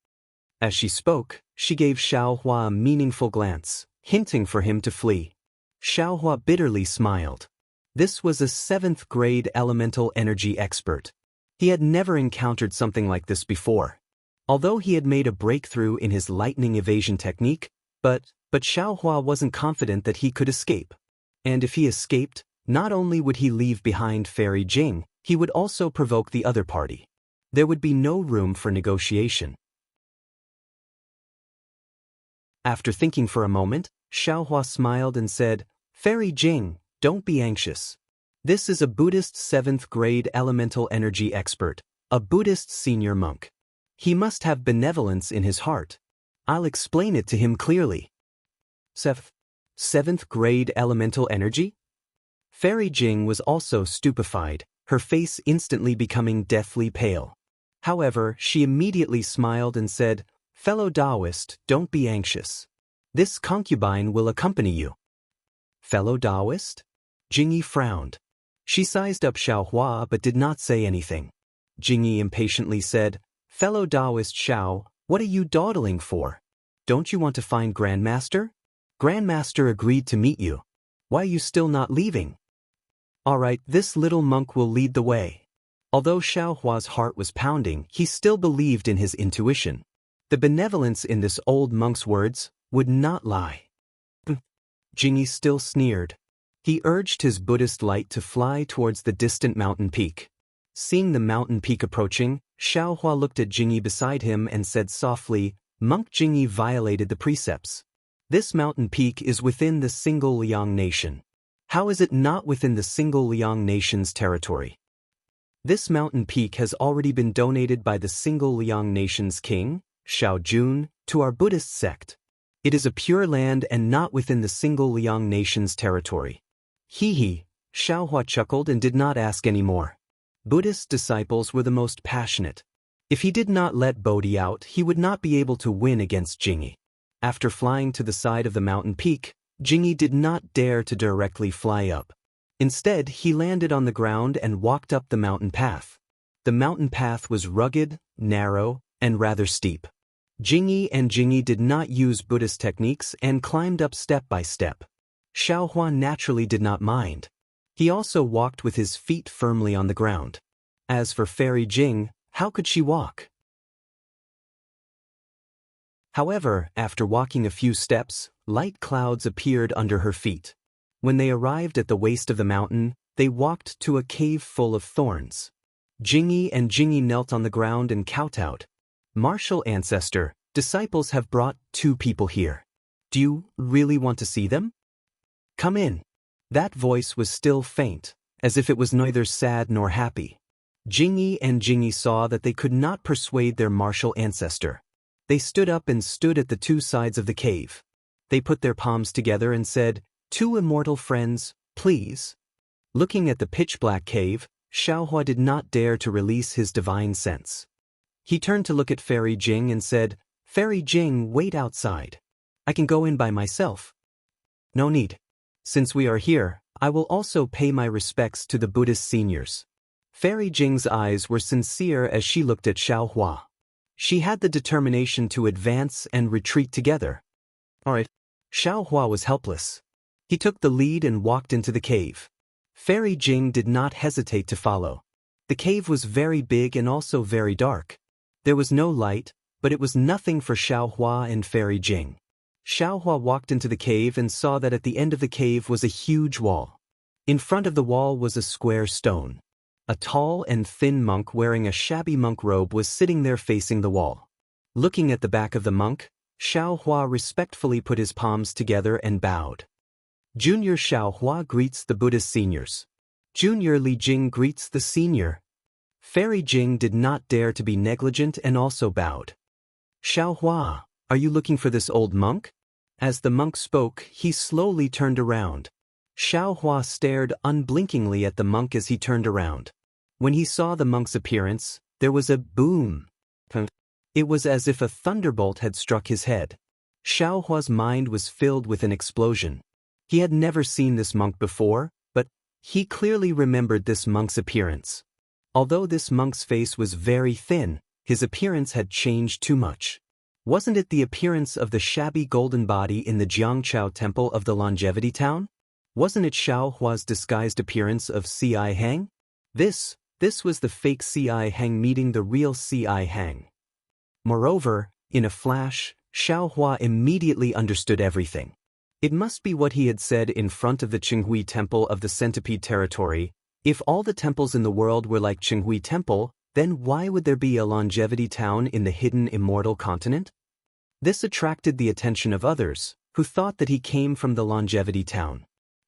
As she spoke, she gave Xiaohua a meaningful glance, hinting for him to flee. Xiaohua bitterly smiled. This was a 7th grade elemental energy expert. He had never encountered something like this before. Although he had made a breakthrough in his lightning evasion technique, but Xiaohua wasn't confident that he could escape. And if he escaped, not only would he leave behind Fairy Jing, he would also provoke the other party. There would be no room for negotiation. After thinking for a moment, Xiaohua smiled and said, Fairy Jing, don't be anxious. This is a Buddhist 7th grade elemental energy expert, a Buddhist senior monk. He must have benevolence in his heart. I'll explain it to him clearly. 7th grade elemental energy? Fairy Jing was also stupefied, her face instantly becoming deathly pale. However, she immediately smiled and said, Fellow Taoist, don't be anxious. This concubine will accompany you. Fellow Taoist? Jingyi frowned. She sized up Xiaohua but did not say anything. Jingyi impatiently said, Fellow Taoist Xiao, what are you dawdling for? Don't you want to find Grandmaster? Grandmaster agreed to meet you. Why are you still not leaving? All right, this little monk will lead the way. Although Xiaohua's heart was pounding, he still believed in his intuition. The benevolence in this old monk's words would not lie. Jingyi still sneered. He urged his Buddhist light to fly towards the distant mountain peak. Seeing the mountain peak approaching, Xiaohua looked at Jingyi beside him and said softly, Monk Jingyi violated the precepts. This mountain peak is within the single Liang nation. How is it not within the single Liang nation's territory? This mountain peak has already been donated by the single Liang nation's king, Xiao Jun, to our Buddhist sect. It is a pure land and not within the single Liang nation's territory. Hee, Xiaohua chuckled and did not ask any more. Buddhist disciples were the most passionate. If he did not let Bodhi out, he would not be able to win against Jingyi. After flying to the side of the mountain peak, Jingyi did not dare to directly fly up. Instead, he landed on the ground and walked up the mountain path. The mountain path was rugged, narrow, and rather steep. Jingyi did not use Buddhist techniques and climbed up step by step. Xiaohua naturally did not mind. He also walked with his feet firmly on the ground. As for Fairy Jing, how could she walk? However, after walking a few steps, light clouds appeared under her feet. When they arrived at the waist of the mountain, they walked to a cave full of thorns. Jingyi knelt on the ground and kowtowed. Martial ancestor, disciples have brought 2 people here. Do you really want to see them? Come in. That voice was still faint, as if it was neither sad nor happy. Jingyi saw that they could not persuade their martial ancestor. They stood up and stood at the two sides of the cave. They put their palms together and said, "Two immortal friends, please." Looking at the pitch-black cave, Xiaohua did not dare to release his divine sense. He turned to look at Fairy Jing and said, "Fairy Jing, wait outside. I can go in by myself." "No need. Since we are here, I will also pay my respects to the Buddhist seniors." Fairy Jing's eyes were sincere as she looked at Xiaohua. She had the determination to advance and retreat together. All right. Xiaohua was helpless. He took the lead and walked into the cave. Fairy Jing did not hesitate to follow. The cave was very big and also very dark. There was no light, but it was nothing for Xiaohua and Fairy Jing. Xiaohua walked into the cave and saw that at the end of the cave was a huge wall. In front of the wall was a square stone. A tall and thin monk wearing a shabby monk robe was sitting there facing the wall. Looking at the back of the monk, Xiaohua respectfully put his palms together and bowed. Junior Xiaohua greets the Buddhist seniors. Junior Li Jing greets the senior. Fairy Jing did not dare to be negligent and also bowed. "Xiaohua, are you looking for this old monk?" As the monk spoke, he slowly turned around. Xiaohua stared unblinkingly at the monk as he turned around. When he saw the monk's appearance, there was a boom. It was as if a thunderbolt had struck his head. Xiaohua's mind was filled with an explosion. He had never seen this monk before, but he clearly remembered this monk's appearance. Although this monk's face was very thin, his appearance had changed too much. Wasn't it the appearance of the shabby golden body in the Jianghu temple of the Longevity Town? Wasn't it Xiaohua's disguised appearance of C.I. Hang? This was the fake C.I. Hang meeting the real C.I. Hang. Moreover, in a flash, Xiaohua immediately understood everything. It must be what he had said in front of the Jianghu temple of the Centipede territory. If all the temples in the world were like Jianghu temple, then why would there be a Longevity Town in the hidden Immortal continent? This attracted the attention of others, who thought that he came from the Longevity Town.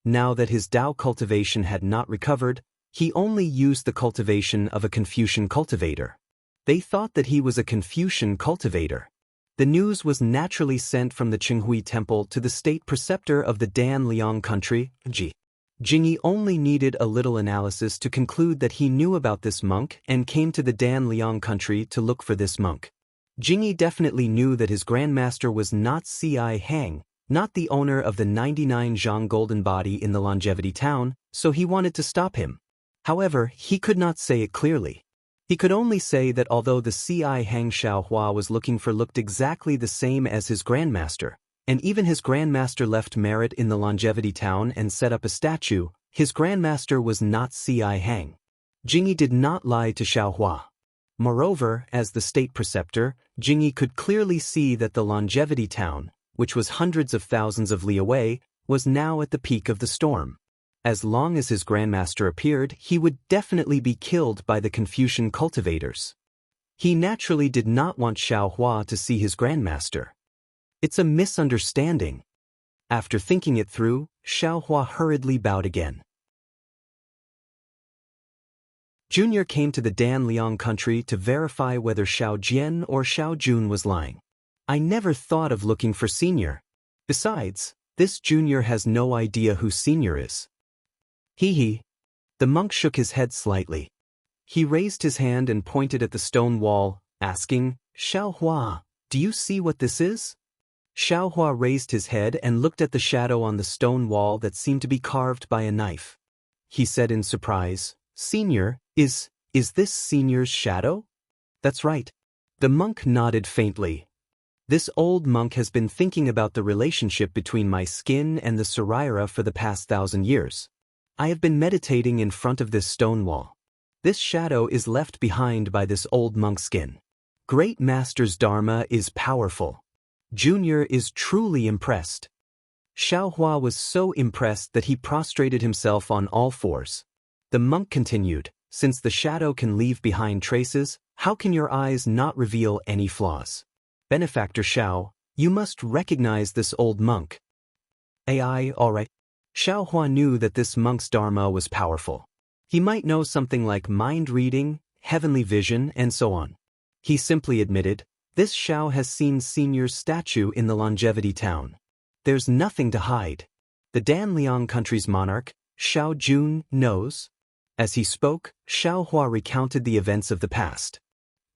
Now that his Tao cultivation had not recovered, he only used the cultivation of a Confucian cultivator. They thought that he was a Confucian cultivator. The news was naturally sent from the Jianghu temple to the state preceptor of the Dan Liang country, Jingyi only needed a little analysis to conclude that he knew about this monk and came to the Dan Liang country to look for this monk. Jingyi definitely knew that his grandmaster was not C.I. Hang, not the owner of the 99 Zhang golden body in the Longevity Town, so he wanted to stop him. However, he could not say it clearly. He could only say that although the C.I. Hang Xiaohua was looking for looked exactly the same as his grandmaster, and even his grandmaster left merit in the Longevity Town and set up a statue, his grandmaster was not C.I. Hang. Jingyi did not lie to Xiaohua. Moreover, as the state preceptor, Jingyi could clearly see that the Longevity Town, which was hundreds of thousands of li away, was now at the peak of the storm. As long as his grandmaster appeared, he would definitely be killed by the Confucian cultivators. He naturally did not want Xiaohua to see his grandmaster. It's a misunderstanding. After thinking it through, Xiaohua hurriedly bowed again. Junior came to the Dan Liang country to verify whether Xiao Jian or Xiao Jun was lying. I never thought of looking for Senior. Besides, this Junior has no idea who Senior is. Hee. The monk shook his head slightly. He raised his hand and pointed at the stone wall, asking, "Xiaohua, do you see what this is?" Xiaohua raised his head and looked at the shadow on the stone wall that seemed to be carved by a knife. He said in surprise, "Senior, is this Senior's shadow?" "That's right." The monk nodded faintly. "This old monk has been thinking about the relationship between my skin and the Saraira for the past 1,000 years. I have been meditating in front of this stone wall. This shadow is left behind by this old monk's skin. Great Master's Dharma is powerful. Junior is truly impressed." Xiaohua was so impressed that he prostrated himself on all fours. The monk continued, "Since the shadow can leave behind traces, how can your eyes not reveal any flaws? Benefactor Xiao, you must recognize this old monk." "Ai, all right." Xiaohua knew that this monk's dharma was powerful. He might know something like mind reading, heavenly vision, and so on. He simply admitted, This Xiao has seen Senior's statue in the Longevity Town. There's nothing to hide. The Danliang country's monarch, Xiao Jun, knows. As he spoke, Xiao Hua recounted the events of the past.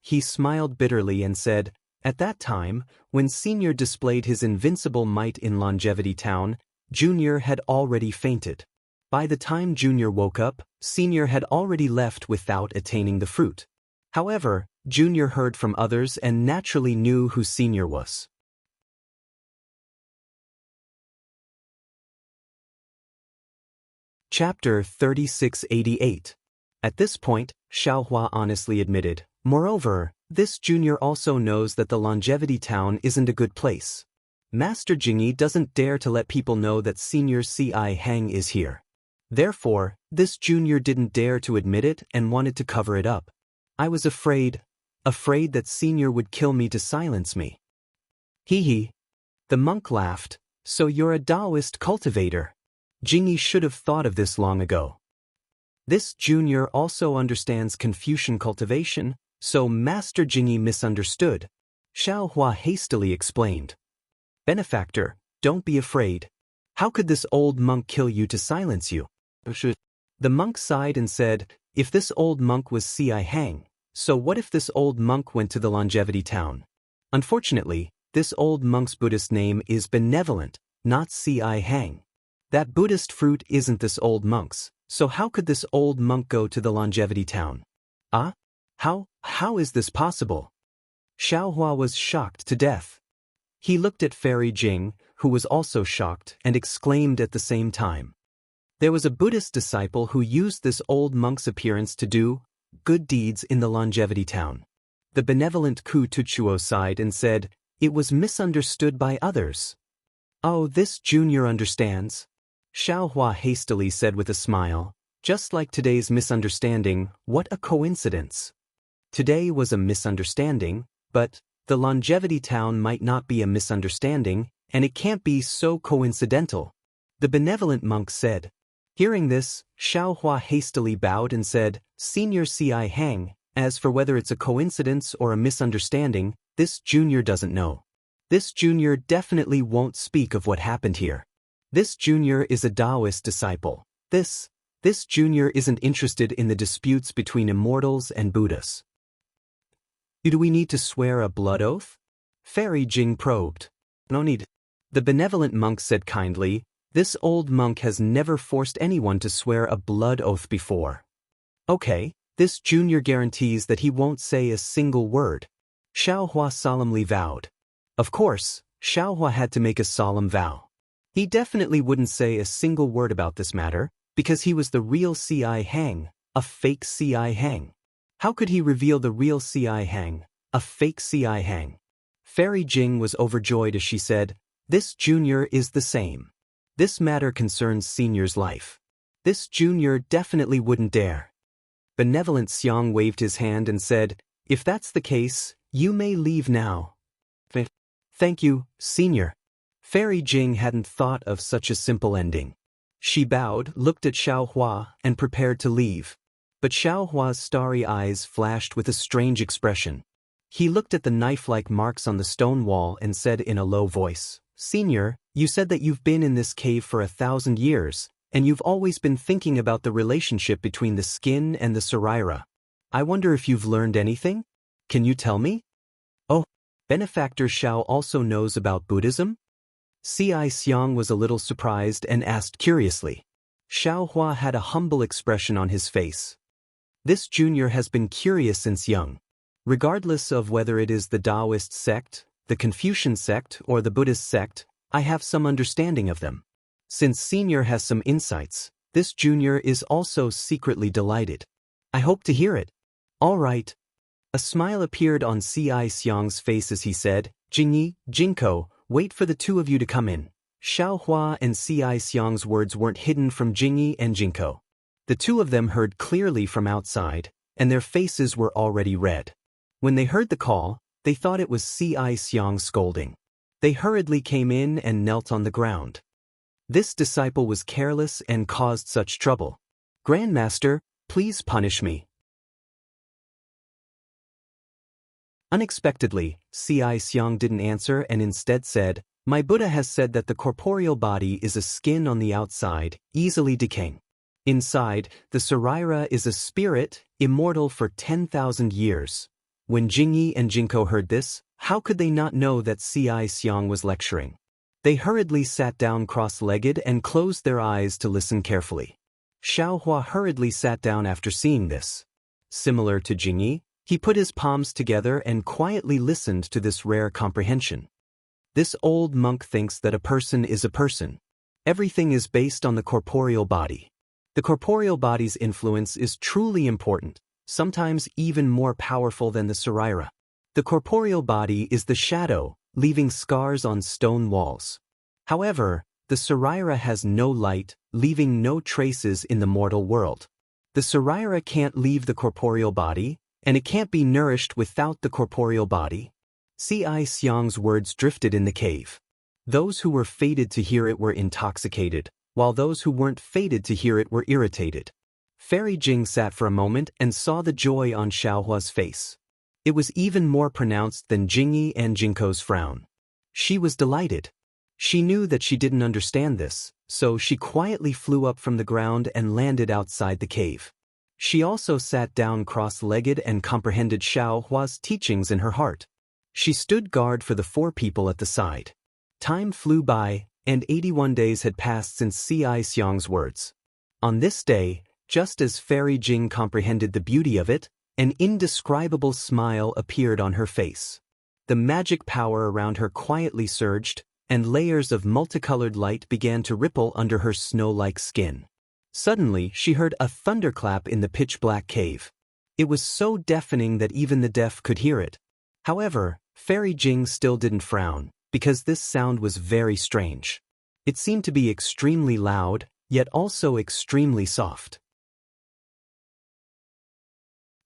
He smiled bitterly and said, "At that time, when Senior displayed his invincible might in Longevity Town, Junior had already fainted. By the time Junior woke up, Senior had already left without attaining the fruit. However, Junior heard from others and naturally knew who Senior was." Chapter 3688. At this point, Xiaohua honestly admitted, "Moreover, this Junior also knows that the Longevity Town isn't a good place. Master Jingyi doesn't dare to let people know that Senior C.I. Hang is here. Therefore, this Junior didn't dare to admit it and wanted to cover it up. I was afraid that Senior would kill me to silence me." Hee hee. The monk laughed. "So you're a Taoist cultivator. Jingyi should have thought of this long ago." This Junior also understands Confucian cultivation, so Master Jingyi misunderstood. Xiao Hua hastily explained. "Benefactor, don't be afraid. How could this old monk kill you to silence you?" The monk sighed and said, "If this old monk was C.I. Hang, so what if this old monk went to the Longevity Town? Unfortunately, this old monk's Buddhist name is Benevolent, not C.I. Hang. That Buddhist fruit isn't this old monk's, so how could this old monk go to the Longevity Town? Ah? How is this possible?" Xiao Hua was shocked to death. He looked at Fairy Jing, who was also shocked, and exclaimed at the same time. There was a Buddhist disciple who used this old monk's appearance to do good deeds in the Longevity Town. The benevolent Ku Tuchuo sighed and said, "It was misunderstood by others." "Oh, this Junior understands," Xiao Hua hastily said with a smile. "Just like today's misunderstanding, what a coincidence." Today was a misunderstanding, but the Longevity Town might not be a misunderstanding, and it can't be so coincidental, the benevolent monk said. Hearing this, Xiao Hua hastily bowed and said, "Senior C.I. Hang, as for whether it's a coincidence or a misunderstanding, this Junior doesn't know. This Junior definitely won't speak of what happened here. This Junior is a Taoist disciple. This Junior isn't interested in the disputes between immortals and Buddhas." "Do we need to swear a blood oath?" Fairy Jing probed. "No need." The benevolent monk said kindly, "This old monk has never forced anyone to swear a blood oath before." "Okay, this Junior guarantees that he won't say a single word." Xiao Hua solemnly vowed. Of course, Xiao Hua had to make a solemn vow. He definitely wouldn't say a single word about this matter, because he was the real C.I. Hang, a fake C.I. Hang. How could he reveal the real C.I. Hang, a fake C.I. Hang? Fairy Jing was overjoyed as she said, "This Junior is the same. This matter concerns Senior's life. This Junior definitely wouldn't dare." Benevolent Xiang waved his hand and said, "If that's the case, you may leave now." "Thank you, Senior." Fairy Jing hadn't thought of such a simple ending. She bowed, looked at Xiao Hua, and prepared to leave. But Xiao Hua's starry eyes flashed with a strange expression. He looked at the knife-like marks on the stone wall and said in a low voice, "Senior, you said that you've been in this cave for 1,000 years, and you've always been thinking about the relationship between the skin and the saraira. I wonder if you've learned anything? Can you tell me?" "Oh, Benefactor Xiao also knows about Buddhism?" C.I. Xiang was a little surprised and asked curiously. Xiao Hua had a humble expression on his face. This Junior has been curious since young. Regardless of whether it is the Taoist sect, the Confucian sect, or the Buddhist sect, I have some understanding of them. Since Senior has some insights, this Junior is also secretly delighted. I hope to hear it. All right. A smile appeared on C.I. Xiang's face as he said, "Jingyi, Jinko, wait for the two of you to come in." Xiao Hua and C.I. Xiang's words weren't hidden from Jingyi and Jinko. The two of them heard clearly from outside, and their faces were already red. When they heard the call, they thought it was C.I. Xiang scolding. They hurriedly came in and knelt on the ground. This disciple was careless and caused such trouble. "Grandmaster, please punish me." Unexpectedly, Ci Xiang didn't answer and instead said, "My Buddha has said that the corporeal body is a skin on the outside, easily decaying. Inside, the Saraira is a spirit, immortal for 10,000 years." When Jingyi and Jinko heard this, how could they not know that Ci Xiang was lecturing? They hurriedly sat down cross-legged and closed their eyes to listen carefully. Xiaohua hurriedly sat down after seeing this. Similar to Jingyi, he put his palms together and quietly listened to this rare comprehension. This old monk thinks that a person is a person. Everything is based on the corporeal body. The corporeal body's influence is truly important, sometimes even more powerful than the Saraira. The corporeal body is the shadow, leaving scars on stone walls. However, the Saraira has no light, leaving no traces in the mortal world. The Saraira can't leave the corporeal body, and it can't be nourished without the corporeal body. Ci Xiang's words drifted in the cave. Those who were fated to hear it were intoxicated, while those who weren't fated to hear it were irritated. Fairy Jing sat for a moment and saw the joy on Xiaohua's face. It was even more pronounced than Jingyi and Jinko's frown. She was delighted. She knew that she didn't understand this, so she quietly flew up from the ground and landed outside the cave. She also sat down cross-legged and comprehended Xiaohua's teachings in her heart. She stood guard for the 4 people at the side. Time flew by, and 81 days had passed since Ci Xiang's words. On this day, just as Fairy Jing comprehended the beauty of it, an indescribable smile appeared on her face. The magic power around her quietly surged, and layers of multicolored light began to ripple under her snow-like skin. Suddenly, she heard a thunderclap in the pitch-black cave. It was so deafening that even the deaf could hear it. However, Fairy Jing still didn't frown, because this sound was very strange. It seemed to be extremely loud, yet also extremely soft.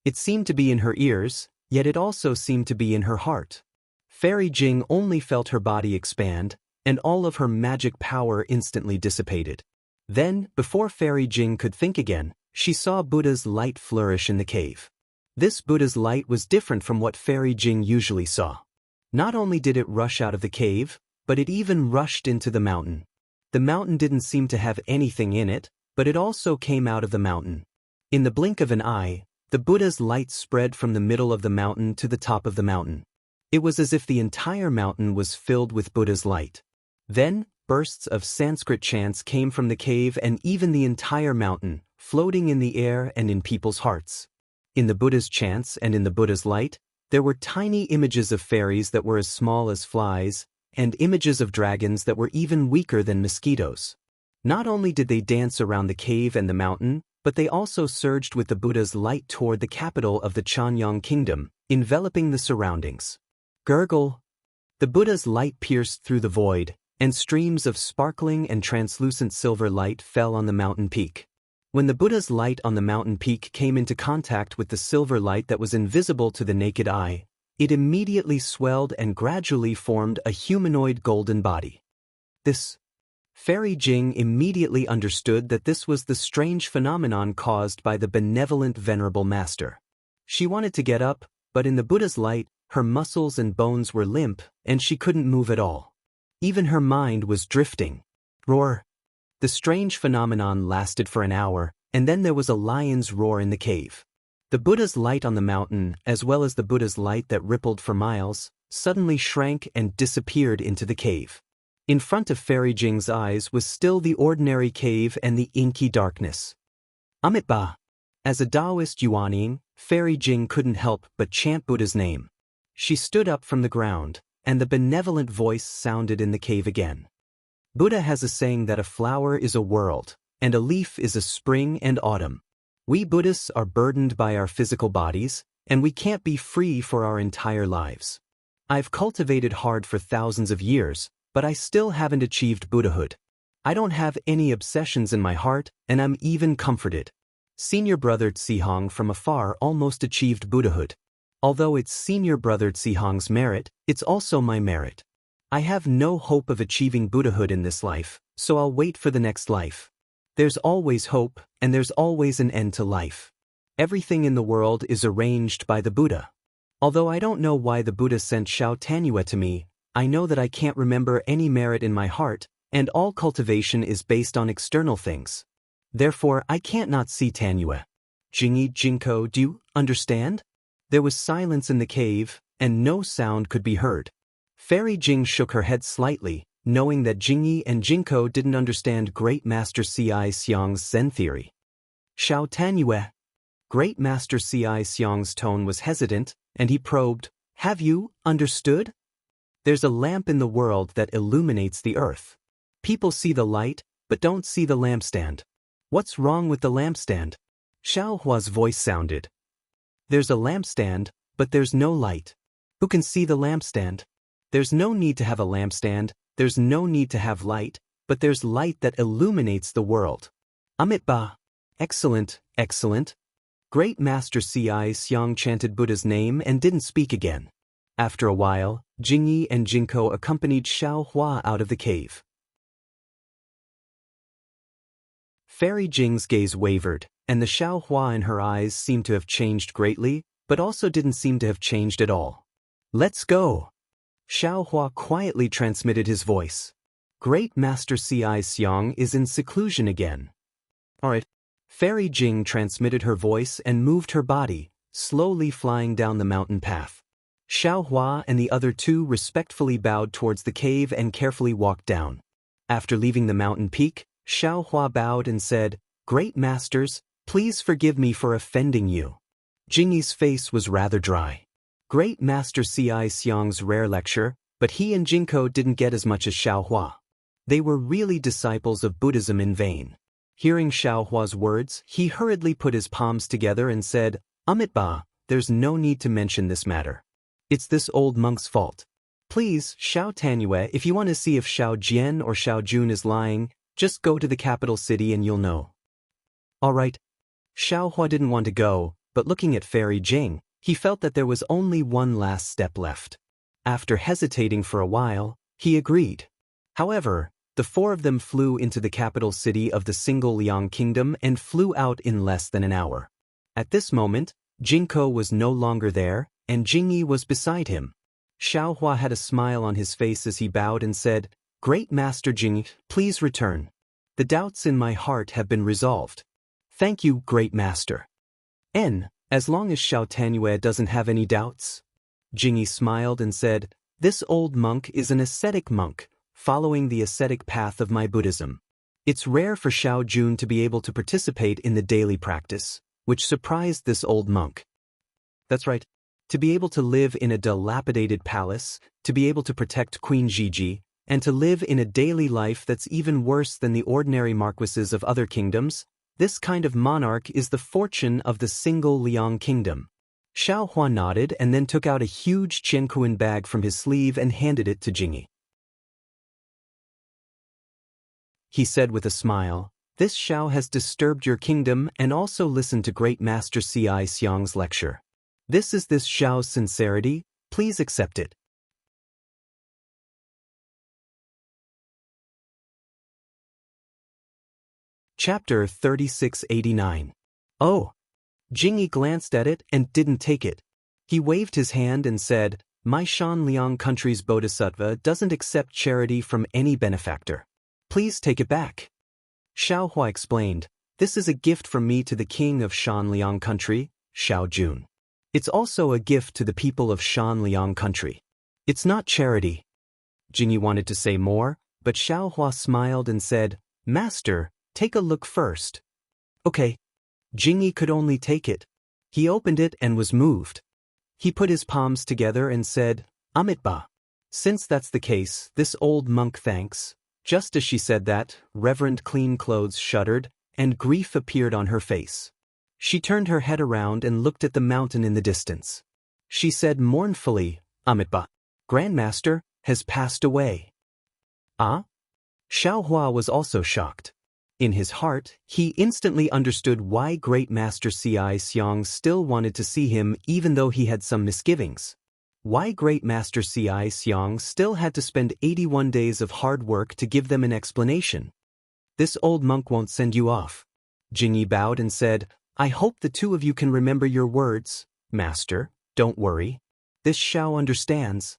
It seemed to be in her ears, yet it also seemed to be in her heart. Fairy Jing only felt her body expand, and all of her magic power instantly dissipated. Then, before Fairy Jing could think again, she saw Buddha's light flourish in the cave. This Buddha's light was different from what Fairy Jing usually saw. Not only did it rush out of the cave, but it even rushed into the mountain. The mountain didn't seem to have anything in it, but it also came out of the mountain. In the blink of an eye, the Buddha's light spread from the middle of the mountain to the top of the mountain. It was as if the entire mountain was filled with Buddha's light. Then, bursts of Sanskrit chants came from the cave and even the entire mountain, floating in the air and in people's hearts. In the Buddha's chants and in the Buddha's light, there were tiny images of fairies that were as small as flies, and images of dragons that were even weaker than mosquitoes. Not only did they dance around the cave and the mountain, but they also surged with the Buddha's light toward the capital of the Chanyang kingdom, enveloping the surroundings. Gurgle! The Buddha's light pierced through the void, and streams of sparkling and translucent silver light fell on the mountain peak. When the Buddha's light on the mountain peak came into contact with the silver light that was invisible to the naked eye, it immediately swelled and gradually formed a humanoid golden body. Fairy Jing immediately understood that this was the strange phenomenon caused by the benevolent Venerable Master. She wanted to get up, but in the Buddha's light, her muscles and bones were limp, and she couldn't move at all. Even her mind was drifting. Roar! The strange phenomenon lasted for an hour, and then there was a lion's roar in the cave. The Buddha's light on the mountain, as well as the Buddha's light that rippled for miles, suddenly shrank and disappeared into the cave. In front of Fairy Jing's eyes was still the ordinary cave and the inky darkness. Amitabha! As a Taoist Yuaning, Fairy Jing couldn't help but chant Buddha's name. She stood up from the ground, and the benevolent voice sounded in the cave again. Buddha has a saying that a flower is a world, and a leaf is a spring and autumn. We Buddhists are burdened by our physical bodies, and we can't be free for our entire lives. I've cultivated hard for thousands of years, but I still haven't achieved Buddhahood. I don't have any obsessions in my heart, and I'm even comforted. Senior brother Tsihong from afar almost achieved Buddhahood. Although it's senior brother Tsihong's merit, it's also my merit. I have no hope of achieving Buddhahood in this life, so I'll wait for the next life. There's always hope, and there's always an end to life. Everything in the world is arranged by the Buddha. Although I don't know why the Buddha sent Xiao Tanyue to me, I know that I can't remember any merit in my heart, and all cultivation is based on external things. Therefore, I can't not see Tanyue. Jingyi, Jinko, do you understand? There was silence in the cave, and no sound could be heard. Fairy Jing shook her head slightly, knowing that Jingyi and Jinko didn't understand Great Master Ci Xiang's Zen theory. Xiao Tanyue. Great Master Ci Xiang's tone was hesitant, and he probed, have you understood? There's a lamp in the world that illuminates the earth. People see the light, but don't see the lampstand. What's wrong with the lampstand? Xiao Hua's voice sounded. There's a lampstand, but there's no light. Who can see the lampstand? There's no need to have a lampstand, there's no need to have light, but there's light that illuminates the world. Amitabha. Excellent, excellent. Great Master Ci Xiang chanted Buddha's name and didn't speak again. After a while, Jingyi and Jinko accompanied Xiao Hua out of the cave. Fairy Jing's gaze wavered, and the Xiao Hua in her eyes seemed to have changed greatly, but also didn't seem to have changed at all. Let's go. Xiao Hua quietly transmitted his voice. Great Master Ci Xiang is in seclusion again. Alright. Fairy Jing transmitted her voice and moved her body, slowly flying down the mountain path. Xiao Hua and the other two respectfully bowed towards the cave and carefully walked down. After leaving the mountain peak, Xiao Hua bowed and said, Great Masters, please forgive me for offending you. Jingyi's face was rather dry. Great Master Ci Xiang's rare lecture, but he and Jinko didn't get as much as Xiao Hua. They were really disciples of Buddhism in vain. Hearing Xiao Hua's words, he hurriedly put his palms together and said, Amitabha, there's no need to mention this matter. It's this old monk's fault. Please, Xiao Tanyue, if you want to see if Xiao Jian or Xiao Jun is lying, just go to the capital city and you'll know. Alright. Xiao Hua didn't want to go, but looking at Fairy Jing, he felt that there was only one last step left. After hesitating for a while, he agreed. However, the four of them flew into the capital city of the single Liang kingdom and flew out in less than an hour. At this moment, Jinko was no longer there, and Jingyi was beside him. Xiao Hua had a smile on his face as he bowed and said, Great Master Jingyi, please return. The doubts in my heart have been resolved. Thank you, Great Master. As long as Xiao Tanyue doesn't have any doubts. Jingyi smiled and said, This old monk is an ascetic monk, following the ascetic path of my Buddhism. It's rare for Xiao Jun to be able to participate in the daily practice, which surprised this old monk. That's right. To be able to live in a dilapidated palace, to be able to protect Queen Gigi, and to live in a daily life that's even worse than the ordinary marquises of other kingdoms, this kind of monarch is the fortune of the single Liang kingdom. Xiao Hua nodded and then took out a huge Qianquan bag from his sleeve and handed it to Jingyi. He said with a smile, This Xiao has disturbed your kingdom and also listened to Great Master Ci Xiang's lecture. This is this Xiao's sincerity, please accept it. Chapter 3689. Oh! Jingyi glanced at it and didn't take it. He waved his hand and said, My Shanliang country's bodhisattva doesn't accept charity from any benefactor. Please take it back. Xiao Hua explained, This is a gift from me to the king of Shanliang country, Xiao Jun. It's also a gift to the people of Shanliang country. It's not charity. Jingyi wanted to say more, but Xiao Hua smiled and said, Master, take a look first. Okay. Jingyi could only take it. He opened it and was moved. He put his palms together and said, Amitabha. Since that's the case, this old monk thanks. Just as she said that, Reverend Clean Clothes shuddered, and grief appeared on her face. She turned her head around and looked at the mountain in the distance. She said mournfully, Amitabha, Grandmaster, has passed away. Ah? Xiao Hua was also shocked. In his heart, he instantly understood why Great Master Ci Xiang still wanted to see him even though he had some misgivings. Why Great Master Ci Xiang still had to spend 81 days of hard work to give them an explanation. This old monk won't send you off. Jingyi bowed and said, I hope the two of you can remember your words, Master, don't worry. This Xiao understands.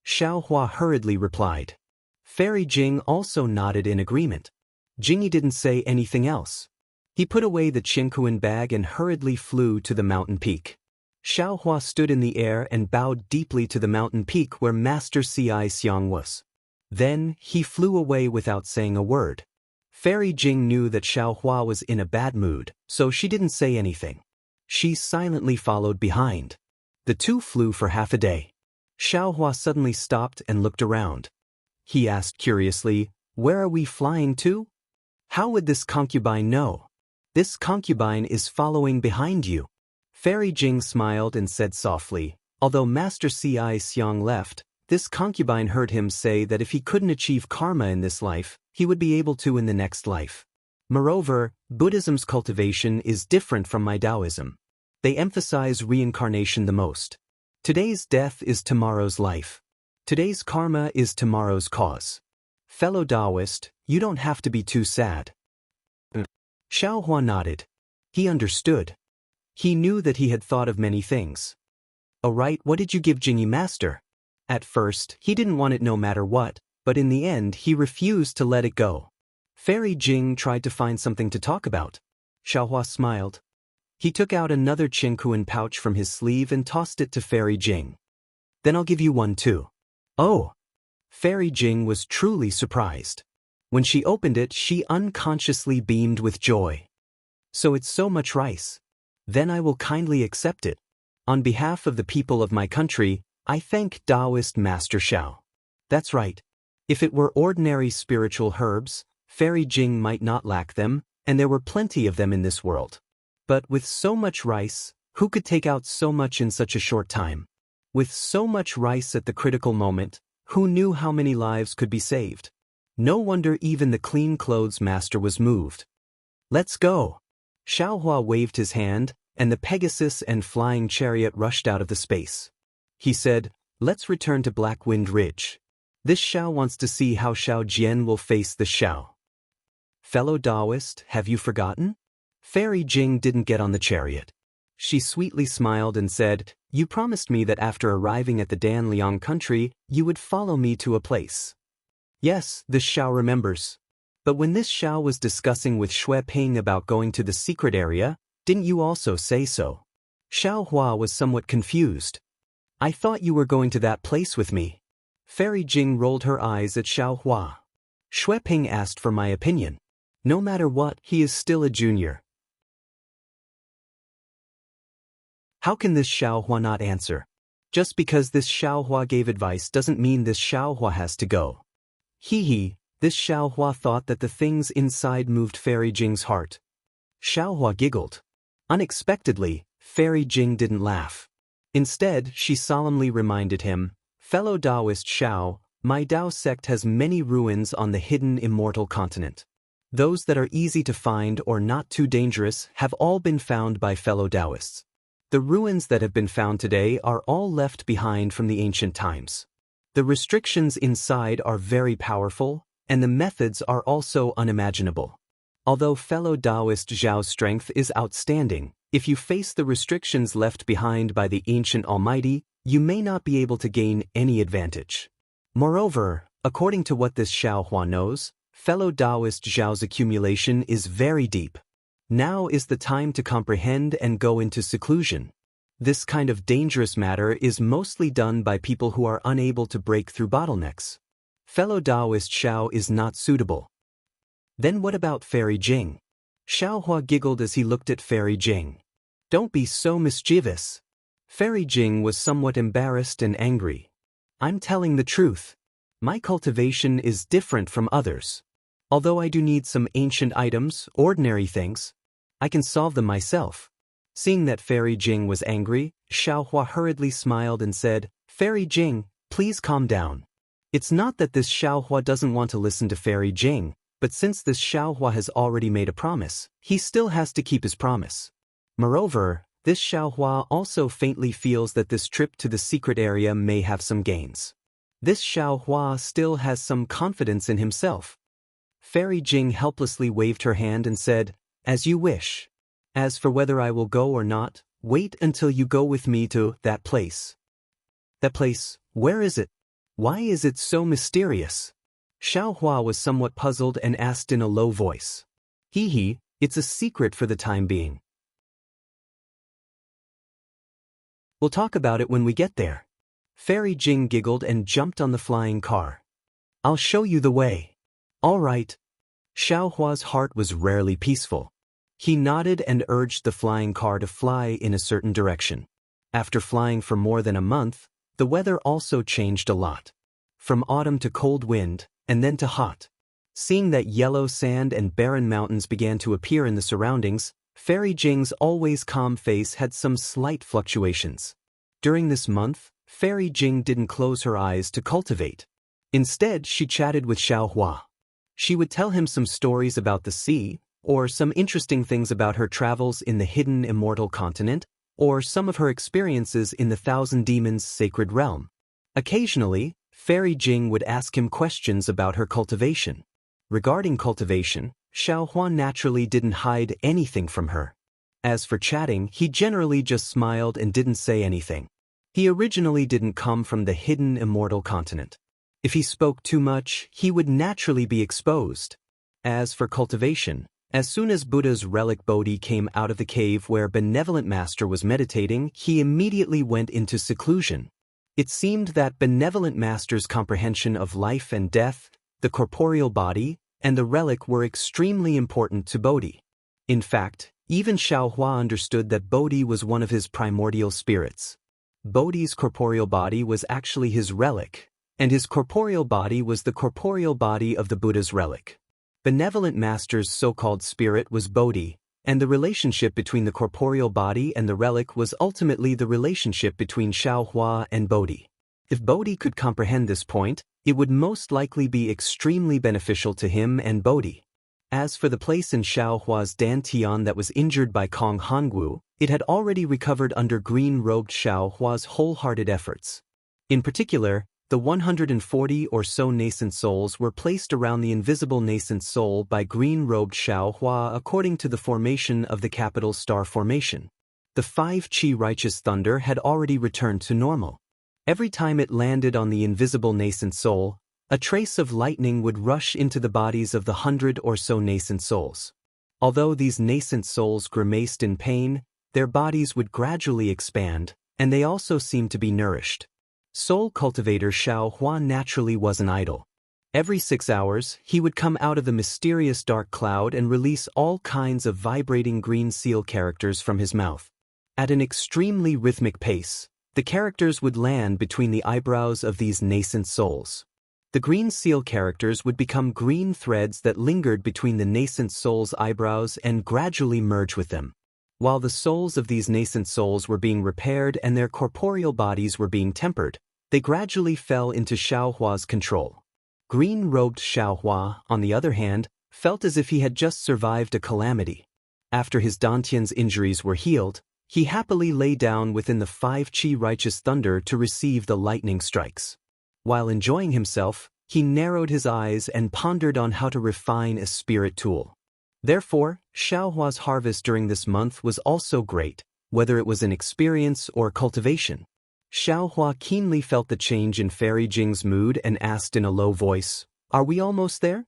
Xiao Hua hurriedly replied. Fairy Jing also nodded in agreement. Jingyi didn't say anything else. He put away the Qingkuan bag and hurriedly flew to the mountain peak. Xiao Hua stood in the air and bowed deeply to the mountain peak where Master Ci Xiang was. Then, he flew away without saying a word. Fairy Jing knew that Xiao Hua was in a bad mood, so she didn't say anything. She silently followed behind. The two flew for half a day. Xiao Hua suddenly stopped and looked around. He asked curiously, "Where are we flying to?" "How would this concubine know?" "This concubine is following behind you." Fairy Jing smiled and said softly, "Although Master Ci Xiang left, this concubine heard him say that if he couldn't achieve karma in this life, he would be able to in the next life. Moreover, Buddhism's cultivation is different from my Taoism. They emphasize reincarnation the most. Today's death is tomorrow's life. Today's karma is tomorrow's cause. Fellow Taoist, you don't have to be too sad." Xiao Hua nodded. He understood. He knew that he had thought of many things. "Alright, what did you give Jingyi Master?" At first, he didn't want it no matter what, but in the end he refused to let it go. Fairy Jing tried to find something to talk about. Xiao Hua smiled. He took out another Qingkuan pouch from his sleeve and tossed it to Fairy Jing. "Then I'll give you one too." "Oh!" Fairy Jing was truly surprised. When she opened it, she unconsciously beamed with joy. "So it's so much rice. Then I will kindly accept it. On behalf of the people of my country, I thank Taoist Master Xiao." That's right. If it were ordinary spiritual herbs, Fairy Jing might not lack them, and there were plenty of them in this world. But with so much rice, who could take out so much in such a short time? With so much rice at the critical moment, who knew how many lives could be saved? No wonder even the clean clothes master was moved. "Let's go." Xiao Hua waved his hand, and the Pegasus and flying chariot rushed out of the space. He said, "Let's return to Black Wind Ridge. This Xiao wants to see how Xiao Jian will face the Xiao." "Fellow Taoist, have you forgotten?" Fairy Jing didn't get on the chariot. She sweetly smiled and said, "You promised me that after arriving at the Danliang country, you would follow me to a place." Yes, this Xiao remembers. But when this Xiao was discussing with Xue Ping about going to the secret area, didn't you also say so? Xiao Hua was somewhat confused. "I thought you were going to that place with me." Fairy Jing rolled her eyes at Xiao Hua. "Xue Ping asked for my opinion. No matter what, he is still a junior. How can this Xiao Hua not answer? Just because this Xiao Hua gave advice doesn't mean this Xiao Hua has to go." Hee, this Xiao Hua thought that the things inside moved Fairy Jing's heart. Xiao Hua giggled. Unexpectedly, Fairy Jing didn't laugh. Instead, she solemnly reminded him, "Fellow Taoist Xiao, my Tao sect has many ruins on the hidden Immortal continent. Those that are easy to find or not too dangerous have all been found by fellow Taoists. The ruins that have been found today are all left behind from the ancient times. The restrictions inside are very powerful, and the methods are also unimaginable. Although fellow Taoist Zhao's strength is outstanding, if you face the restrictions left behind by the ancient Almighty, you may not be able to gain any advantage. Moreover, according to what this Xiao Hua knows, fellow Taoist Zhao's accumulation is very deep. Now is the time to comprehend and go into seclusion. This kind of dangerous matter is mostly done by people who are unable to break through bottlenecks. Fellow Taoist Xiao is not suitable." "Then what about Fairy Jing?" Xiao Hua giggled as he looked at Fairy Jing. "Don't be so mischievous." Fairy Jing was somewhat embarrassed and angry. "I'm telling the truth. My cultivation is different from others. Although I do need some ancient items, ordinary things, I can solve them myself." Seeing that Fairy Jing was angry, Xiao Hua hurriedly smiled and said, "Fairy Jing, please calm down. It's not that this Xiao Hua doesn't want to listen to Fairy Jing, but since this Xiao Hua has already made a promise, he still has to keep his promise. Moreover, this Xiao Hua also faintly feels that this trip to the secret area may have some gains. This Xiao Hua still has some confidence in himself." Fairy Jing helplessly waved her hand and said, "As you wish. As for whether I will go or not, wait until you go with me to that place." That place, where is it? Why is it so mysterious? Xiao Hua was somewhat puzzled and asked in a low voice. Hee, it's a secret for the time being. We'll talk about it when we get there. Fairy Jing giggled and jumped on the flying car. I'll show you the way. All right. Xiao Hua's heart was rarely peaceful. He nodded and urged the flying car to fly in a certain direction. After flying for more than a month, the weather also changed a lot. From autumn to cold wind, and then to hot. Seeing that yellow sand and barren mountains began to appear in the surroundings, Fairy Jing's always calm face had some slight fluctuations. During this month, Fairy Jing didn't close her eyes to cultivate. Instead, she chatted with Xiao Hua. She would tell him some stories about the sea, or some interesting things about her travels in the hidden Immortal continent, or some of her experiences in the Thousand Demons' sacred realm. Occasionally, Fairy Jing would ask him questions about her cultivation. Regarding cultivation, Xiao Hua naturally didn't hide anything from her. As for chatting, he generally just smiled and didn't say anything. He originally didn't come from the hidden Immortal continent. If he spoke too much, he would naturally be exposed. As for cultivation, as soon as Buddha's relic Bodhi came out of the cave where Benevolent Master was meditating, he immediately went into seclusion. It seemed that Benevolent Master's comprehension of life and death, the corporeal body, and the relic were extremely important to Bodhi. In fact, even Xiao Hua understood that Bodhi was one of his primordial spirits. Bodhi's corporeal body was actually his relic, and his corporeal body was the corporeal body of the Buddha's relic. Benevolent Master's so-called spirit was Bodhi, and the relationship between the corporeal body and the relic was ultimately the relationship between Xiao Hua and Bodhi. If Bodhi could comprehend this point, it would most likely be extremely beneficial to him and Bodhi. As for the place in Xiao Hua's dantian that was injured by Kong Hongwu, it had already recovered under green-robed Xiao Hua's wholehearted efforts. In particular, the 140 or so nascent souls were placed around the invisible nascent soul by green-robed Xiao Hua according to the formation of the capital star formation. The 5 Qi righteous thunder had already returned to normal. Every time it landed on the invisible nascent soul, a trace of lightning would rush into the bodies of the 100 or so nascent souls. Although these nascent souls grimaced in pain, their bodies would gradually expand, and they also seemed to be nourished. Soul cultivator Xiao Hua naturally wasn't idle. Every 6 hours, he would come out of the mysterious dark cloud and release all kinds of vibrating green seal characters from his mouth. At an extremely rhythmic pace, the characters would land between the eyebrows of these nascent souls. The green seal characters would become green threads that lingered between the nascent soul's eyebrows and gradually merge with them. While the souls of these nascent souls were being repaired and their corporeal bodies were being tempered, they gradually fell into Xiao Hua's control. Green-robed Xiao Hua, on the other hand, felt as if he had just survived a calamity. After his dantian's injuries were healed, he happily lay down within the 5 Qi righteous thunder to receive the lightning strikes. While enjoying himself, he narrowed his eyes and pondered on how to refine a spirit tool. Therefore, Xiao Hua's harvest during this month was also great, whether it was an experience or cultivation. Xiao Hua keenly felt the change in Fairy Jing's mood and asked in a low voice, "Are we almost there?"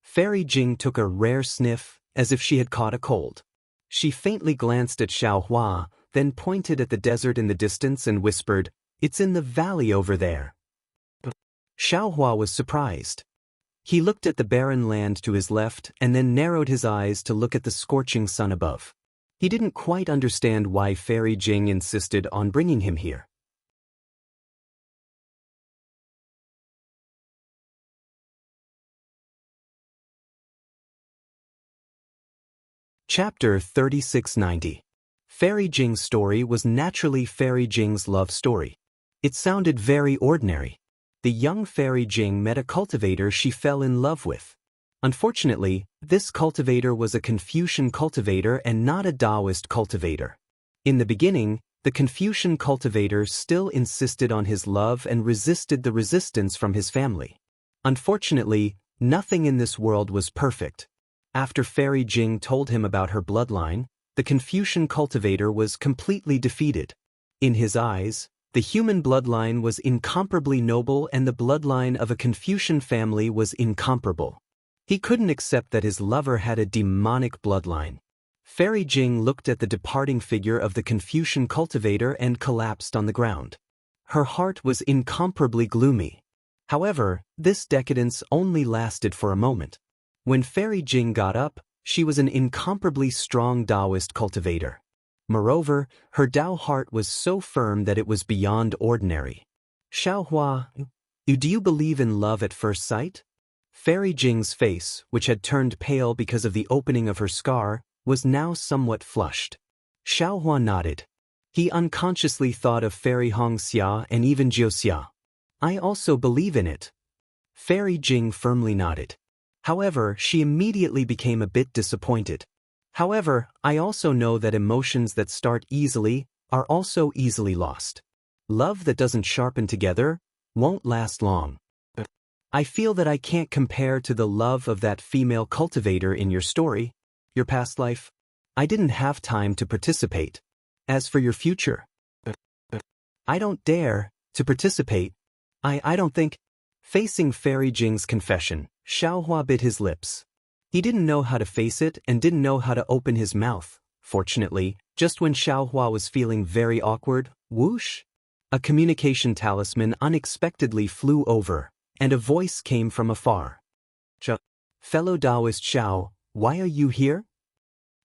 Fairy Jing took a rare sniff, as if she had caught a cold. She faintly glanced at Xiao Hua, then pointed at the desert in the distance and whispered, "It's in the valley over there." Xiao Hua was surprised. He looked at the barren land to his left and then narrowed his eyes to look at the scorching sun above. He didn't quite understand why Fairy Jing insisted on bringing him here. Chapter 3690. Fairy Jing's story was naturally Fairy Jing's love story. It sounded very ordinary. The young Fairy Jing met a cultivator she fell in love with. Unfortunately, this cultivator was a Confucian cultivator and not a Taoist cultivator. In the beginning, the Confucian cultivator still insisted on his love and resisted the resistance from his family. Unfortunately, nothing in this world was perfect. After Fairy Jing told him about her bloodline, the Confucian cultivator was completely defeated. In his eyes, The human bloodline was incomparably noble and the bloodline of a Confucian family was incomparable. He couldn't accept that his lover had a demonic bloodline. Fairy Jing looked at the departing figure of the Confucian cultivator and collapsed on the ground. Her heart was incomparably gloomy. However, this decadence only lasted for a moment. When Fairy Jing got up, she was an incomparably strong Taoist cultivator. Moreover, her Tao heart was so firm that it was beyond ordinary. Xiaohua, do you believe in love at first sight? Fairy Jing's face, which had turned pale because of the opening of her scar, was now somewhat flushed. Xiaohua nodded. He unconsciously thought of Fairy Hongxia and even Jiuxia. I also believe in it. Fairy Jing firmly nodded. However, she immediately became a bit disappointed. However, I also know that emotions that start easily are also easily lost. Love that doesn't sharpen together won't last long. I feel that I can't compare to the love of that female cultivator in your story, your past life. I didn't have time to participate. As for your future, I don't dare to participate. I don't think. Facing Fairy Jing's confession, Xiaohua bit his lips. He didn't know how to face it and didn't know how to open his mouth. Fortunately, just when Xiaohua was feeling very awkward, whoosh! A communication talisman unexpectedly flew over, and a voice came from afar. Fellow Taoist Xiao, why are you here?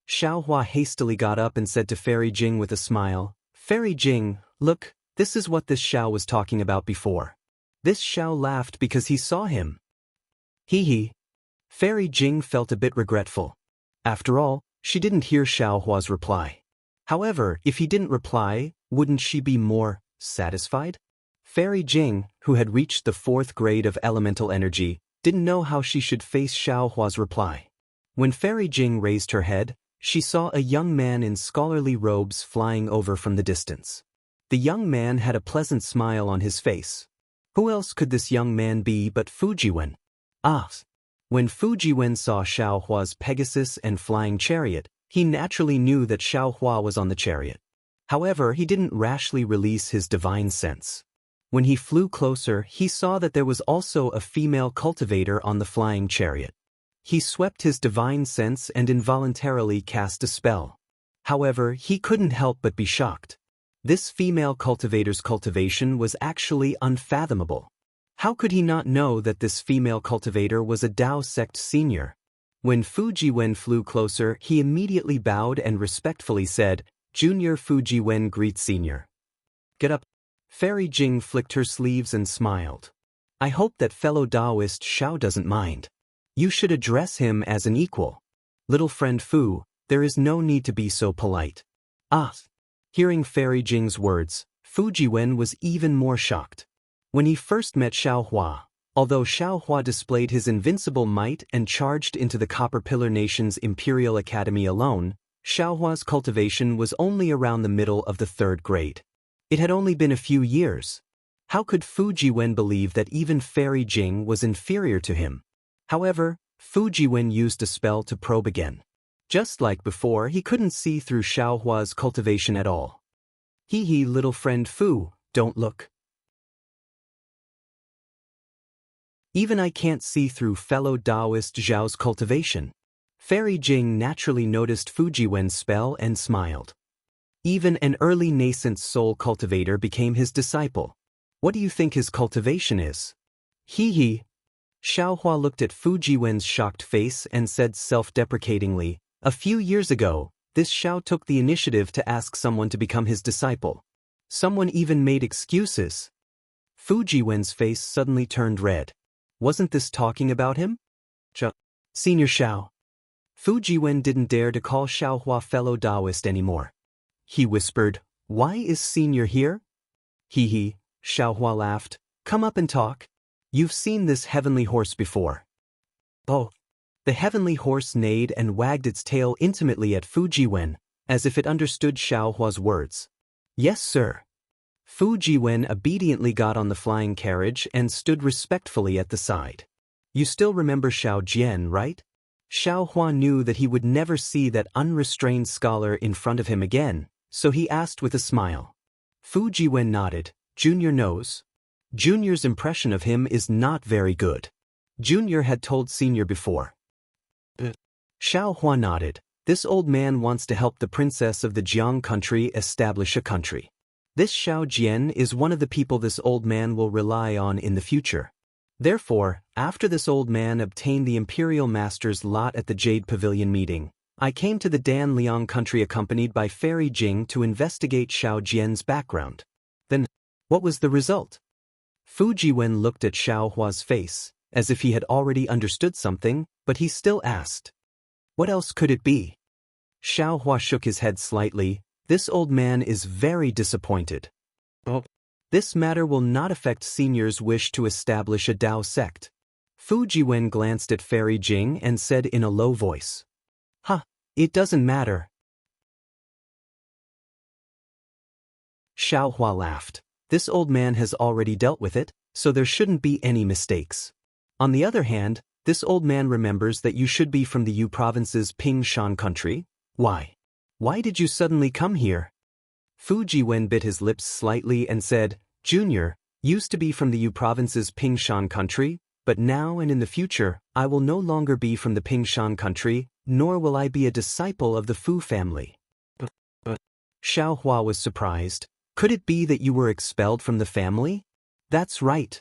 Xiaohua hastily got up and said to Fairy Jing with a smile, Fairy Jing, look, this is what this Xiao was talking about before. This Xiao laughed because he saw him. Hee. Fairy Jing felt a bit regretful. After all, she didn't hear Xiaohua's reply. However, if he didn't reply, wouldn't she be more satisfied? Fairy Jing, who had reached the 4th grade of elemental energy, didn't know how she should face Xiaohua's reply. When Fairy Jing raised her head, she saw a young man in scholarly robes flying over from the distance. The young man had a pleasant smile on his face. Who else could this young man be but Fujiwen? When Fujiwen saw Xiaohua's Pegasus and flying chariot, he naturally knew that Xiaohua was on the chariot. However, he didn't rashly release his divine sense. When he flew closer, he saw that there was also a female cultivator on the flying chariot. He swept his divine sense and involuntarily cast a spell. However, he couldn't help but be shocked. This female cultivator's cultivation was actually unfathomable. How could he not know that this female cultivator was a Tao sect senior? When Fujiwen flew closer, he immediately bowed and respectfully said, Junior Fujiwen greets senior. Get up. Fairy Jing flicked her sleeves and smiled. I hope that fellow Taoist Xiao doesn't mind. You should address him as an equal. Little friend Fu, there is no need to be so polite. Hearing Fairy Jing's words, Fujiwen was even more shocked. When he first met Xiaohua, although Xiaohua displayed his invincible might and charged into the Copper Pillar Nation's Imperial Academy alone, Xiaohua's cultivation was only around the middle of the 3rd grade. It had only been a few years. How could Fujiwen believe that even Fairy Jing was inferior to him? However, Fujiwen used a spell to probe again. Just like before, he couldn't see through Xiaohua's cultivation at all. Hee little friend Fu, don't look. Even I can't see through fellow Taoist Zhao's cultivation. Fairy Jing naturally noticed Fujiwen's spell and smiled. Even an early nascent soul cultivator became his disciple. What do you think his cultivation is? Hee. Xiaohua looked at Fujiwen's shocked face and said self-deprecatingly, a few years ago, this Xiao took the initiative to ask someone to become his disciple. Someone even made excuses. Fujiwen's face suddenly turned red. Wasn't this talking about him? Senior Xiao. Fujiwen didn't dare to call Xiaohua fellow Taoist anymore. He whispered, why is Senior here? Hee, Xiaohua laughed. Come up and talk. You've seen this heavenly horse before. Oh. The heavenly horse neighed and wagged its tail intimately at Fujiwen, as if it understood Xiaohua's words. Yes, sir. Fujiwen obediently got on the flying carriage and stood respectfully at the side. You still remember Xiao Jian, right? Xiaohua knew that he would never see that unrestrained scholar in front of him again, so he asked with a smile. Fu Jiwen nodded. Junior knows. Junior's impression of him is not very good. Junior had told Senior before. Xiao Hua nodded. This old man wants to help the princess of the Jiang country establish a country. This Xiao Jian is one of the people this old man will rely on in the future. Therefore, after this old man obtained the imperial master's lot at the Jade Pavilion meeting, I came to the Dan Liang country accompanied by Fairy Jing to investigate Xiao Jian's background. Then, what was the result? Fu Jiwen looked at Xiao Hua's face, as if he had already understood something, but he still asked. What else could it be? Xiao Hua shook his head slightly. This old man is very disappointed. Oh. This matter will not affect Senior's wish to establish a Dao sect. Fu Jiwen glanced at Fairy Jing and said in a low voice. It doesn't matter. Xiao Hua laughed. This old man has already dealt with it, so there shouldn't be any mistakes. On the other hand, this old man remembers that you should be from the Yu province's Pingshan country. Why? Why did you suddenly come here? Fu Jiwen bit his lips slightly and said, Junior, used to be from the Yu province's Pingshan country, but now and in the future, I will no longer be from the Pingshan country, nor will I be a disciple of the Fu family. Xiao Hua was surprised. Could it be that you were expelled from the family? That's right.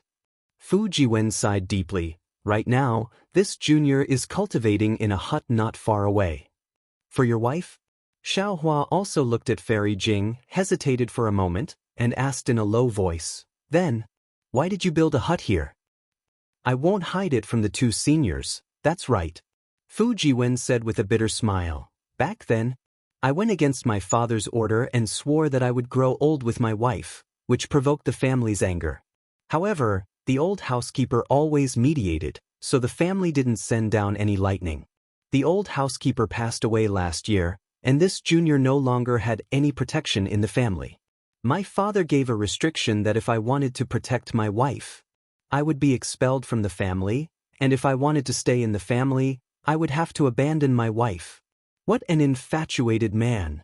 Fu Jiwen sighed deeply. Right now, this junior is cultivating in a hut not far away. For your wife? Xiao Hua also looked at Fairy Jing, hesitated for a moment, and asked in a low voice. Then, why did you build a hut here? I won't hide it from the two seniors, that's right. Fu Jiwen said with a bitter smile. Back then, I went against my father's order and swore that I would grow old with my wife, which provoked the family's anger. However, the old housekeeper always mediated, so the family didn't send down any lightning. The old housekeeper passed away last year, and this junior no longer had any protection in the family. My father gave a restriction that if I wanted to protect my wife, I would be expelled from the family, and if I wanted to stay in the family, I would have to abandon my wife. What an infatuated man!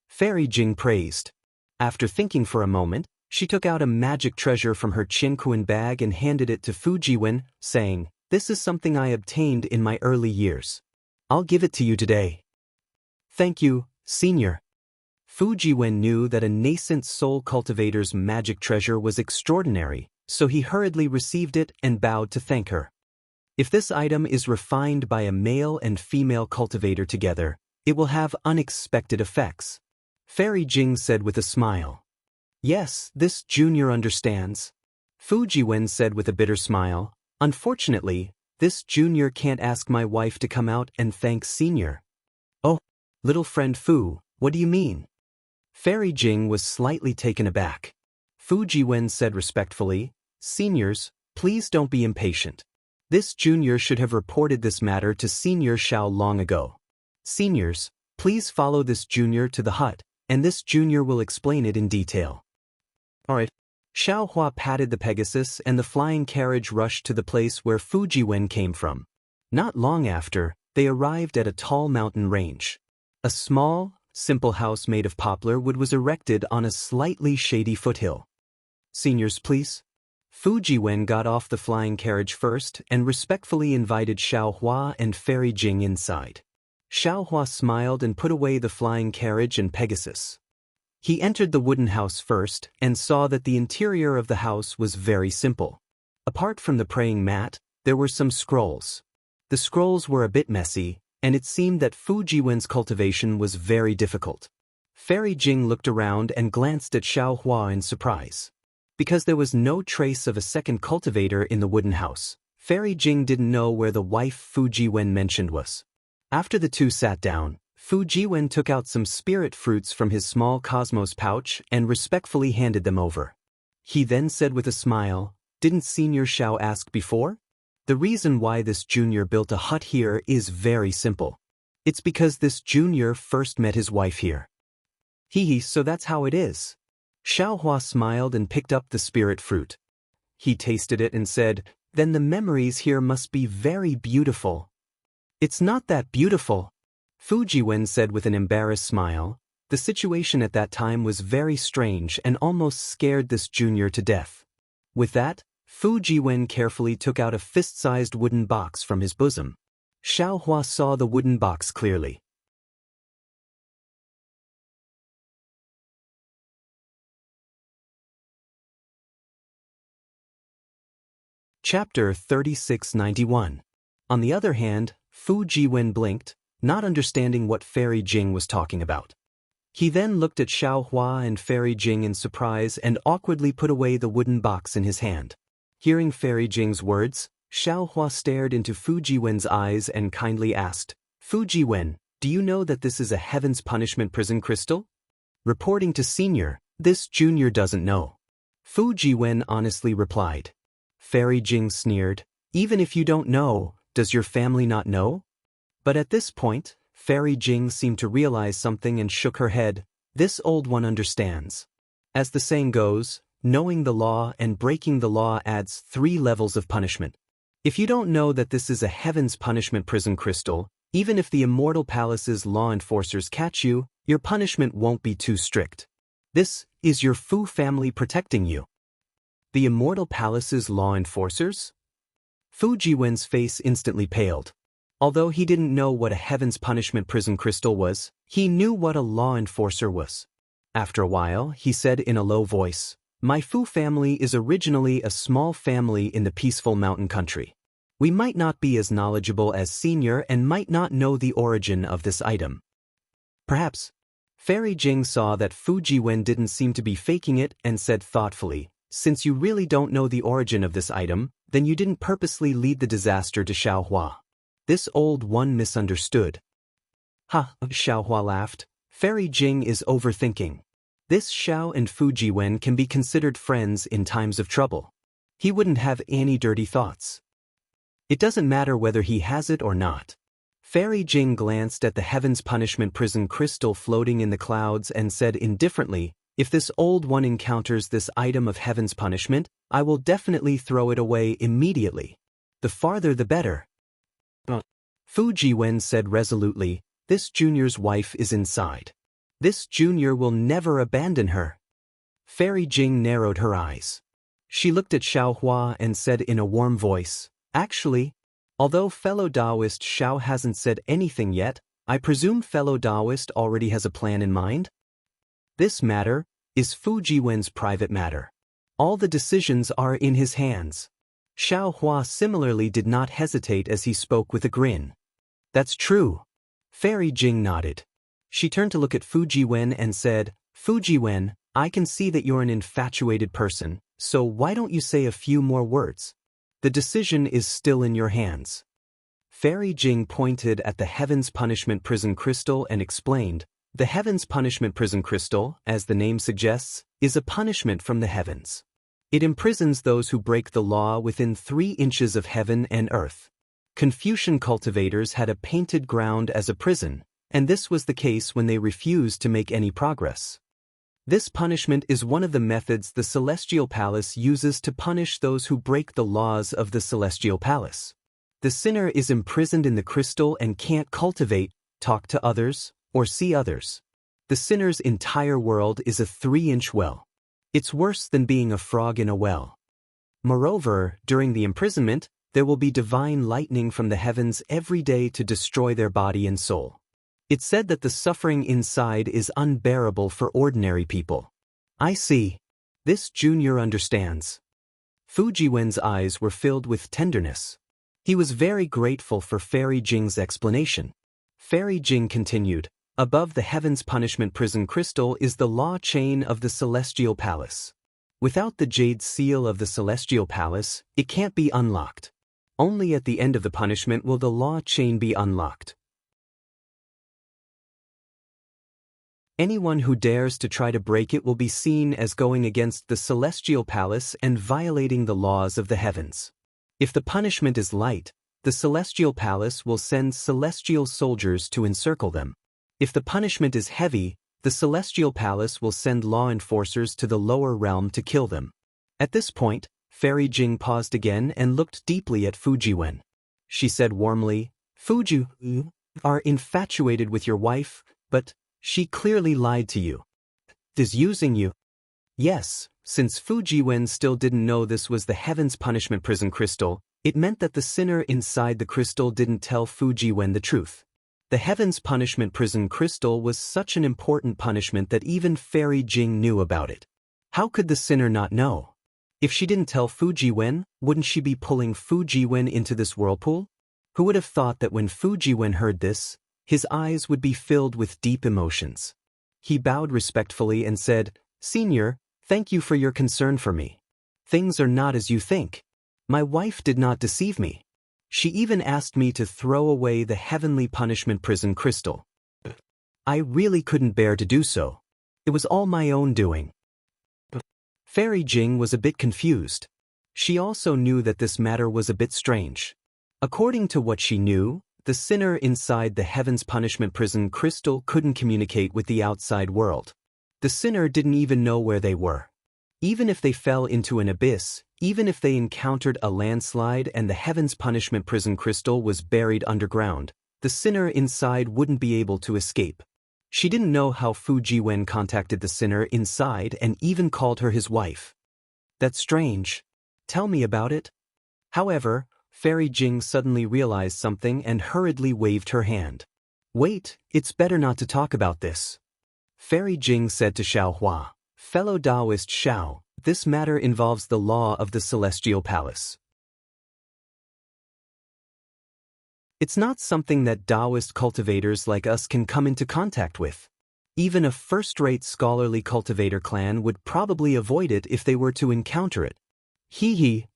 Fairy Jing praised. After thinking for a moment, she took out a magic treasure from her Qinquan bag and handed it to Fu Jiwen, saying, This is something I obtained in my early years. I'll give it to you today. Thank you, Senior. Fu Jiwen knew that a nascent soul cultivator's magic treasure was extraordinary, so he hurriedly received it and bowed to thank her. If this item is refined by a male and female cultivator together, it will have unexpected effects. Fairy Jing said with a smile. Yes, this junior understands. Fu Jiwen said with a bitter smile. Unfortunately, this junior can't ask my wife to come out and thank Senior. Oh, little friend Fu, what do you mean? Fairy Jing was slightly taken aback. Fu Jiwen said respectfully, Seniors, please don't be impatient. This junior should have reported this matter to Senior Xiao long ago. Seniors, please follow this junior to the hut, and this junior will explain it in detail. Alright. Xiao Hua patted the Pegasus and the flying carriage rushed to the place where Fu Jiwen came from. Not long after, they arrived at a tall mountain range. A small, simple house made of poplar wood was erected on a slightly shady foothill. Seniors, please. Fu Jiwen got off the flying carriage first and respectfully invited Xiao Hua and Fairy Jing inside. Xiao Hua smiled and put away the flying carriage and Pegasus. He entered the wooden house first and saw that the interior of the house was very simple. Apart from the praying mat, there were some scrolls. The scrolls were a bit messy, and it seemed that Fu Jiwen's cultivation was very difficult. Fairy Jing looked around and glanced at Xiao Hua in surprise. Because there was no trace of a second cultivator in the wooden house, Fairy Jing didn't know where the wife Fu Jiwen mentioned was. After the two sat down, Fu Jiwen took out some spirit fruits from his small cosmos pouch and respectfully handed them over. He then said with a smile, Didn't Senior Xiao ask before? The reason why this junior built a hut here is very simple. It's because this junior first met his wife here. So that's how it is. Xiao Hua smiled and picked up the spirit fruit. He tasted it and said, Then the memories here must be very beautiful. It's not that beautiful. Fu Jiwen said with an embarrassed smile. The situation at that time was very strange and almost scared this junior to death. With that, Fu Jiwen carefully took out a fist-sized wooden box from his bosom. Xiao Hua saw the wooden box clearly. Chapter 3691. On the other hand, Fu Jiwen blinked, not understanding what Fairy Jing was talking about. He then looked at Xiao Hua and Fairy Jing in surprise and awkwardly put away the wooden box in his hand. Hearing Fairy Jing's words, Xiao Hua stared into Fu Jiwen's eyes and kindly asked, "Fu Jiwen, do you know that this is a Heaven's Punishment prison crystal?" Reporting to Senior, this junior doesn't know. Fu Jiwen honestly replied. Fairy Jing sneered, "Even if you don't know, does your family not know?" But at this point, Fairy Jing seemed to realize something and shook her head. This old one understands. As the saying goes, knowing the law and breaking the law adds 3 levels of punishment. If you don't know that this is a Heaven's Punishment prison crystal, even if the Immortal Palace's law enforcers catch you, your punishment won't be too strict. This is your Fu family protecting you. The Immortal Palace's law enforcers? Fu Jiwen's face instantly paled. Although he didn't know what a Heaven's Punishment prison crystal was, he knew what a law enforcer was. After a while, he said in a low voice, "My Fu family is originally a small family in the peaceful mountain country. We might not be as knowledgeable as Senior and might not know the origin of this item." Perhaps. Fairy Jing saw that Fu Jiwen didn't seem to be faking it and said thoughtfully, "Since you really don't know the origin of this item, then you didn't purposely lead the disaster to Xiao Hua." This old one misunderstood. "Ha," Xiao Hua laughed. "Fairy Jing is overthinking. This Xiao and Fu Jiwen can be considered friends in times of trouble. He wouldn't have any dirty thoughts. It doesn't matter whether he has it or not." Fairy Jing glanced at the Heaven's Punishment prison crystal floating in the clouds and said indifferently, "If this old one encounters this item of Heaven's Punishment, I will definitely throw it away immediately. The farther the better." Fu Jiwen said resolutely, "This junior's wife is inside. This junior will never abandon her." Fairy Jing narrowed her eyes. She looked at Xiao Hua and said in a warm voice, "Actually, although fellow Taoist Xiao hasn't said anything yet, I presume fellow Taoist already has a plan in mind? This matter is Fu Jiwen's private matter. All the decisions are in his hands." Xiao Hua similarly did not hesitate as he spoke with a grin. "That's true." Fairy Jing nodded. She turned to look at Fu Jiwen and said, "Fu Jiwen, I can see that you're an infatuated person, so why don't you say a few more words? The decision is still in your hands." Fairy Jing pointed at the Heaven's Punishment prison crystal and explained, "The Heaven's Punishment prison crystal, as the name suggests, is a punishment from the heavens. It imprisons those who break the law within 3 inches of heaven and earth. Confucian cultivators had a painted ground as a prison, and this was the case when they refused to make any progress. This punishment is one of the methods the Celestial Palace uses to punish those who break the laws of the Celestial Palace. The sinner is imprisoned in the crystal and can't cultivate, talk to others, or see others. The sinner's entire world is a 3-inch well. It's worse than being a frog in a well. Moreover, during the imprisonment, there will be divine lightning from the heavens every day to destroy their body and soul. It's said that the suffering inside is unbearable for ordinary people." "I see. This junior understands." Fu Jiwen's eyes were filled with tenderness. He was very grateful for Fairy Jing's explanation. Fairy Jing continued, "Above the Heaven's Punishment prison crystal is the law chain of the Celestial Palace. Without the jade seal of the Celestial Palace, it can't be unlocked. Only at the end of the punishment will the law chain be unlocked. Anyone who dares to try to break it will be seen as going against the Celestial Palace and violating the laws of the heavens. If the punishment is light, the Celestial Palace will send celestial soldiers to encircle them. If the punishment is heavy, the Celestial Palace will send law enforcers to the lower realm to kill them." At this point, Fairy Jing paused again and looked deeply at Fu Jiwen. She said warmly, "Fu Ji, you are infatuated with your wife, but She clearly lied to you. Is using you. Yes, since Fujiwen still didn't know this was the Heaven's Punishment Prison Crystal, it meant that the sinner inside the crystal didn't tell Fujiwen the truth. The Heaven's Punishment Prison Crystal was such an important punishment that even Fairy Jing knew about it. How could the sinner not know? If she didn't tell Fujiwen, wouldn't she be pulling Fujiwen into this whirlpool? Who would have thought that when Fujiwen heard this, his eyes would be filled with deep emotions? He bowed respectfully and said, "Senior, thank you for your concern for me. Things are not as you think. My wife did not deceive me. She even asked me to throw away the Heavenly Punishment Prison Crystal. I really couldn't bear to do so. It was all my own doing." Fairy Jing was a bit confused. She also knew that this matter was a bit strange. According to what she knew, the sinner inside the Heaven's Punishment Prison Crystal couldn't communicate with the outside world. The sinner didn't even know where they were. Even if they fell into an abyss, even if they encountered a landslide and the Heaven's Punishment Prison Crystal was buried underground, the sinner inside wouldn't be able to escape. She didn't know how Fujiwen contacted the sinner inside and even called her his wife. That's strange. Tell me about it. However, Fairy Jing suddenly realized something and hurriedly waved her hand. Wait, it's better not to talk about this. Fairy Jing said to Xiao Hua, "Fellow Taoist Xiao, this matter involves the law of the Celestial Palace. It's not something that Taoist cultivators like us can come into contact with. Even a first-rate scholarly cultivator clan would probably avoid it if they were to encounter it." Hee.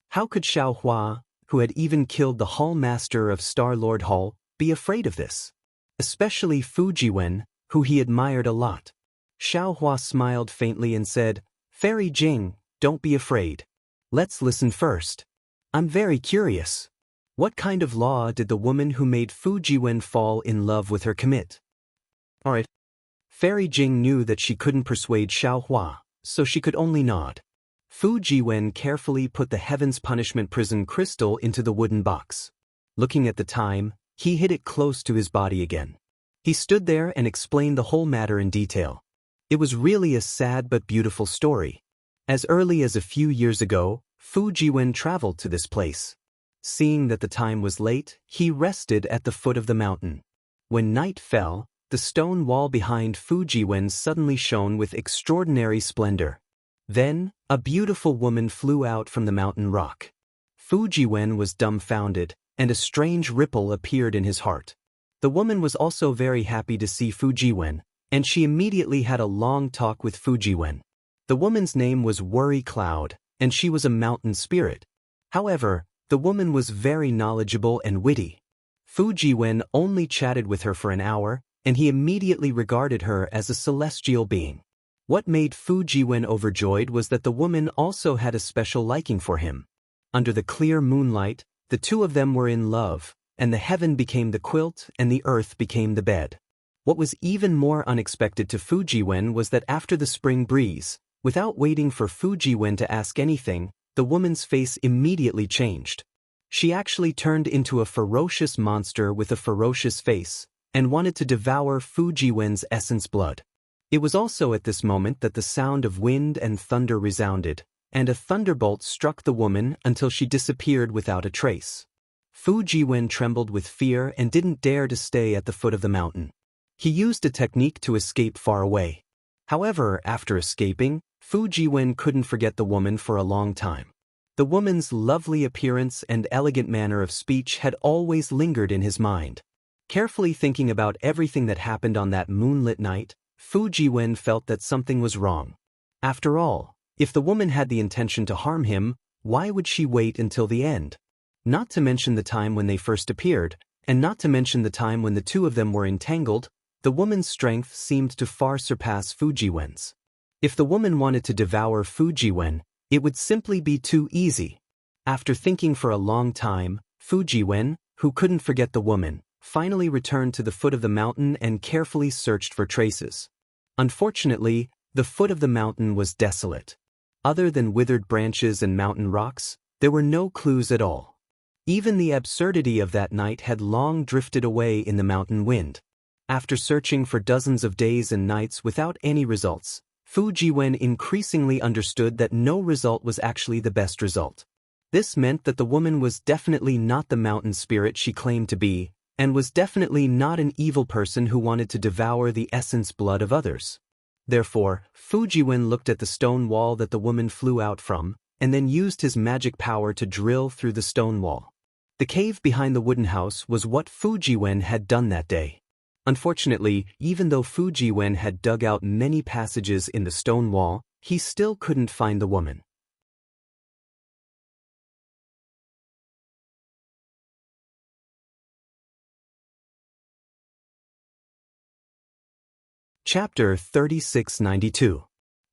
How could Xiao Hua, who had even killed the Hall Master of Star-Lord Hall, be afraid of this? Especially Fujiwen, who he admired a lot. Xiao Hua smiled faintly and said, "Fairy Jing, don't be afraid. Let's listen first. I'm very curious. What kind of law did the woman who made Fujiwen fall in love with her commit?" Alright. Fairy Jing knew that she couldn't persuade Xiao Hua, so she could only nod. Fujiwen carefully put the Heaven's Punishment Prison Crystal into the wooden box. Looking at the time, he hid it close to his body again. He stood there and explained the whole matter in detail. It was really a sad but beautiful story. As early as a few years ago, Fujiwen traveled to this place. Seeing that the time was late, he rested at the foot of the mountain. When night fell, the stone wall behind Fujiwen suddenly shone with extraordinary splendor. Then, a beautiful woman flew out from the mountain rock. Fujiwen was dumbfounded, and a strange ripple appeared in his heart. The woman was also very happy to see Fujiwen, and she immediately had a long talk with Fujiwen. The woman's name was Worry Cloud, and she was a mountain spirit. However, the woman was very knowledgeable and witty. Fujiwen only chatted with her for an hour, and he immediately regarded her as a celestial being. What made Fujiwen overjoyed was that the woman also had a special liking for him. Under the clear moonlight, the two of them were in love, and the heaven became the quilt and the earth became the bed. What was even more unexpected to Fujiwen was that after the spring breeze, without waiting for Fujiwen to ask anything, the woman's face immediately changed. She actually turned into a ferocious monster with a ferocious face, and wanted to devour Fujiwen's essence blood. It was also at this moment that the sound of wind and thunder resounded, and a thunderbolt struck the woman until she disappeared without a trace. Fujiwen trembled with fear and didn't dare to stay at the foot of the mountain. He used a technique to escape far away. However, after escaping, Fujiwen couldn't forget the woman for a long time. The woman's lovely appearance and elegant manner of speech had always lingered in his mind. Carefully thinking about everything that happened on that moonlit night, Fujiwen felt that something was wrong. After all, if the woman had the intention to harm him, why would she wait until the end? Not to mention the time when they first appeared, and not to mention the time when the two of them were entangled, the woman's strength seemed to far surpass Fujiwen's. If the woman wanted to devour Fujiwen, it would simply be too easy. After thinking for a long time, Fujiwen, who couldn't forget the woman, finally returned to the foot of the mountain and carefully searched for traces. Unfortunately, the foot of the mountain was desolate. Other than withered branches and mountain rocks, there were no clues at all. Even the absurdity of that night had long drifted away in the mountain wind. After searching for dozens of days and nights without any results, Fu Jiwen increasingly understood that no result was actually the best result. This meant that the woman was definitely not the mountain spirit she claimed to be, and was definitely not an evil person who wanted to devour the essence blood of others. Therefore, Fu Jiwen looked at the stone wall that the woman flew out from, and then used his magic power to drill through the stone wall. The cave behind the wooden house was what Fu Jiwen had done that day. Unfortunately, even though Fu Jiwen had dug out many passages in the stone wall, he still couldn't find the woman. Chapter 3692.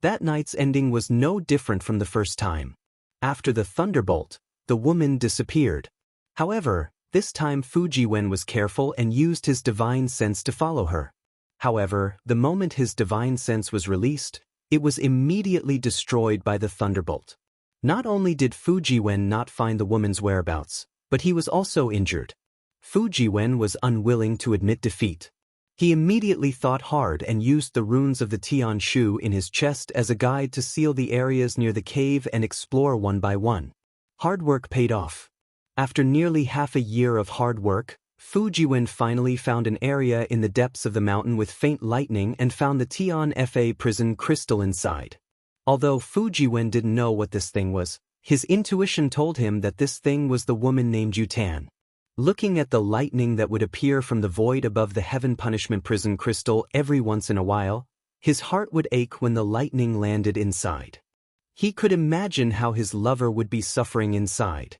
That night's ending was no different from the first time. After the thunderbolt, the woman disappeared. However, this time Fu Jiwen was careful and used his divine sense to follow her. However, the moment his divine sense was released, it was immediately destroyed by the thunderbolt. Not only did Fu Jiwen not find the woman's whereabouts, but he was also injured. Fu Jiwen was unwilling to admit defeat. He immediately thought hard and used the runes of the Tian Shu in his chest as a guide to seal the areas near the cave and explore one by one. Hard work paid off. After nearly half a year of hard work, Fu Jiwen finally found an area in the depths of the mountain with faint lightning and found the Tian Fa prison crystal inside. Although Fu Jiwen didn't know what this thing was, his intuition told him that this thing was the woman named Yutan. Looking at the lightning that would appear from the void above the heaven punishment prison crystal every once in a while, his heart would ache when the lightning landed inside. He could imagine how his lover would be suffering inside.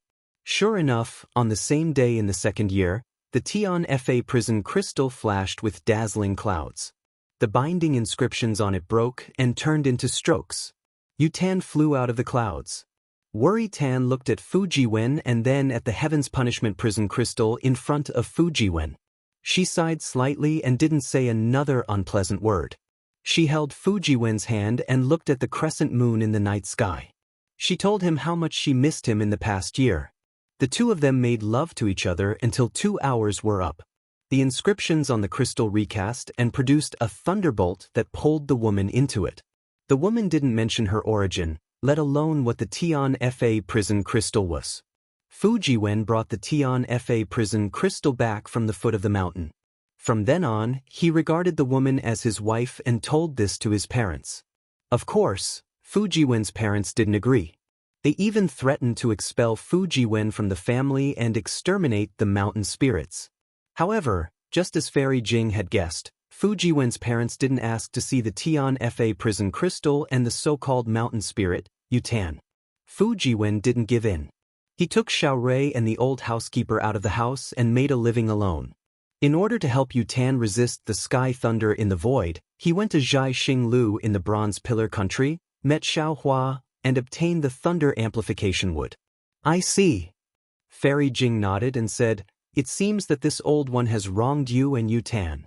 Sure enough, on the same day in the second year, the Tian Fa prison crystal flashed with dazzling clouds. The binding inscriptions on it broke and turned into strokes. Yutan flew out of the clouds. Worry Tan looked at Fu Jiwen and then at the Heaven's Punishment prison crystal in front of Fu Jiwen. She sighed slightly and didn't say another unpleasant word. She held Fu Jiwen's hand and looked at the crescent moon in the night sky. She told him how much she missed him in the past year. The two of them made love to each other until 2 hours were up. The inscriptions on the crystal recast and produced a thunderbolt that pulled the woman into it. The woman didn't mention her origin, let alone what the Tian Fa prison crystal was. Fu Jiwen brought the Tian Fa prison crystal back from the foot of the mountain. From then on, he regarded the woman as his wife and told this to his parents. Of course, Fu Jiwen's parents didn't agree. They even threatened to expel Fu Jiwen from the family and exterminate the mountain spirits. However, just as Fairy Jing had guessed, Fu Jiwen's parents didn't ask to see the Tian Fa prison crystal and the so-called mountain spirit, Yutan. Fu Jiwen didn't give in. He took Xiaorui and the old housekeeper out of the house and made a living alone. In order to help Yutan resist the sky thunder in the void, he went to Zhai Xinglu in the Bronze Pillar country, met Xiao Hua, and obtained the thunder amplification wood. I see. Fairy Jing nodded and said, It seems that this old one has wronged you and Yutan.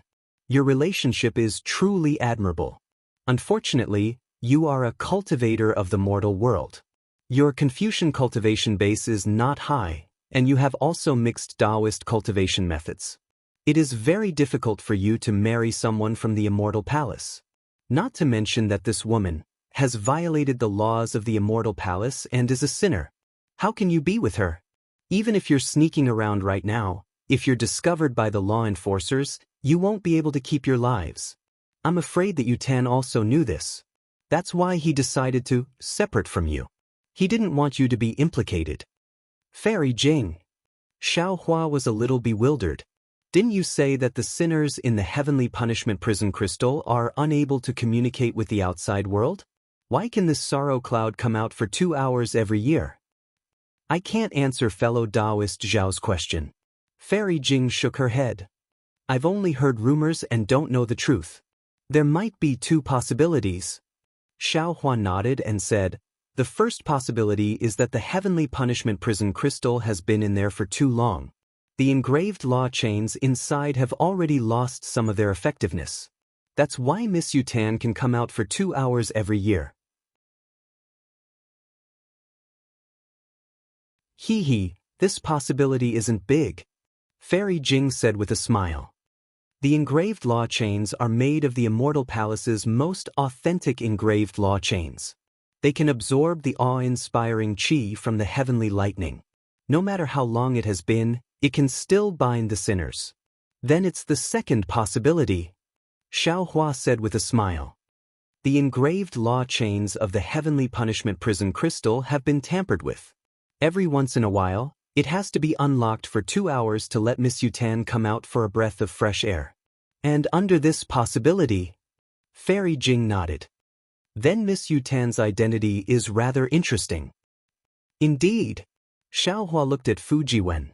Your relationship is truly admirable. Unfortunately, you are a cultivator of the mortal world. Your Confucian cultivation base is not high, and you have also mixed Taoist cultivation methods. It is very difficult for you to marry someone from the Immortal Palace. Not to mention that this woman has violated the laws of the Immortal Palace and is a sinner. How can you be with her? Even if you're sneaking around right now, if you're discovered by the law enforcers, you won't be able to keep your lives. I'm afraid that Yutan also knew this. That's why he decided to separate from you. He didn't want you to be implicated. Fairy Jing. Xiao Hua was a little bewildered. Didn't you say that the sinners in the Heavenly Punishment prison crystal are unable to communicate with the outside world? Why can this sorrow cloud come out for 2 hours every year? I can't answer fellow Taoist Zhao's question. Fairy Jing shook her head. I've only heard rumors and don't know the truth. There might be 2 possibilities. Xiao Hua nodded and said, The first possibility is that the Heavenly Punishment prison crystal has been in there for too long. The engraved law chains inside have already lost some of their effectiveness. That's why Miss Yutan can come out for 2 hours every year. Hee, this possibility isn't big, Fairy Jing said with a smile. The engraved law chains are made of the Immortal Palace's most authentic engraved law chains. They can absorb the awe-inspiring qi from the heavenly lightning. No matter how long it has been, it can still bind the sinners. Then it's the second possibility, Xiao Hua said with a smile. The engraved law chains of the heavenly punishment prison crystal have been tampered with. Every once in a while, it has to be unlocked for 2 hours to let Miss Yutan come out for a breath of fresh air. And under this possibility, Fairy Jing nodded. Then Miss Yutan's identity is rather interesting. Indeed. Xiao Hua looked at Fujiwen.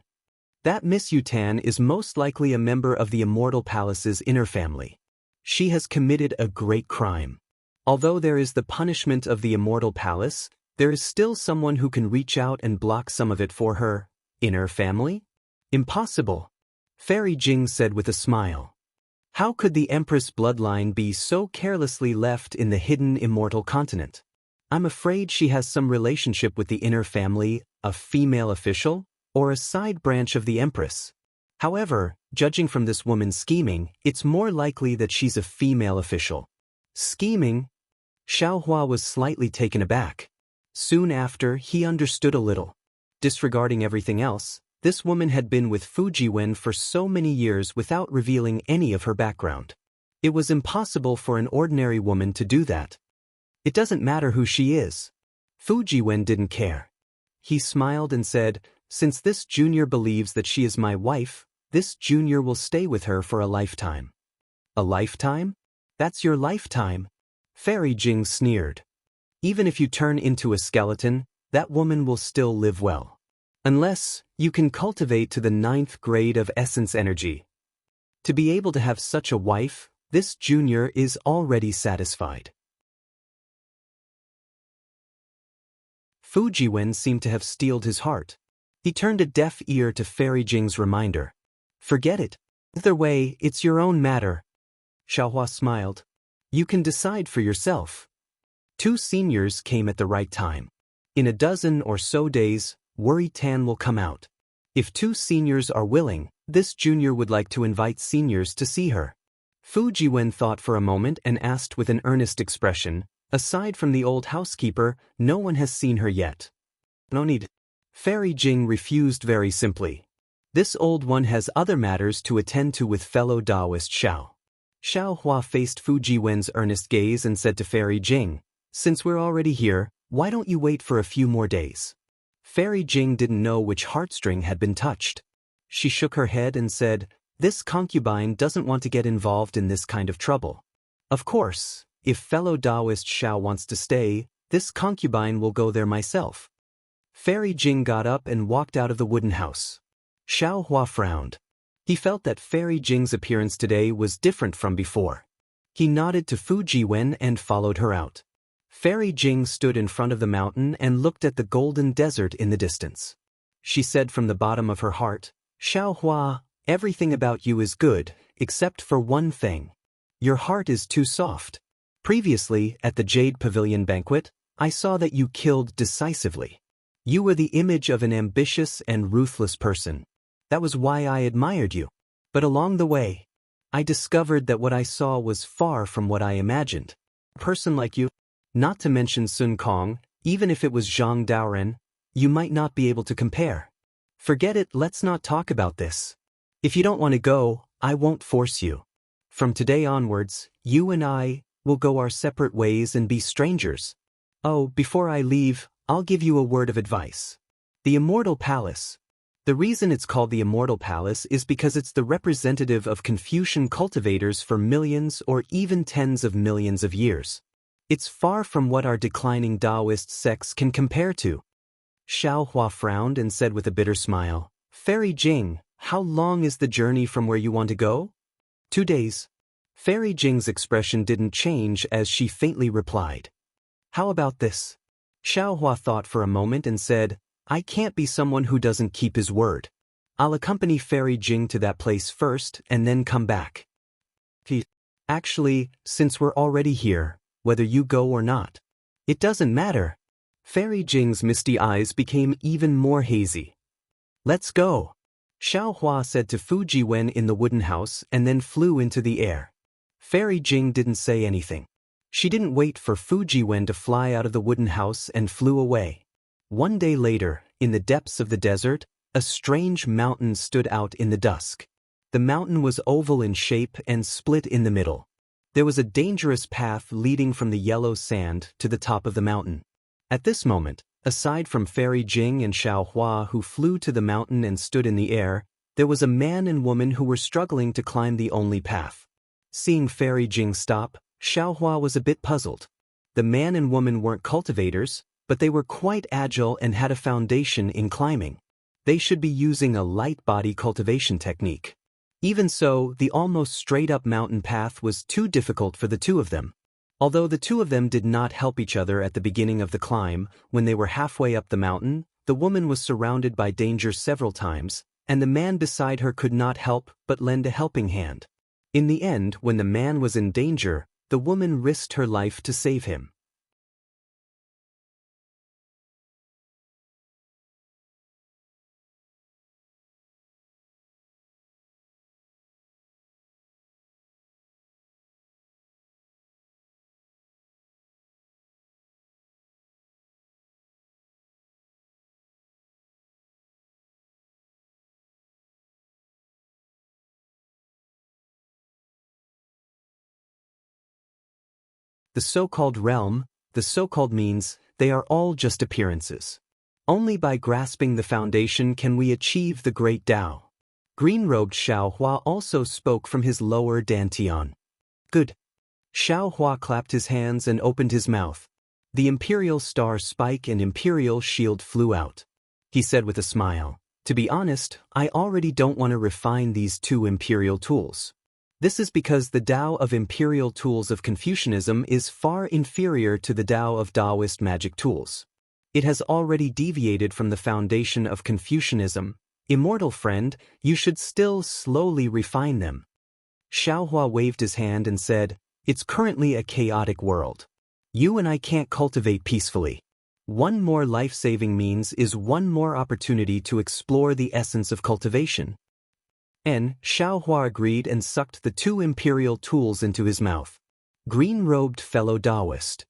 That Miss Yutan is most likely a member of the Immortal Palace's inner family. She has committed a great crime. Although there is the punishment of the Immortal Palace, there is still someone who can reach out and block some of it for her. Inner family? Impossible, Fairy Jing said with a smile. How could the Empress bloodline be so carelessly left in the hidden Immortal continent? I'm afraid she has some relationship with the inner family, a female official, or a side branch of the Empress. However, judging from this woman's scheming, it's more likely that she's a female official. Scheming? Xiao Hua was slightly taken aback. Soon after, he understood a little. Disregarding everything else, this woman had been with Fujiwen for so many years without revealing any of her background. It was impossible for an ordinary woman to do that. It doesn't matter who she is. Fujiwen didn't care. He smiled and said, since this junior believes that she is my wife, this junior will stay with her for a lifetime. A lifetime? That's your lifetime? Fairy Jing sneered. Even if you turn into a skeleton, that woman will still live well. Unless you can cultivate to the 9th grade of essence energy. To be able to have such a wife, this junior is already satisfied. Fujiwen seemed to have steeled his heart. He turned a deaf ear to Fairy Jing's reminder. Forget it. Either way, it's your own matter. Xiaohua smiled. You can decide for yourself. 2 seniors came at the right time. In a dozen or so days, Worry Tan will come out. If 2 seniors are willing, this junior would like to invite seniors to see her. Fujiwen thought for a moment and asked with an earnest expression, aside from the old housekeeper, no one has seen her yet. No need. Fairy Jing refused very simply. This old one has other matters to attend to with fellow Taoist Xiao. Xiao Hua faced Fujiwen's earnest gaze and said to Fairy Jing, since we're already here, why don't you wait for a few more days? Fairy Jing didn't know which heartstring had been touched. She shook her head and said, this concubine doesn't want to get involved in this kind of trouble. Of course, if fellow Taoist Xiao wants to stay, this concubine will go there myself. Fairy Jing got up and walked out of the wooden house. Xiao Hua frowned. He felt that Fairy Jing's appearance today was different from before. He nodded to Fujiwen and followed her out. Fairy Jing stood in front of the mountain and looked at the golden desert in the distance. She said from the bottom of her heart, Xiao Hua, everything about you is good, except for one thing. Your heart is too soft. Previously, at the Jade Pavilion banquet, I saw that you killed decisively. You were the image of an ambitious and ruthless person. That was why I admired you. But along the way, I discovered that what I saw was far from what I imagined. A person like you, not to mention Sun Kong, even if it was Zhang Daoren, you might not be able to compare. Forget it, let's not talk about this. If you don't want to go, I won't force you. From today onwards, you and I will go our separate ways and be strangers. Oh, before I leave, I'll give you a word of advice. The Immortal Palace. The reason it's called the Immortal Palace is because it's the representative of Confucian cultivators for millions or even tens of millions of years. It's far from what our declining Taoist sects can compare to. Xiao Hua frowned and said with a bitter smile, Fairy Jing, how long is the journey from where you want to go? 2 days. Fairy Jing's expression didn't change as she faintly replied. How about this? Xiao Hua thought for a moment and said, I can't be someone who doesn't keep his word. I'll accompany Fairy Jing to that place first and then come back. Actually, since we're already here, whether you go or not, it doesn't matter. Fairy Jing's misty eyes became even more hazy. Let's go. Xiao Hua said to Fu Jiwen in the wooden house and then flew into the air. Fairy Jing didn't say anything. She didn't wait for Fu Jiwen to fly out of the wooden house and flew away. One day later, in the depths of the desert, a strange mountain stood out in the dusk. The mountain was oval in shape and split in the middle. There was a dangerous path leading from the yellow sand to the top of the mountain. At this moment, aside from Fairy Jing and Xiao Hua who flew to the mountain and stood in the air, there was a man and woman who were struggling to climb the only path. Seeing Fairy Jing stop, Xiao Hua was a bit puzzled. The man and woman weren't cultivators, but they were quite agile and had a foundation in climbing. They should be using a light body cultivation technique. Even so, the almost straight-up mountain path was too difficult for the two of them. Although the two of them did not help each other at the beginning of the climb, when they were halfway up the mountain, the woman was surrounded by danger several times, and the man beside her could not help but lend a helping hand. In the end, when the man was in danger, the woman risked her life to save him. The so-called realm, the so-called means, they are all just appearances. Only by grasping the foundation can we achieve the great Tao. Green-robed Xiao Hua also spoke from his lower dantian. Good. Xiao Hua clapped his hands and opened his mouth. The Imperial Star Spike and Imperial Shield flew out. He said with a smile, "To be honest, I already don't want to refine these two Imperial tools. This is because the Tao of Imperial tools of Confucianism is far inferior to the Tao of Taoist magic tools. It has already deviated from the foundation of Confucianism. Immortal friend, you should still slowly refine them." Xiao Hua waved his hand and said, "It's currently a chaotic world. You and I can't cultivate peacefully. One more life-saving means is one more opportunity to explore the essence of cultivation." Xiao Hua agreed and sucked the two imperial tools into his mouth. Green-robed fellow Taoist.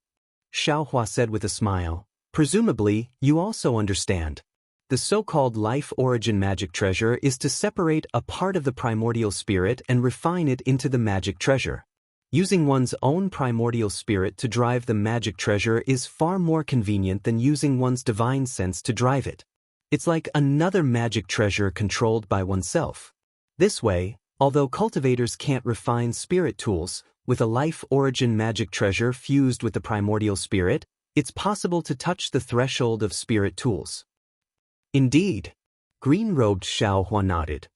Xiao Hua said with a smile, "Presumably, you also understand. The so-called life origin magic treasure is to separate a part of the primordial spirit and refine it into the magic treasure. Using one's own primordial spirit to drive the magic treasure is far more convenient than using one's divine sense to drive it. It's like another magic treasure controlled by oneself. This way, although cultivators can't refine spirit tools, with a life origin magic treasure fused with the primordial spirit, it's possible to touch the threshold of spirit tools." Indeed. Green-robed Xiao Hua nodded.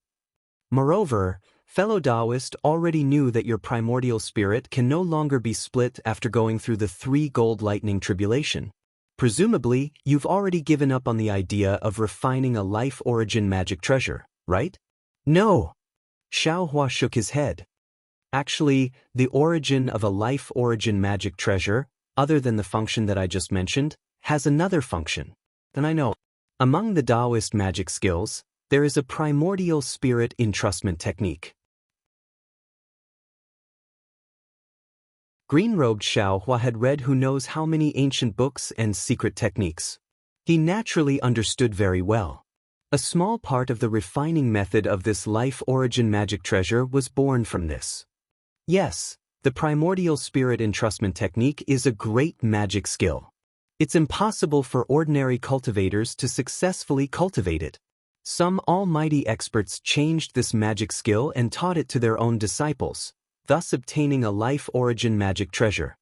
Moreover, fellow Taoist already knew that your primordial spirit can no longer be split after going through the 3 gold lightning tribulation. Presumably, you've already given up on the idea of refining a life origin magic treasure, right? No. Xiao Hua shook his head. Actually, the origin of a life origin magic treasure, other than the function that I just mentioned, has another function. Then I know. Among the Taoist magic skills, there is a primordial spirit entrustment technique. Green-robed Xiao Hua had read who knows how many ancient books and secret techniques. He naturally understood very well. A small part of the refining method of this life origin magic treasure was born from this. Yes, the primordial spirit entrustment technique is a great magic skill. It's impossible for ordinary cultivators to successfully cultivate it. Some almighty experts changed this magic skill and taught it to their own disciples, thus obtaining a life origin magic treasure.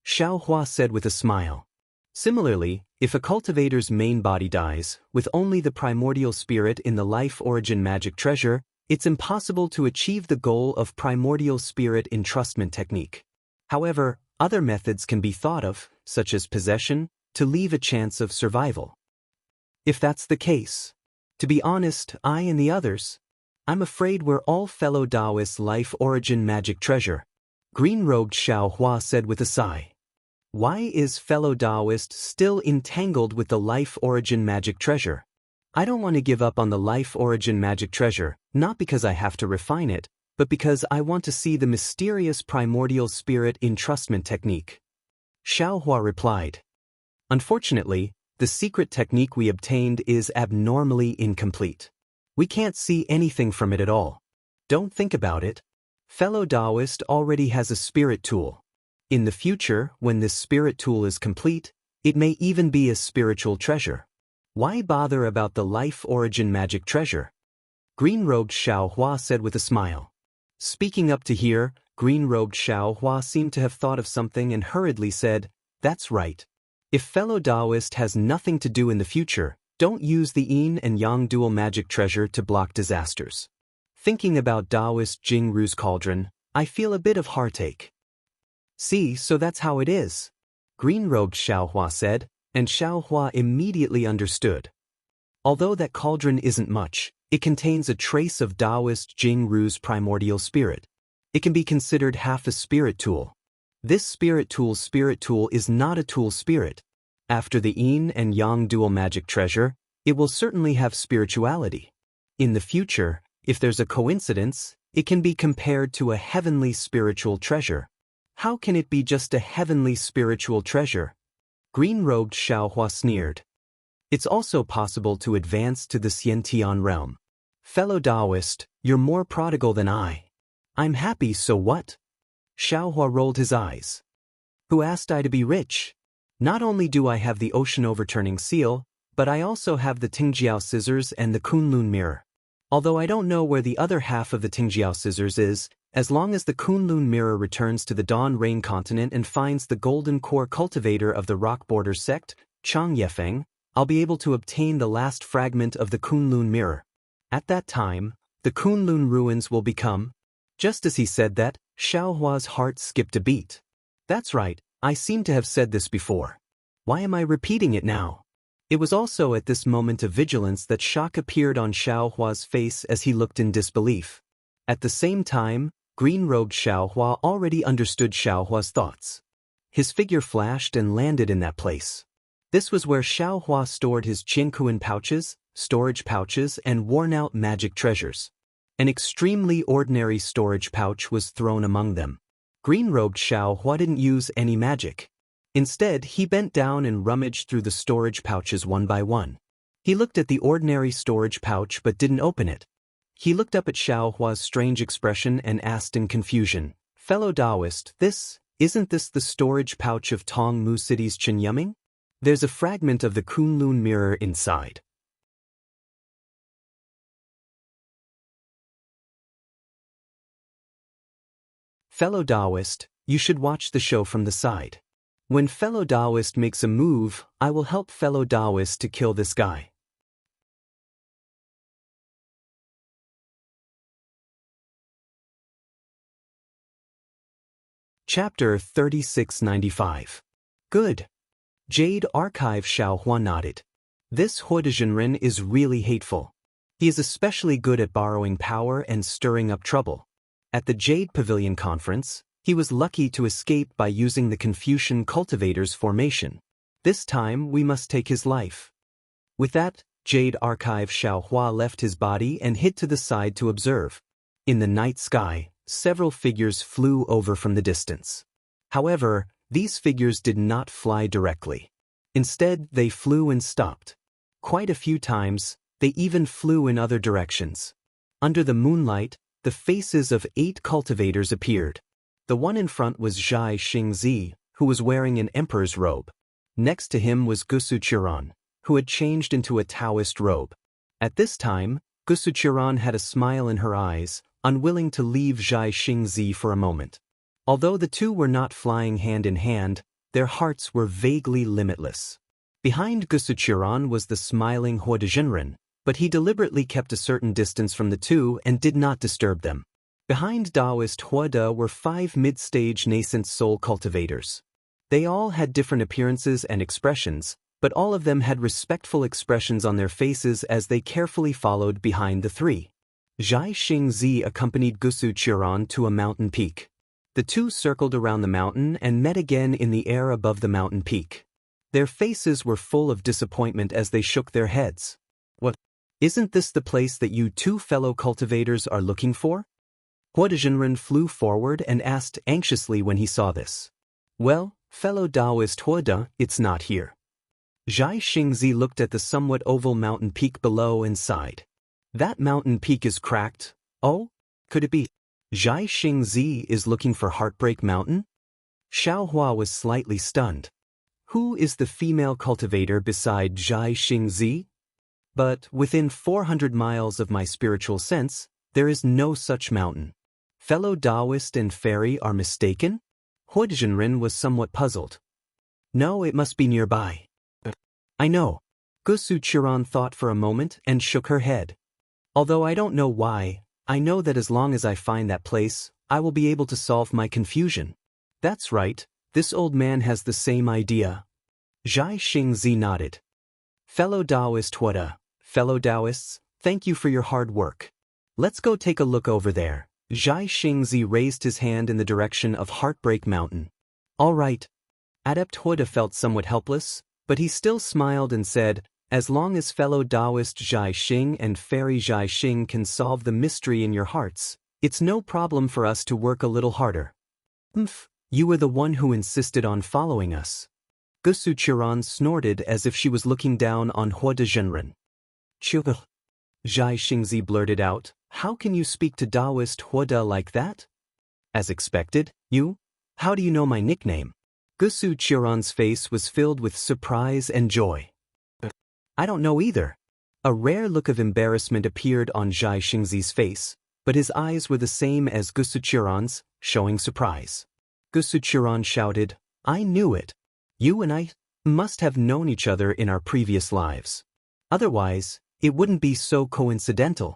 Xiao Hua said with a smile. Similarly, if a cultivator's main body dies, with only the primordial spirit in the life origin magic treasure, it's impossible to achieve the goal of primordial spirit entrustment technique. However, other methods can be thought of, such as possession, to leave a chance of survival. If that's the case, to be honest, I and the others, I'm afraid we're all fellow Taoists' life origin magic treasure. Green-robed Xiao Hua said with a sigh. Why is fellow Taoist still entangled with the life origin magic treasure? I don't want to give up on the life origin magic treasure, not because I have to refine it, but because I want to see the mysterious primordial spirit entrustment technique. Xiaohua replied. Unfortunately, the secret technique we obtained is abnormally incomplete. We can't see anything from it at all. Don't think about it. Fellow Taoist already has a spirit tool. In the future, when this spirit tool is complete, it may even be a spiritual treasure. Why bother about the life origin magic treasure? Green-robed Xiaohua said with a smile. Speaking up to here, green-robed Xiaohua seemed to have thought of something and hurriedly said, "That's right. If fellow Taoist has nothing to do in the future, don't use the yin and yang dual magic treasure to block disasters. Thinking about Taoist Jianghu's cauldron, I feel a bit of heartache." "See, so that's how it is," green-robed Xiaohua said, and Xiaohua immediately understood. Although that cauldron isn't much, it contains a trace of Taoist Jianghu's primordial spirit. It can be considered half a spirit tool. This spirit tool is not a tool spirit. After the yin and yang dual magic treasure, it will certainly have spirituality. In the future, if there's a coincidence, it can be compared to a heavenly spiritual treasure. How can it be just a heavenly spiritual treasure? Green-robed Xiaohua sneered. It's also possible to advance to the Xiantian realm. Fellow Taoist, you're more prodigal than I. I'm happy, so what? Xiaohua rolled his eyes. Who asked I to be rich? Not only do I have the ocean overturning seal, but I also have the Tingjiao scissors and the Kunlun mirror. Although I don't know where the other half of the Tingjiao scissors is, as long as the Kunlun mirror returns to the Dawn Rain continent and finds the golden core cultivator of the rock border sect, Chang Yefeng, I'll be able to obtain the last fragment of the Kunlun mirror. At that time, the Kunlun ruins will become. Just as he said that, Xiaohua's heart skipped a beat. That's right, I seem to have said this before. Why am I repeating it now? It was also at this moment of vigilance that shock appeared on Xiaohua's face as he looked in disbelief. At the same time, green-robed Xiaohua already understood Xiaohua's thoughts. His figure flashed and landed in that place. This was where Xiaohua stored his Qingkuan pouches, storage pouches, and worn-out magic treasures. An extremely ordinary storage pouch was thrown among them. Green-robed Xiaohua didn't use any magic. Instead, he bent down and rummaged through the storage pouches one by one. He looked at the ordinary storage pouch but didn't open it. He looked up at Xiaohua's strange expression and asked in confusion, "Fellow Taoist, isn't this the storage pouch of Tongmu City's Qinyuming? There's a fragment of the Kunlun mirror inside." Fellow Taoist, you should watch the show from the side. When fellow Taoist makes a move, I will help fellow Taoist to kill this guy. Chapter 3695. Good. Jade Archive. Xiaohua nodded. This Huodazhenren is really hateful. He is especially good at borrowing power and stirring up trouble. At the Jade Pavilion conference, he was lucky to escape by using the Confucian cultivator's formation. This time we must take his life. With that, Jade Archive Xiaohua left his body and hid to the side to observe. In the night sky, several figures flew over from the distance. However, these figures did not fly directly. Instead, they flew and stopped. Quite a few times, they even flew in other directions. Under the moonlight, the faces of 8 cultivators appeared. The one in front was Zhai Xingzi, who was wearing an emperor's robe. Next to him was Gusuqiran, who had changed into a Taoist robe. At this time, Gusuqiran had a smile in her eyes, unwilling to leave Zhai Xingzi for a moment. Although the two were not flying hand in hand, their hearts were vaguely limitless. Behind Gusuqiran was the smiling Huodazhenren, but he deliberately kept a certain distance from the two and did not disturb them. Behind Taoist Huoda were 5 mid-stage nascent soul cultivators. They all had different appearances and expressions, but all of them had respectful expressions on their faces as they carefully followed behind the 3. Zhai Xingzi accompanied Gusuqiran to a mountain peak. The two circled around the mountain and met again in the air above the mountain peak. Their faces were full of disappointment as they shook their heads. "What? Isn't this the place that you two fellow cultivators are looking for? Huo flew forward and asked anxiously when he saw this. Well, fellow Taoist Huo, it's not here. Zhai Xingzi looked at the somewhat oval mountain peak below and sighed. That mountain peak is cracked. Oh? Could it be? Zhai Xingzi is looking for Heartbreak Mountain? Xiaohua was slightly stunned. Who is the female cultivator beside Zhai Xingzi? But within 400 miles of my spiritual sense, there is no such mountain. Fellow Taoist and fairy are mistaken? Huo was somewhat puzzled. No, it must be nearby. I know. Gusu Qiran thought for a moment and shook her head. Although I don't know why, I know that as long as I find that place, I will be able to solve my confusion. That's right, this old man has the same idea. Zhai Xingzi nodded. Fellow Taoist Huo, fellow Taoists, thank you for your hard work. Let's go take a look over there. Zhai Xingzi raised his hand in the direction of Heartbreak Mountain. All right. Adept Huo felt somewhat helpless, but he still smiled and said, as long as fellow Taoist Zhai Xing and fairy Zhai Xing can solve the mystery in your hearts, it's no problem for us to work a little harder. You were the one who insisted on following us. Gusu Qiran snorted as if she was looking down on Huo Zhenren. Zhai Xingzi blurted out, how can you speak to Taoist Huo like that? As expected, you? How do you know my nickname? Gusu Qiran's face was filled with surprise and joy. I don't know either. A rare look of embarrassment appeared on Zhai Xingzi's face, but his eyes were the same as Gusu Qiran's, showing surprise. Gusu Qiran shouted, I knew it. You and I must have known each other in our previous lives. Otherwise, it wouldn't be so coincidental.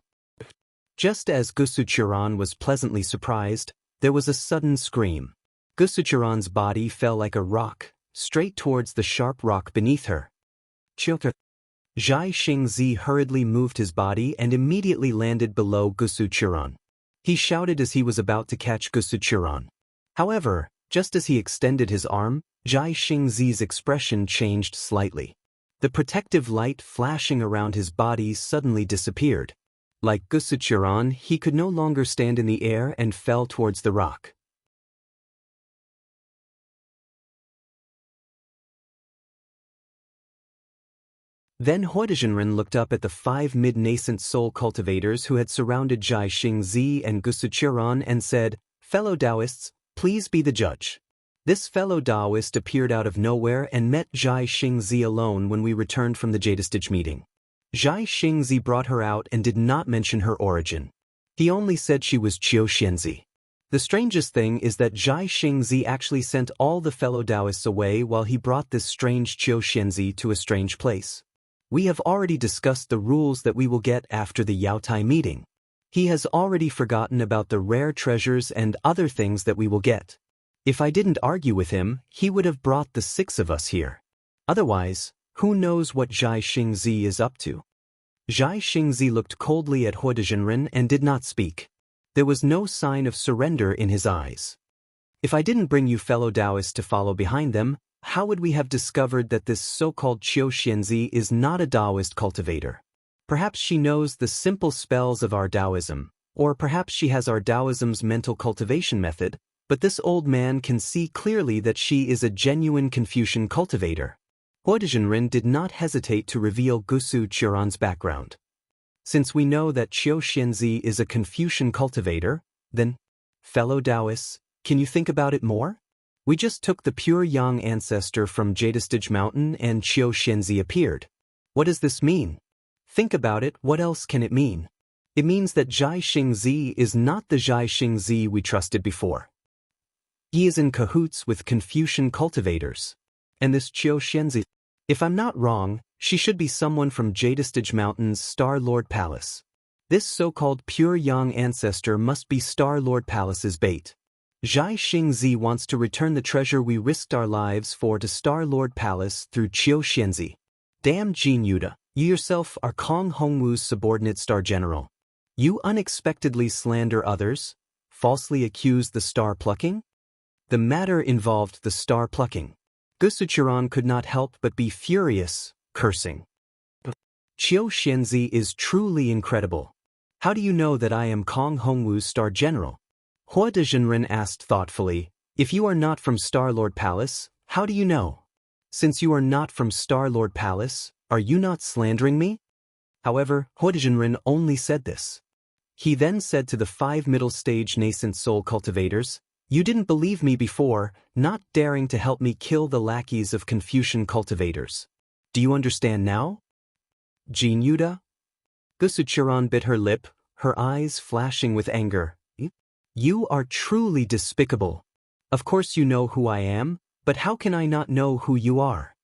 Just as Gusu Qiran was pleasantly surprised, there was a sudden scream. Gusu Qiran's body fell like a rock, straight towards the sharp rock beneath her. Zhai Xingzi hurriedly moved his body and immediately landed below Gusu Qiran. He shouted as he was about to catch Gusu Qiran. However, just as he extended his arm, Zhai Xingzi's expression changed slightly. The protective light flashing around his body suddenly disappeared. Like Gusu Qiran, he could no longer stand in the air and fell towards the rock. Then Huo Zhenren looked up at the 5 mid-nascent soul cultivators who had surrounded Zhai Xingzi and Gusu Qiran and said, fellow Taoists, please be the judge. This fellow Taoist appeared out of nowhere and met Zhai Xingzi alone when we returned from the Jadestage meeting. Zhai Xingzi brought her out and did not mention her origin. He only said she was Qiu Xianzi. The strangest thing is that Zhai Xingzi actually sent all the fellow Taoists away while he brought this strange Qiu Xianzi to a strange place. We have already discussed the rules that we will get after the Yaotai meeting. He has already forgotten about the rare treasures and other things that we will get. If I didn't argue with him, he would have brought the 6 of us here. Otherwise, who knows what Zhai Xingzi is up to? Zhai Xingzi looked coldly at Huo Zhenren and did not speak. There was no sign of surrender in his eyes. If I didn't bring you fellow Taoists to follow behind them, how would we have discovered that this so-called Qiu Xianzi is not a Taoist cultivator? Perhaps she knows the simple spells of our Taoism, or perhaps she has our Taoism's mental cultivation method, but this old man can see clearly that she is a genuine Confucian cultivator. Huo Zhenren did not hesitate to reveal Gusu Qiran's background. Since we know that Qiu Xianzi is a Confucian cultivator, then, fellow Taoists, can you think about it more? We just took the pure yang ancestor from Jadestage Mountain and Qiu Xianzi appeared. What does this mean? Think about it, what else can it mean? It means that Zhai Xingzi is not the Zhai Xingzi we trusted before. He is in cahoots with Confucian cultivators. And this Qiu Xianzi, if I'm not wrong, she should be someone from Jadestage Mountain's Star Lord Palace. This so-called pure yang ancestor must be Star Lord Palace's bait. Zhai Xingzi wants to return the treasure we risked our lives for to Star Lord Palace through Qiu Xianzi. Damn Jin Yuda, you yourself are Kong Hongwu's subordinate Star General. You unexpectedly slander others, falsely accuse the star plucking? The matter involved the star plucking. Gusu Qiran could not help but be furious, cursing. Qiu Xianzi is truly incredible. How do you know that I am Kong Hongwu's Star General? Hua Dezhenren asked thoughtfully, if you are not from Star-Lord Palace, how do you know? Since you are not from Star-Lord Palace, are you not slandering me? However, Hua Dezhenren only said this. He then said to the 5 middle-stage nascent soul cultivators, you didn't believe me before, not daring to help me kill the lackeys of Confucian cultivators. Do you understand now? Jin Yuda? Gusuchiran bit her lip, her eyes flashing with anger. You are truly despicable. Of course you know who I am, but how can I not know who you are?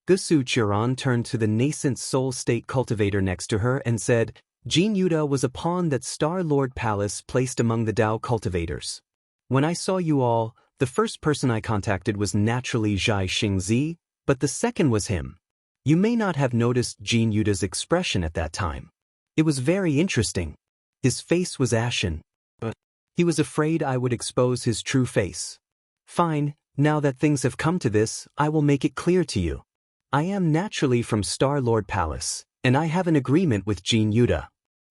Gusuchiran turned to the nascent soul state cultivator next to her and said, Jin Yuda was a pawn that Star-Lord Palace placed among the Dao cultivators. When I saw you all, the first person I contacted was naturally Zhai Xingzi, but the second was him. You may not have noticed Jin Yuda's expression at that time. It was very interesting. His face was ashen. But he was afraid I would expose his true face. Fine, now that things have come to this, I will make it clear to you. I am naturally from Star-Lord Palace, and I have an agreement with Jin Yuda.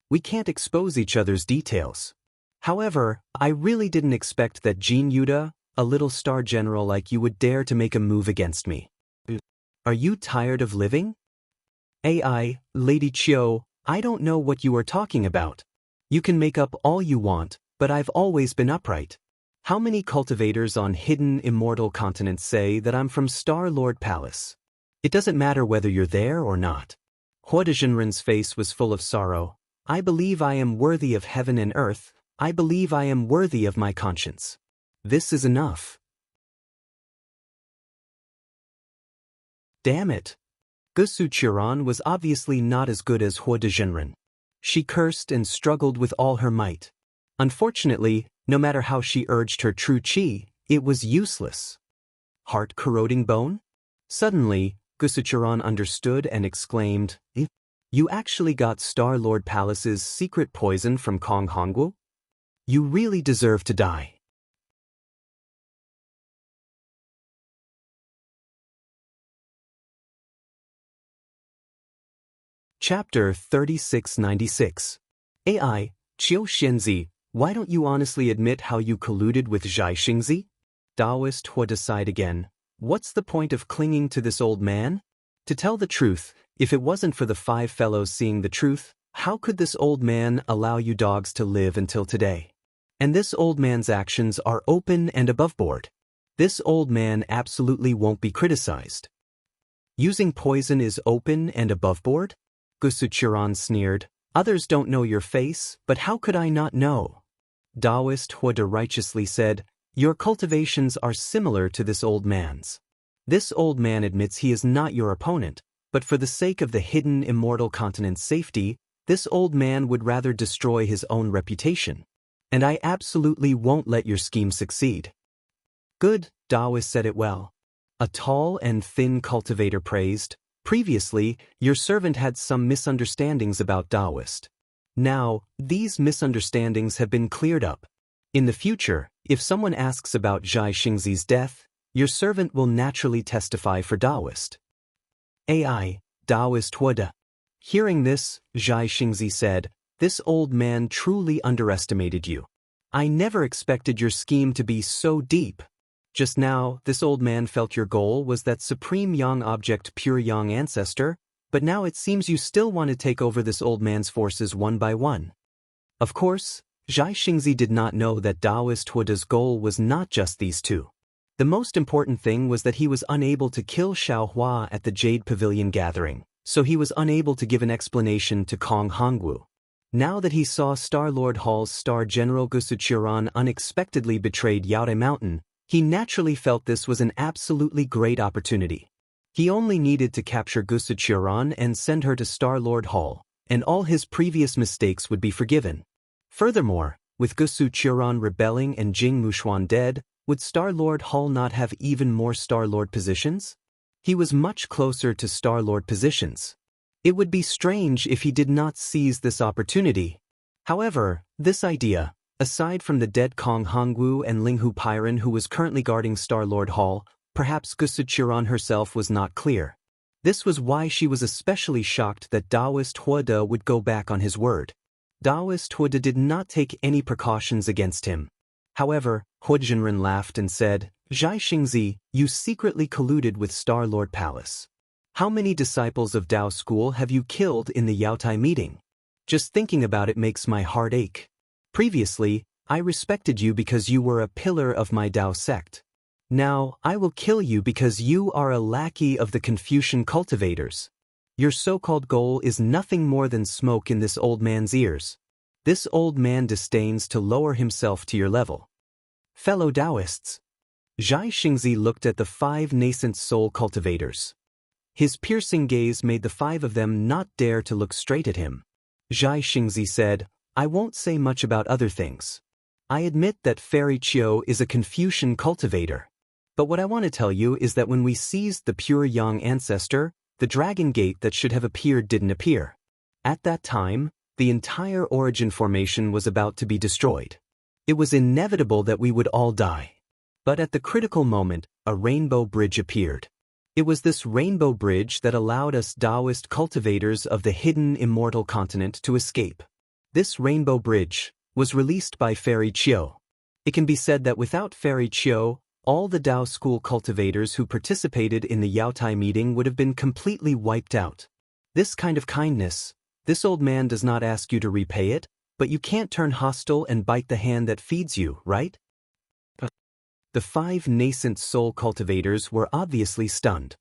We can't expose each other's details. However, I really didn't expect that Jin Yuda, a little star general like you, would dare to make a move against me. Are you tired of living? AI, Lady Qiu, I don't know what you are talking about. You can make up all you want, but I've always been upright. How many cultivators on hidden immortal continents say that I'm from Star-Lord Palace? It doesn't matter whether you're there or not. Hua Dezhenren's face was full of sorrow. I believe I am worthy of heaven and earth. I believe I am worthy of my conscience. This is enough. Damn it. Gusuchiran was obviously not as good as Hua Dezhenren. She cursed and struggled with all her might. Unfortunately, no matter how she urged her true chi, it was useless. Heart-corroding bone? Suddenly, Gusuchiran understood and exclaimed, You actually got Star-Lord Palace's secret poison from Kong Hongwu? You really deserve to die. Chapter 3696. AI, Qiu Xianzi, why don't you honestly admit how you colluded with Zhai Xingzi? Taoist Hua sighed again. What's the point of clinging to this old man? To tell the truth, if it wasn't for the 5 fellows seeing the truth, how could this old man allow you dogs to live until today? And this old man's actions are open and above board. This old man absolutely won't be criticized. Using poison is open and above board? Gusuchiran sneered. Others don't know your face, but how could I not know? Taoist Hua righteously said, Your cultivations are similar to this old man's. This old man admits he is not your opponent, but for the sake of the hidden immortal continent's safety, this old man would rather destroy his own reputation. And I absolutely won't let your scheme succeed. Good, Taoist said it well. A tall and thin cultivator praised. Previously, your servant had some misunderstandings about Taoist. Now, these misunderstandings have been cleared up. In the future, if someone asks about Zhai Xingzi's death, your servant will naturally testify for Taoist. AI, Taoist Huada. Hearing this, Zhai Xingzi said, This old man truly underestimated you. I never expected your scheme to be so deep. Just now, this old man felt your goal was that supreme yang object pure yang ancestor, but now it seems you still want to take over this old man's forces one by one. Of course, Zhai Xingzi did not know that Taoist Huada's goal was not just these two. The most important thing was that he was unable to kill Xiao Hua at the Jade Pavilion gathering, so he was unable to give an explanation to Kong Hongwu. Now that he saw Star-Lord Hall's Star General Gusuchiran unexpectedly betrayed Yaodai Mountain, he naturally felt this was an absolutely great opportunity. He only needed to capture Gusuchiran and send her to Star-Lord Hall, and all his previous mistakes would be forgiven. Furthermore, with Gusuchiran rebelling and Jing Mushuan dead, would Star-Lord Hall not have even more Star-Lord positions? He was much closer to Star-Lord positions. It would be strange if he did not seize this opportunity. However, this idea, aside from the dead Kong Hongwu and Linghu Pairan who was currently guarding Star-Lord Hall, perhaps Gusuchiran herself was not clear. This was why she was especially shocked that Taoist Huode would go back on his word. Taoist Huode did not take any precautions against him. However, Huijinren laughed and said, "Zhai Xingzi, you secretly colluded with Star Lord Palace. How many disciples of Dao school have you killed in the Yaotai meeting? Just thinking about it makes my heart ache. Previously, I respected you because you were a pillar of my Dao sect. Now, I will kill you because you are a lackey of the Confucian cultivators. Your so-called goal is nothing more than smoke in this old man's ears. This old man disdains to lower himself to your level." Fellow Taoists. Zhai Xingzi looked at the 5 nascent soul cultivators. His piercing gaze made the 5 of them not dare to look straight at him. Zhai Xingzi said, "I won't say much about other things. I admit that Fairy Qiu is a Confucian cultivator. But what I want to tell you is that when we seized the pure Yang ancestor, the dragon gate that should have appeared didn't appear. At that time, the entire origin formation was about to be destroyed. It was inevitable that we would all die. But at the critical moment, a rainbow bridge appeared. It was this rainbow bridge that allowed us Taoist cultivators of the hidden immortal continent to escape. This rainbow bridge was released by Fairy Qiu. It can be said that without Fairy Qiu, all the Dao school cultivators who participated in the Yaotai meeting would have been completely wiped out. This kind of kindness, this old man does not ask you to repay it, but you can't turn hostile and bite the hand that feeds you, right?" The 5 nascent soul cultivators were obviously stunned.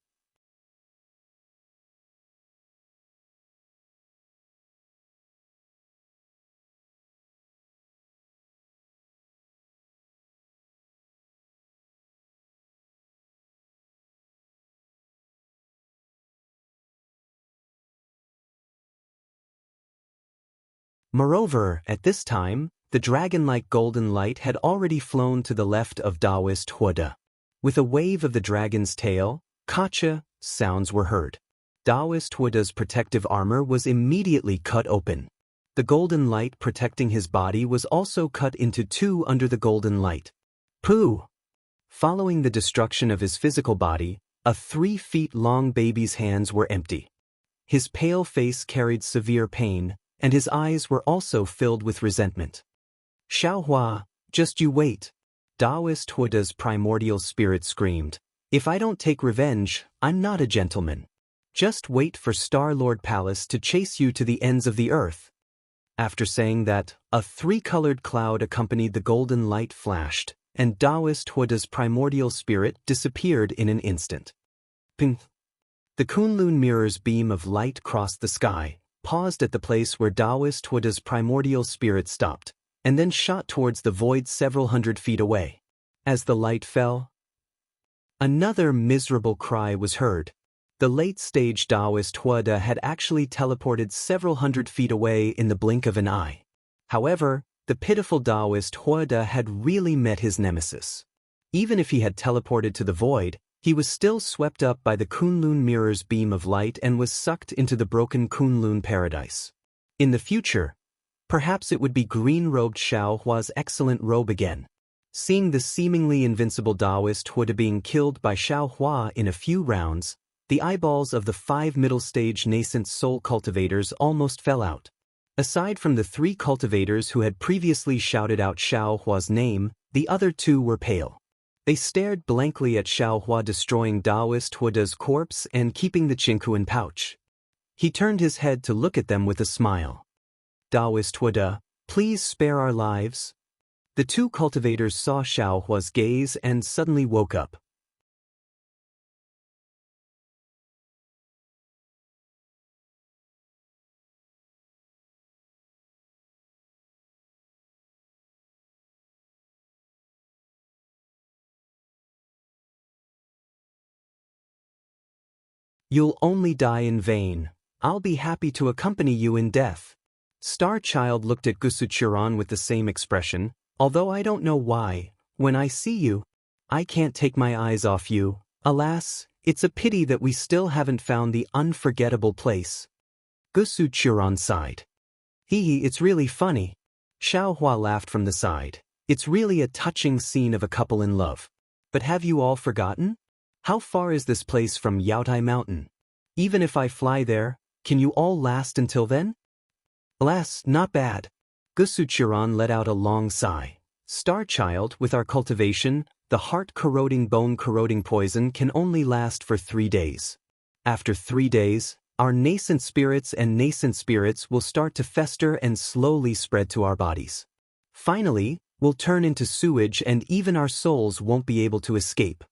Moreover, at this time, the dragon-like golden light had already flown to the left of Taoist Huode. With a wave of the dragon's tail, "Kacha" sounds were heard. Taoist Huode's protective armor was immediately cut open. The golden light protecting his body was also cut into 2 under the golden light. Pooh! Following the destruction of his physical body, a 3-feet-long baby's hands were empty. His pale face carried severe pain, and his eyes were also filled with resentment. "Xiaohua, just you wait," Taoist Huode's primordial spirit screamed. "If I don't take revenge, I'm not a gentleman. Just wait for Star Lord Palace to chase you to the ends of the earth." After saying that, a 3-colored cloud accompanied the golden light flashed, and Taoist Huode's primordial spirit disappeared in an instant. Ping! The Kunlun mirror's beam of light crossed the sky, paused at the place where Taoist Huode's primordial spirit stopped, and then shot towards the void several hundred feet away. As the light fell, another miserable cry was heard. The late-stage Taoist Huode had actually teleported several hundred feet away in the blink of an eye. However, the pitiful Taoist Huode had really met his nemesis. Even if he had teleported to the void, he was still swept up by the Kunlun mirror's beam of light and was sucked into the broken Kunlun paradise. In the future, perhaps it would be green-robed Xiaohua's excellent robe again. Seeing the seemingly invincible Taoist Huode being killed by Xiaohua in a few rounds, the eyeballs of the 5 middle-stage nascent soul cultivators almost fell out. Aside from the 3 cultivators who had previously shouted out Xiaohua's name, the other 2 were pale. They stared blankly at Xiaohua destroying Taoist Huode's corpse and keeping the Qinghuan pouch. He turned his head to look at them with a smile. "Taoist Huode, please spare our lives." The 2 cultivators saw Xiaohua's gaze and suddenly woke up. "You'll only die in vain. I'll be happy to accompany you in death." Star Child looked at Gusuchuran with the same expression. "Although I don't know why, when I see you, I can't take my eyes off you. Alas, it's a pity that we still haven't found the unforgettable place." Gusuchuran sighed. It's really funny." Xiaohua laughed from the side. "It's really a touching scene of a couple in love. But have you all forgotten? How far is this place from Yaotai Mountain? Even if I fly there, can you all last until then? Alas, not bad. Gusuchiran let out a long sigh. Star Child, with our cultivation, the heart-corroding, bone-corroding poison can only last for 3 days. After 3 days, our nascent spirits will start to fester and slowly spread to our bodies. Finally, we'll turn into sewage and even our souls won't be able to escape.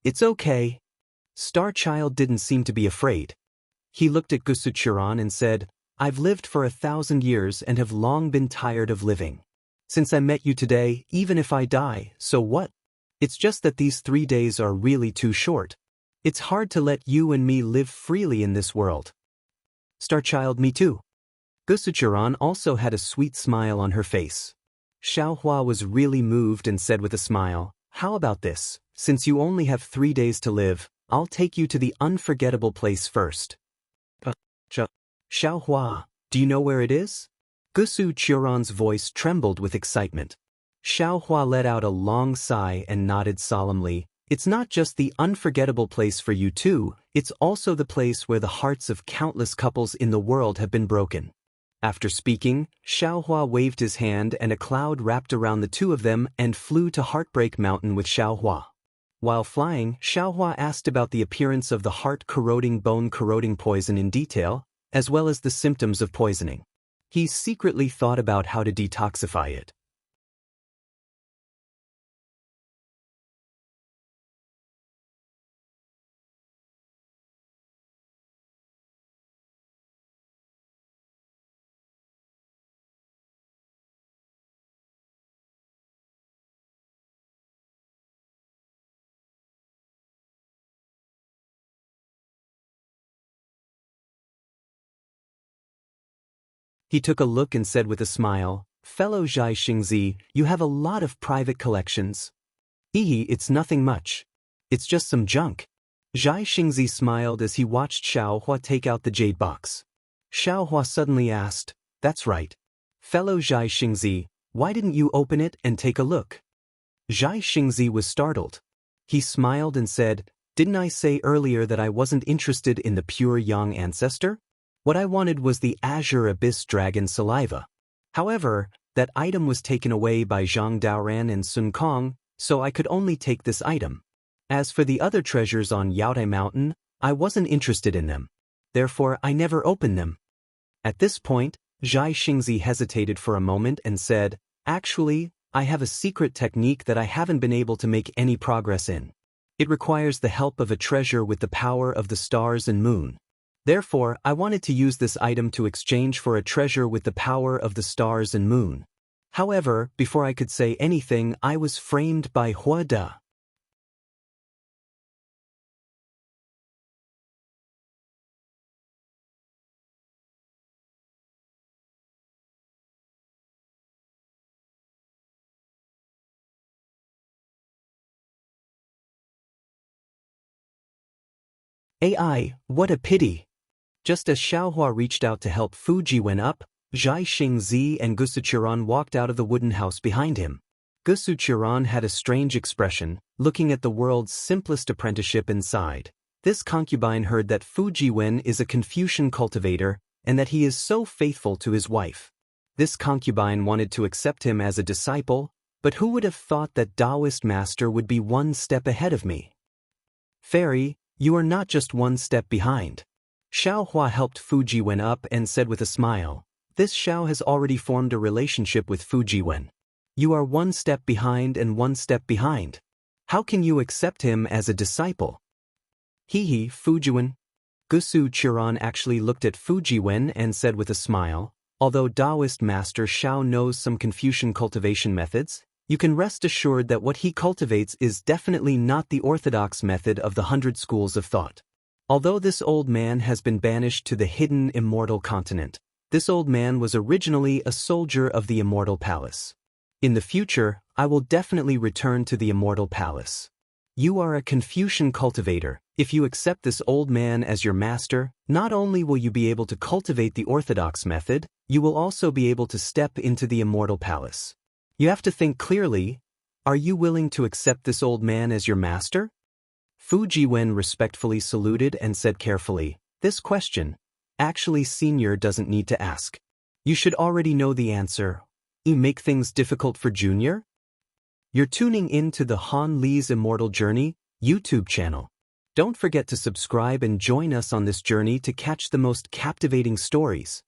It's okay. Star Child didn't seem to be afraid. He looked at Gusuchiran and said, I've lived for 1,000 years and have long been tired of living. Since I met you today, even if I die, so what? It's just that these 3 days are really too short. It's hard to let you and me live freely in this world. Star Child, me too. Gusuchiran also had a sweet smile on her face. Xiaohua was really moved and said with a smile, how about this? Since you only have 3 days to live, I'll take you to the unforgettable place first. Xiaohua, do you know where it is? Gusuchiran's voice trembled with excitement. Xiaohua let out a long sigh and nodded solemnly. It's not just the unforgettable place for you too, it's also the place where the hearts of countless couples in the world have been broken. After speaking, Xiaohua waved his hand and a cloud wrapped around the two of them and flew to Heartbreak Mountain with Xiaohua. While flying, Xiaohua asked about the appearance of the heart-corroding, bone-corroding poison in detail, as well as the symptoms of poisoning. He secretly thought about how to detoxify it. He took a look and said with a smile, Fellow Zhai Xingzi, you have a lot of private collections. It's nothing much. It's just some junk. Zhai Xingzi smiled as he watched Xiaohua take out the jade box. Xiaohua suddenly asked, That's right. Fellow Zhai Xingzi, why didn't you open it and take a look? Zhai Xingzi was startled. He smiled and said, Didn't I say earlier that I wasn't interested in the pure young ancestor? What I wanted was the Azure Abyss Dragon Saliva. However, that item was taken away by Zhang Daoran and Sun Kong, so I could only take this item. As for the other treasures on Yaotai Mountain, I wasn't interested in them. Therefore, I never opened them. At this point, Zhai Xingzi hesitated for a moment and said, Actually, I have a secret technique that I haven't been able to make any progress in. It requires the help of a treasure with the power of the stars and moon. Therefore, I wanted to use this item to exchange for a treasure with the power of the stars and moon. However, before I could say anything, I was framed by Hua Da. AI, what a pity. Just as Xiaohua reached out to help Fuji went up, Zhai Xingzi and Gusuchiran walked out of the wooden house behind him. Gusuchiran had a strange expression, looking at the world's simplest apprenticeship inside. This concubine heard that Fuji Wen is a Confucian cultivator and that he is so faithful to his wife. This concubine wanted to accept him as a disciple, but who would have thought that Taoist master would be one step ahead of me? Fairy, you are not just one step behind. Xiaohua helped Fuji Wen up and said with a smile, This Xiao has already formed a relationship with Fuji Wen. You are one step behind and one step behind. How can you accept him as a disciple? Fuji Wen. Gusuchiran actually looked at Fuji Wen and said with a smile, Although Taoist master Xiao knows some Confucian cultivation methods, you can rest assured that what he cultivates is definitely not the orthodox method of the 100 schools of thought. Although this old man has been banished to the hidden Immortal continent, this old man was originally a soldier of the Immortal Palace. In the future, I will definitely return to the Immortal Palace. You are a Confucian cultivator. If you accept this old man as your master, not only will you be able to cultivate the orthodox method, you will also be able to step into the Immortal Palace. You have to think clearly. Are you willing to accept this old man as your master? Fuji Wen respectfully saluted and said carefully, This question, actually Senior doesn't need to ask. You should already know the answer. You make things difficult for Junior? You're tuning in to the Han Li's Immortal Journey YouTube channel. Don't forget to subscribe and join us on this journey to catch the most captivating stories.